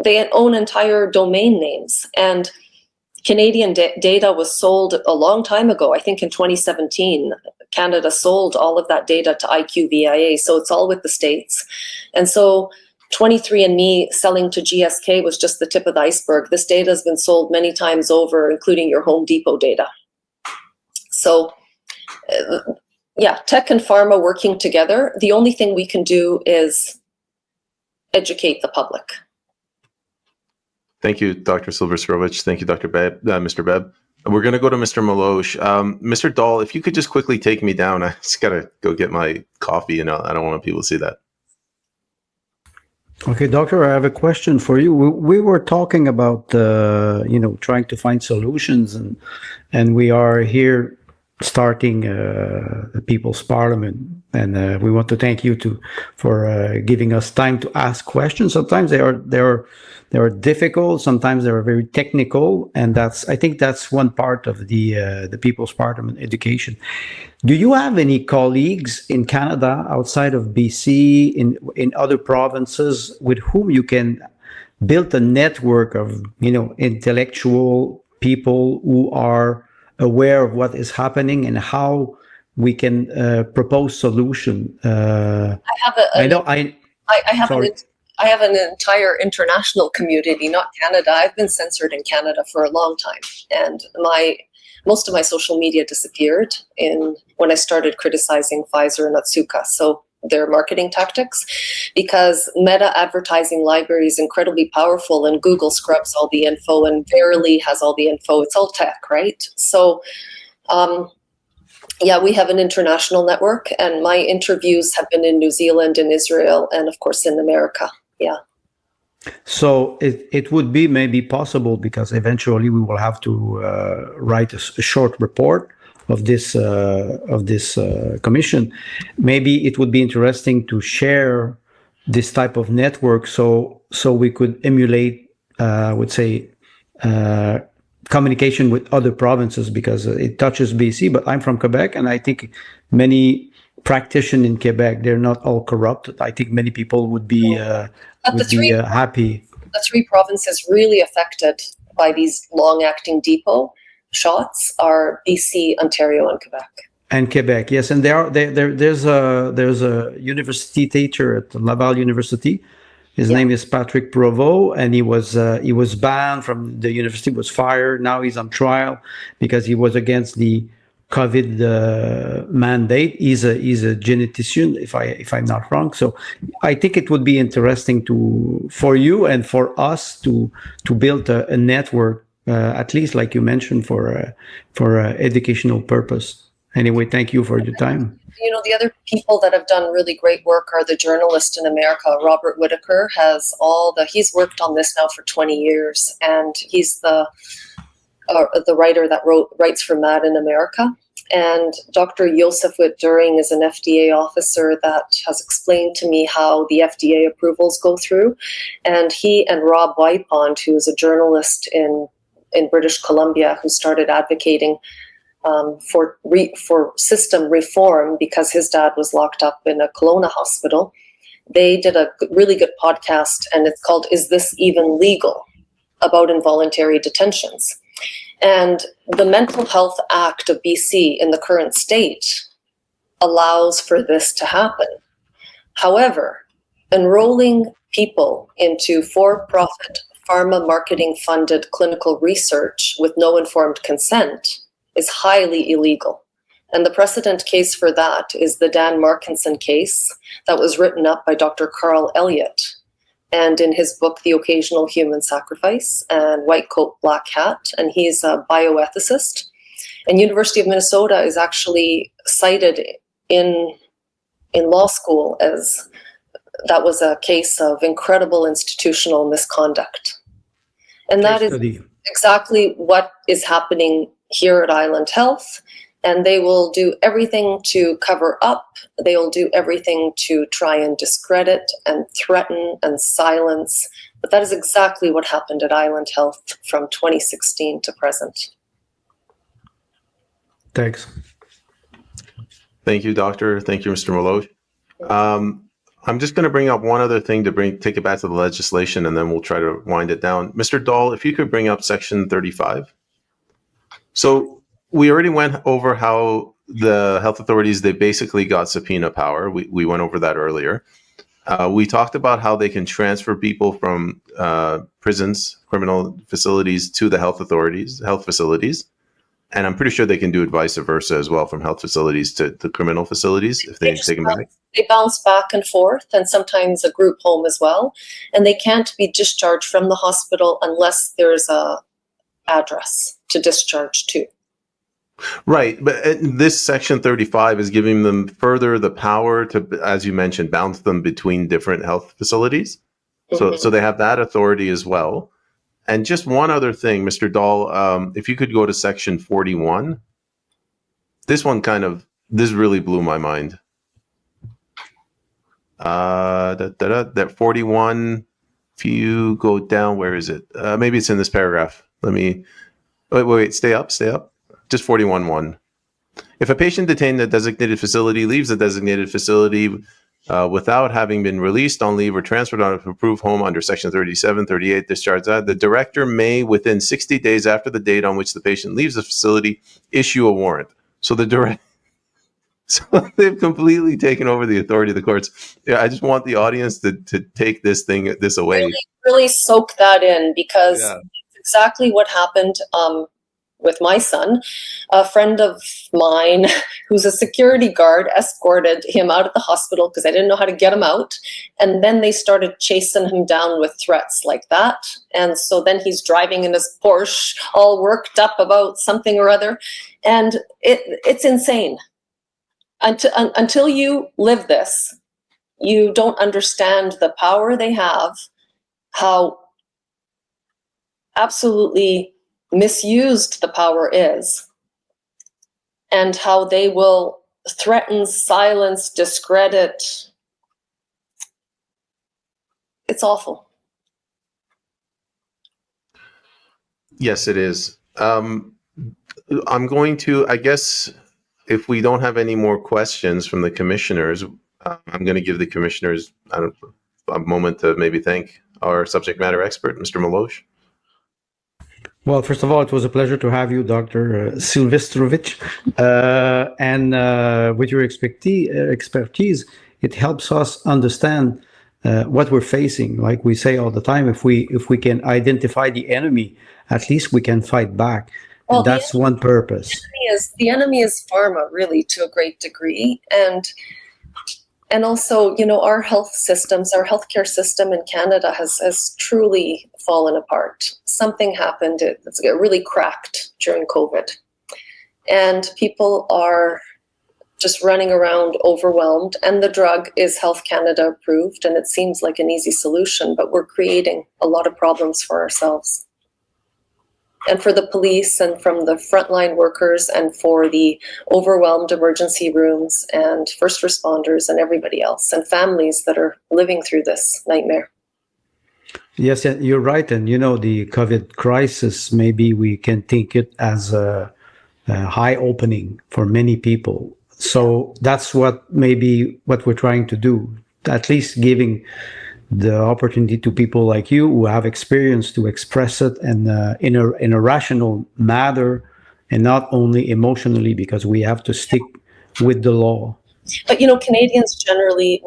They own entire domain names. And Canadian data was sold a long time ago. I think in 2017, Canada sold all of that data to IQVIA. So it's all with the States. And so 23andMe selling to GSK was just the tip of the iceberg. This data has been sold many times over, including your Home Depot data. So tech and pharma working together. The only thing we can do is educate the public. Thank you, Dr. Sylwestrowicz. Thank you, Mr. Bebb. We're going to go to Mr. Meloche. Mr. Dahl, if you could just quickly take me down. I just got to go get my coffee, and I don't want people to see that. Okay, doctor, I have a question for you. We were talking about, trying to find solutions, and we are here starting the People's Parliament, and we want to thank you for giving us time to ask questions. Sometimes they are difficult. Sometimes they are very technical, and I think that's one part of the People's Parliament education. Do you have any colleagues in Canada outside of BC, in other provinces, with whom you can build a network of intellectual people who are aware of what is happening and how we can propose solution? I have an entire international community, not Canada. I've been censored in Canada for a long time, and most of my social media disappeared when I started criticizing Pfizer and Otsuka. So their marketing tactics, because meta advertising library is incredibly powerful, and Google scrubs all the info, and Verily has all the info. It's all tech, right? So we have an international network, and my interviews have been in New Zealand, in Israel, and of course in America. Yeah. So it would be maybe possible, because eventually we will have to write a short report of this commission. Maybe it would be interesting to share this type of network, so we could emulate, I would say, communication with other provinces, because it touches BC. But I'm from Quebec, and I think many practitioners in Quebec, they're not all corrupt. I think many people would be happy. The three provinces really affected by these long-acting depot shots are BC, Ontario, and Quebec. And Quebec, yes, and there's a university teacher at Laval University. His name is Patrick Provost, and he was banned from the university, was fired. Now he's on trial because he was against the COVID mandate. He's a genetician, if I'm not wrong. So I think it would be interesting for you and for us to build a network, at least like you mentioned, for educational purpose. Anyway, thank you for your time. The other people that have done really great work are the journalists in America. Robert Whitaker has he's worked on this now for 20 years, and he's the writer that writes for Mad in America. And Dr. Joseph Witt-During is an FDA officer that has explained to me how the FDA approvals go through. And he and Rob Whitepond, who is a journalist in British Columbia, who started advocating for system reform because his dad was locked up in a Kelowna hospital. They did a really good podcast, and it's called "Is This Even Legal?" about involuntary detentions. And the Mental Health Act of BC in the current state allows for this to happen. However, enrolling people into for-profit pharma marketing funded clinical research with no informed consent is highly illegal. And the precedent case for that is the Dan Markinson case that was written up by Dr. Carl Elliott. And in his book, The Occasional Human Sacrifice and White Coat, Black Hat, and he's a bioethicist. And University of Minnesota is actually cited in law school as that was a case of incredible institutional misconduct. And that is exactly what is happening here at Island Health. And they will do everything to cover up. They will do everything to try and discredit and threaten and silence. But that is exactly what happened at Island Health from 2016 to present. Thanks. Thank you, Doctor. Thank you, Mr. Meloche. I'm just going to bring up one other thing to take it back to the legislation, and then we'll try to wind it down. Mr. Dahl, if you could bring up Section 35. So we already went over how the health authorities, they basically got subpoena power. We went over that earlier. We talked about how they can transfer people from prisons, criminal facilities to the health facilities. And I'm pretty sure they can do it vice versa as well, from health facilities to the criminal facilities if they take them back. They bounce back and forth, and sometimes a group home as well. And they can't be discharged from the hospital unless there's a address to discharge to. Right. But this Section 35 is giving them further the power to, as you mentioned, bounce them between different health facilities. So they have that authority as well. And just one other thing, Mr. Dahl, if you could go to Section 41. This really blew my mind. That 41, if you go down, where is it? Maybe it's in this paragraph. Wait, stay up. Just 41.1. If a patient detained at a designated facility leaves the designated facility without having been released on leave or transferred on an approved home under Section 37, 38, discharge that, the director may, within 60 days after the date on which the patient leaves the facility, issue a warrant. So so they've completely taken over the authority of the courts. Yeah, I just want the audience to take this away. Really soak that in, because it's exactly what happened with my son. A friend of mine who's a security guard escorted him out of the hospital because I didn't know how to get him out. And then they started chasing him down with threats like that. And so then he's driving in his Porsche all worked up about something or other. And it's insane. Until you live this, you don't understand the power they have, how absolutely misused the power is, and how they will threaten, silence, discredit. It's awful. Yes, it is. I'm going to, I guess, if we don't have any more questions from the commissioners, I'm going to give the commissioners a moment to maybe thank our subject matter expert, Mr. Meloche. Well, first of all, it was a pleasure to have you, Dr. Sylwestrowicz. And with your expertise, it helps us understand what we're facing. Like we say all the time, if we can identify the enemy, at least we can fight back. Well, that's one purpose. The enemy is pharma, really, to a great degree. And also, our health systems, our healthcare system in Canada has truly fallen apart. Something happened, it really cracked during COVID. And people are just running around overwhelmed. And the drug is Health Canada approved, and it seems like an easy solution, but we're creating a lot of problems for ourselves. And for the police and from the frontline workers and for the overwhelmed emergency rooms and first responders and everybody else and families that are living through this nightmare. Yes, you're right. And, the COVID crisis, maybe we can think it as a high opening for many people. So that's what we're trying to do, at least giving the opportunity to people like you who have experience to express it and in a rational manner and not only emotionally, because we have to stick with the law. But Canadians generally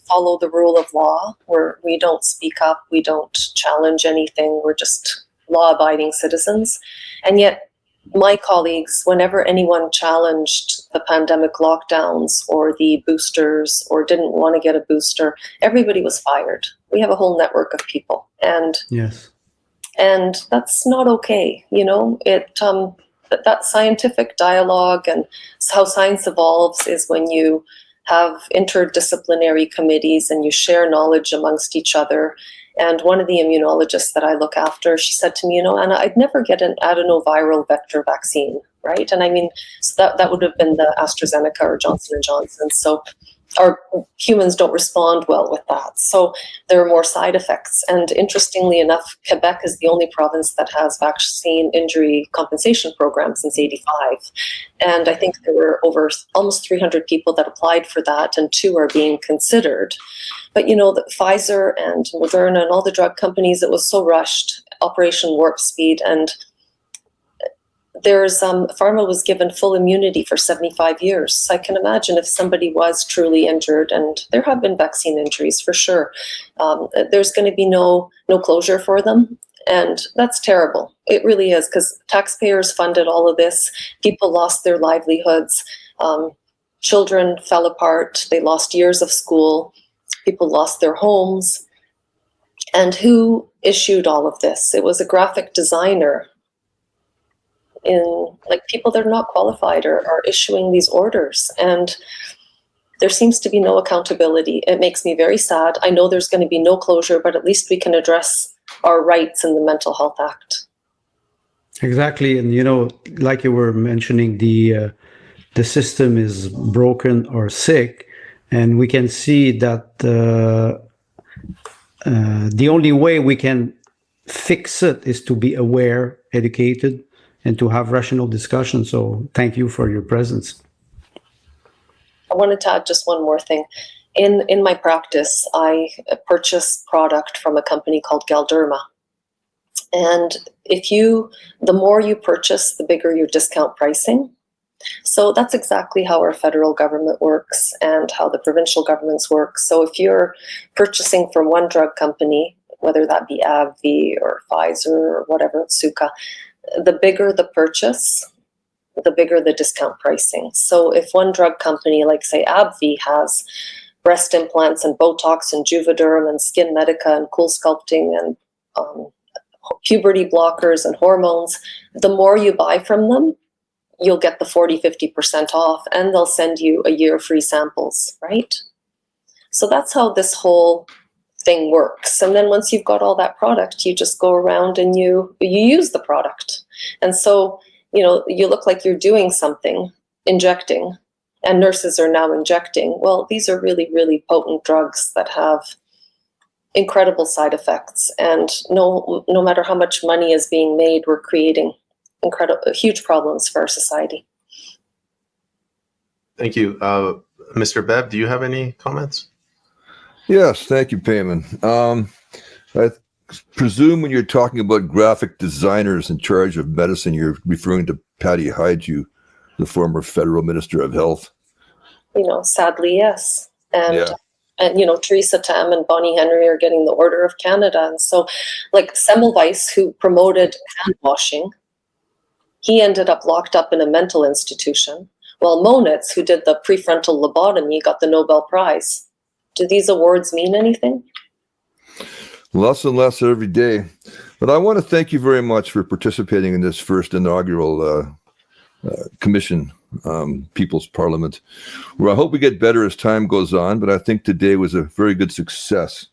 follow the rule of law, where we don't speak up, we don't challenge anything, we're just law-abiding citizens. And yet my colleagues, whenever anyone challenged the pandemic lockdowns or the boosters or didn't want to get a booster, everybody was fired. We have a whole network of people. And yes, and that's not okay. That scientific dialogue and how science evolves is when you have interdisciplinary committees and you share knowledge amongst each other. And one of the immunologists that I look after, she said to me, Anna, I'd never get an adenoviral vector vaccine. right? And I mean, so that would have been the AstraZeneca or Johnson & Johnson. So our humans don't respond well with that. So there are more side effects. And interestingly enough, Quebec is the only province that has vaccine injury compensation program since '85. And I think there were over almost 300 people that applied for that, and 2 are being considered. But you know, the Pfizer and Moderna and all the drug companies, it was so rushed, Operation Warp Speed, and there's pharma was given full immunity for 75 years. So I can imagine if somebody was truly injured, and there have been vaccine injuries for sure, there's going to be no closure for them. And that's terrible. It really is, because taxpayers funded all of this. People lost their livelihoods. Children fell apart. They lost years of school. People lost their homes. And who issued all of this? It was a graphic designer. People that are not qualified are issuing these orders, and there seems to be no accountability. It makes me very sad. I know there's going to be no closure, but at least we can address our rights in the Mental Health Act. Exactly. And, you know, like you were mentioning, the system is broken or sick, and we can see that the only way we can fix it is to be aware, educated, and to have rational discussion. So thank you for your presence. I wanted to add just one more thing. In my practice, I purchase product from a company called Galderma. And the more you purchase, the bigger your discount pricing. So that's exactly how our federal government works and how the provincial governments work. So if you're purchasing from one drug company, whether that be AbbVie or Pfizer or whatever, Otsuka, the bigger the purchase, the bigger the discount pricing. So if one drug company, like say AbbVie, has breast implants and Botox and Juvederm and Skin Medica and Cool Sculpting and puberty blockers and hormones, the more you buy from them, you'll get the 40-50% off, and they'll send you a year free samples, right? So that's how this whole thing works. And then once you've got all that product, you just go around and you use the product. And so, you know, you look like you're doing something, injecting, and nurses are now injecting. Well, these are really, really potent drugs that have incredible side effects. And no matter how much money is being made, we're creating huge problems for our society. Thank you. Mr. Bev, do you have any comments? Yes, thank you, Payman. I presume when you're talking about graphic designers in charge of medicine, you're referring to Patty Hajdu, the former federal minister of health. You know, sadly, yes. And you know, Theresa Tam and Bonnie Henry are getting the Order of Canada. And so, like Semmelweis, who promoted hand washing, he ended up locked up in a mental institution, while Monitz, who did the prefrontal lobotomy, got the Nobel Prize. Do these awards mean anything? Less and less every day. But I want to thank you very much for participating in this first inaugural Commission, People's Parliament, where I hope we get better as time goes on, but I think today was a very good success.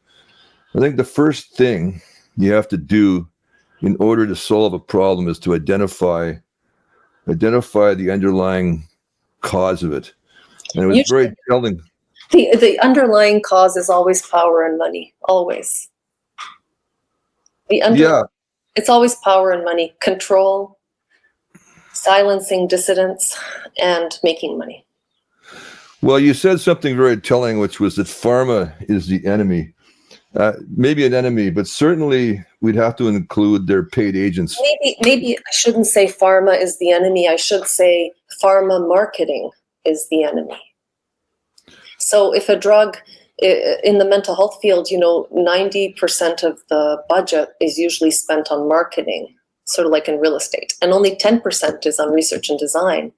I think the first thing you have to do in order to solve a problem is to identify the underlying cause of it. And it was very telling. The underlying cause is always power and money, always. It's always power and money, control, silencing dissidents, and making money. Well, you said something very telling, which was that pharma is the enemy. Maybe an enemy, but certainly we'd have to include their paid agents. Maybe I shouldn't say pharma is the enemy. I should say pharma marketing is the enemy. So if a drug in the mental health field, you know, 90% of the budget is usually spent on marketing, sort of like in real estate, and only 10% is on research and design.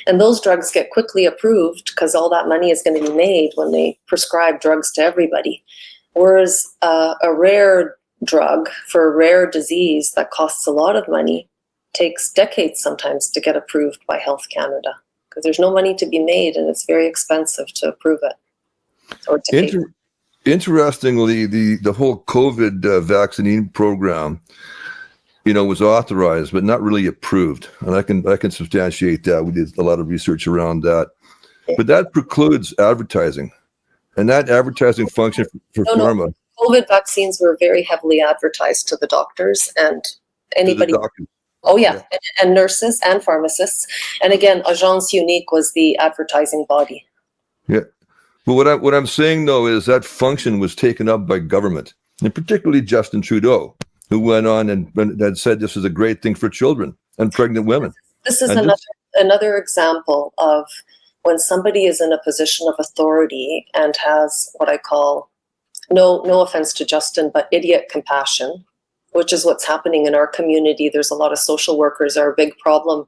And those drugs get quickly approved because all that money is going to be made when they prescribe drugs to everybody. Whereas a rare drug for a rare disease that costs a lot of money takes decades sometimes to get approved by Health Canada, because there's no money to be made and it's very expensive to approve it. Or to Interestingly, the whole COVID vaccine program was authorized, but not really approved. And I can substantiate that. We did a lot of research around that. But that precludes advertising. And that advertising function for pharma. COVID vaccines were very heavily advertised to the doctors and anybody. Oh, yeah. And nurses and pharmacists. And again, Agence Unique was the advertising body. Yeah. But what I'm saying, though, is that function was taken up by government, and particularly Justin Trudeau, who went on and had said this is a great thing for children and pregnant women. This is another example of when somebody is in a position of authority and has what I call, no offense to Justin, but idiot compassion, which is what's happening in our community. There's a lot of social workers are a big problem.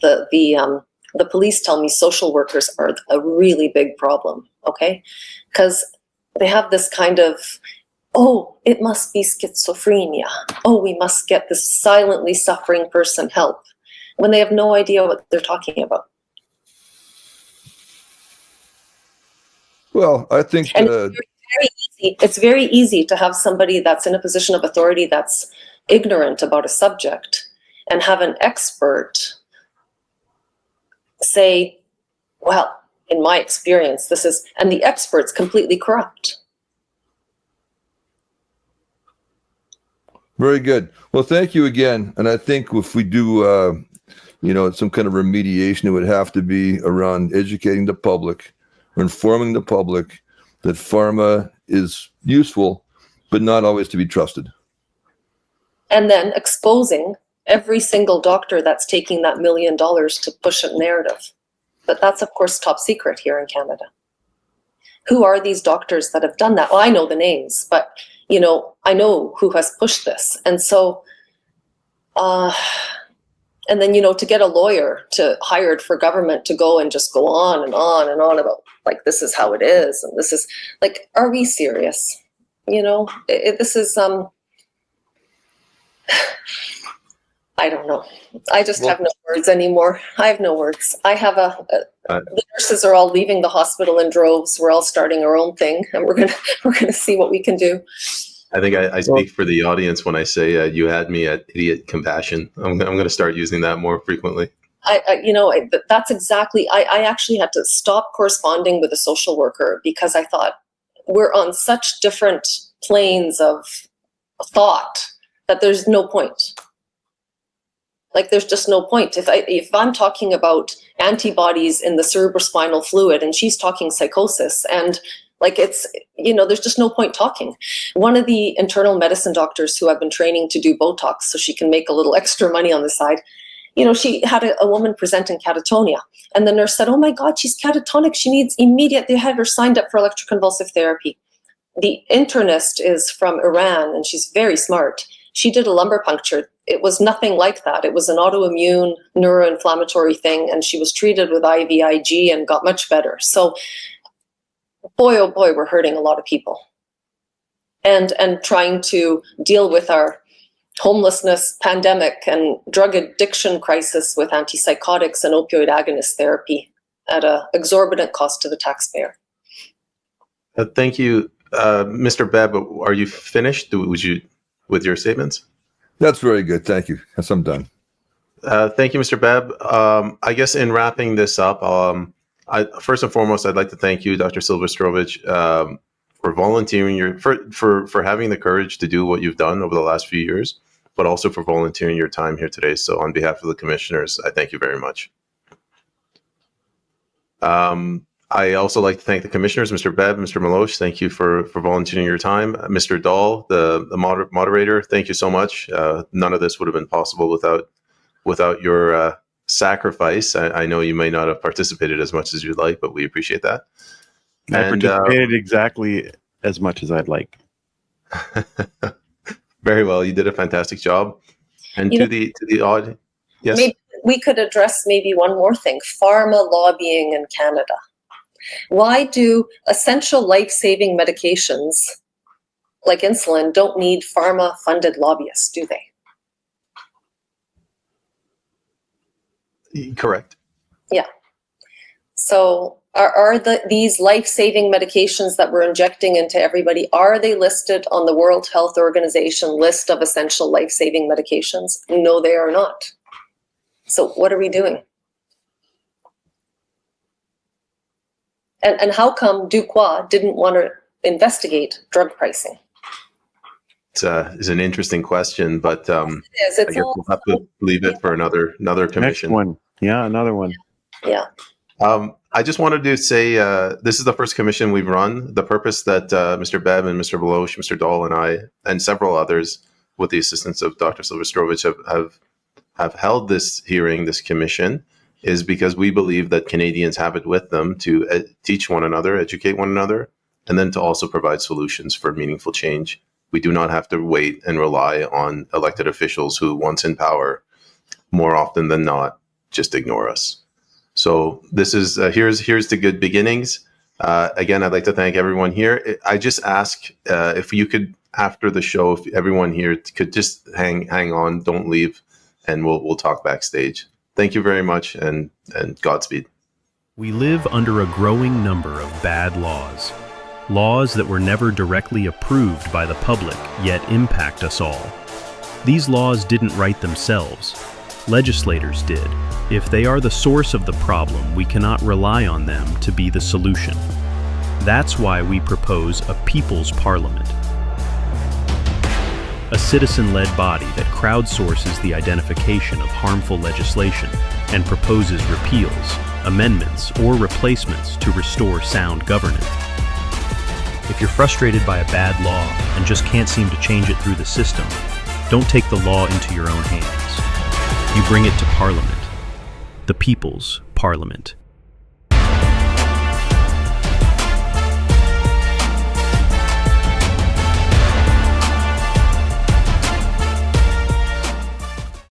The police tell me social workers are a really big problem, okay? Because they have this kind of, oh, it must be schizophrenia. Oh, we must get this silently suffering person help, when they have no idea what they're talking about. Well, I think it's very easy to have somebody that's in a position of authority that's ignorant about a subject and have an expert say, well, in my experience, this is, and the expert's completely corrupt. Very good. Well, thank you again. And I think if we do, some kind of remediation, it would have to be around educating the public, or informing the public that pharma is useful, but not always to be trusted. And then exposing every single doctor that's taking that $1 million to push a narrative. But that's, of course, top secret here in Canada. Who are these doctors that have done that? Well, I know the names, but, I know who has pushed this. And so, and then, to get a lawyer hired for government to go and just go on and on and on about, like, this is how it is. And this is, like, are we serious? This is, I don't know. I just have no words anymore. I have no words. I have the nurses are all leaving the hospital in droves. We're all starting our own thing, and we're gonna see what we can do. I think I speak for the audience when I say you had me at idiot compassion. I'm going to start using that more frequently. That's exactly. I actually had to stop corresponding with a social worker because I thought we're on such different planes of thought that there's no point. Like, there's just no point. If I'm talking about antibodies in the cerebrospinal fluid and she's talking psychosis, and like, it's, there's just no point talking. One of the internal medicine doctors who I've been training to do Botox so she can make a little extra money on the side, she had a woman presenting catatonia, and the nurse said, oh my God, she's catatonic. She needs immediate, they had her signed up for electroconvulsive therapy. The internist is from Iran and she's very smart. She did a lumbar puncture. It was nothing like that. It was an autoimmune neuroinflammatory thing, and she was treated with IVIG and got much better. So, boy, oh boy, we're hurting a lot of people. And trying to deal with our homelessness pandemic and drug addiction crisis with antipsychotics and opioid agonist therapy at an exorbitant cost to the taxpayer. Thank you. Mr. Bebb, are you finished? With your statements? That's very good. Thank you. Yes, I'm done. Thank you, Mr. Bebb. I guess in wrapping this up, first and foremost, I'd like to thank you, Dr. Sylwestrowicz, for volunteering for having the courage to do what you've done over the last few years, but also for volunteering your time here today. So on behalf of the commissioners, I thank you very much. I also like to thank the commissioners, Mr. Bebb, Mr. Meloche. Thank you for volunteering your time. Mr. Dahl, the moderator, thank you so much. None of this would have been possible without your sacrifice. I know you may not have participated as much as you'd like, but we appreciate that. I participated exactly as much as I'd like. Very well. You did a fantastic job. And to the audience, yes? Maybe we could address maybe one more thing, pharma lobbying in Canada. Why do essential life-saving medications like insulin don't need pharma-funded lobbyists, do they? Correct. Yeah. So are these life-saving medications that we're injecting into everybody, are they listed on the World Health Organization list of essential life-saving medications? No, they are not. So what are we doing? And how come Découvrez didn't want to investigate drug pricing? It's an interesting question, but It is. I guess we'll have to leave it for another commission. Next one. Yeah, another one. Yeah. I just wanted to say this is the first commission we've run. The purpose that Mr. Bev and Mr. Beloche, Mr. Dahl and I, and several others, with the assistance of Dr. Sylwestrowicz, have held this hearing, this commission, is because we believe that Canadians have it with them to teach one another, educate one another, and then to also provide solutions for meaningful change. We do not have to wait and rely on elected officials who, once in power, more often than not, just ignore us. So this is here's the good beginnings. Again, I'd like to thank everyone here. I just ask if you could, after the show, if everyone here could just hang on, don't leave, and we'll talk backstage. Thank you very much, and Godspeed. We live under a growing number of bad laws. Laws that were never directly approved by the public, yet impact us all. These laws didn't write themselves. Legislators did. If they are the source of the problem, we cannot rely on them to be the solution. That's why we propose a People's Parliament. A citizen-led body that crowdsources the identification of harmful legislation and proposes repeals, amendments, or replacements to restore sound governance. If you're frustrated by a bad law and just can't seem to change it through the system, don't take the law into your own hands. You bring it to Parliament, the People's Parliament.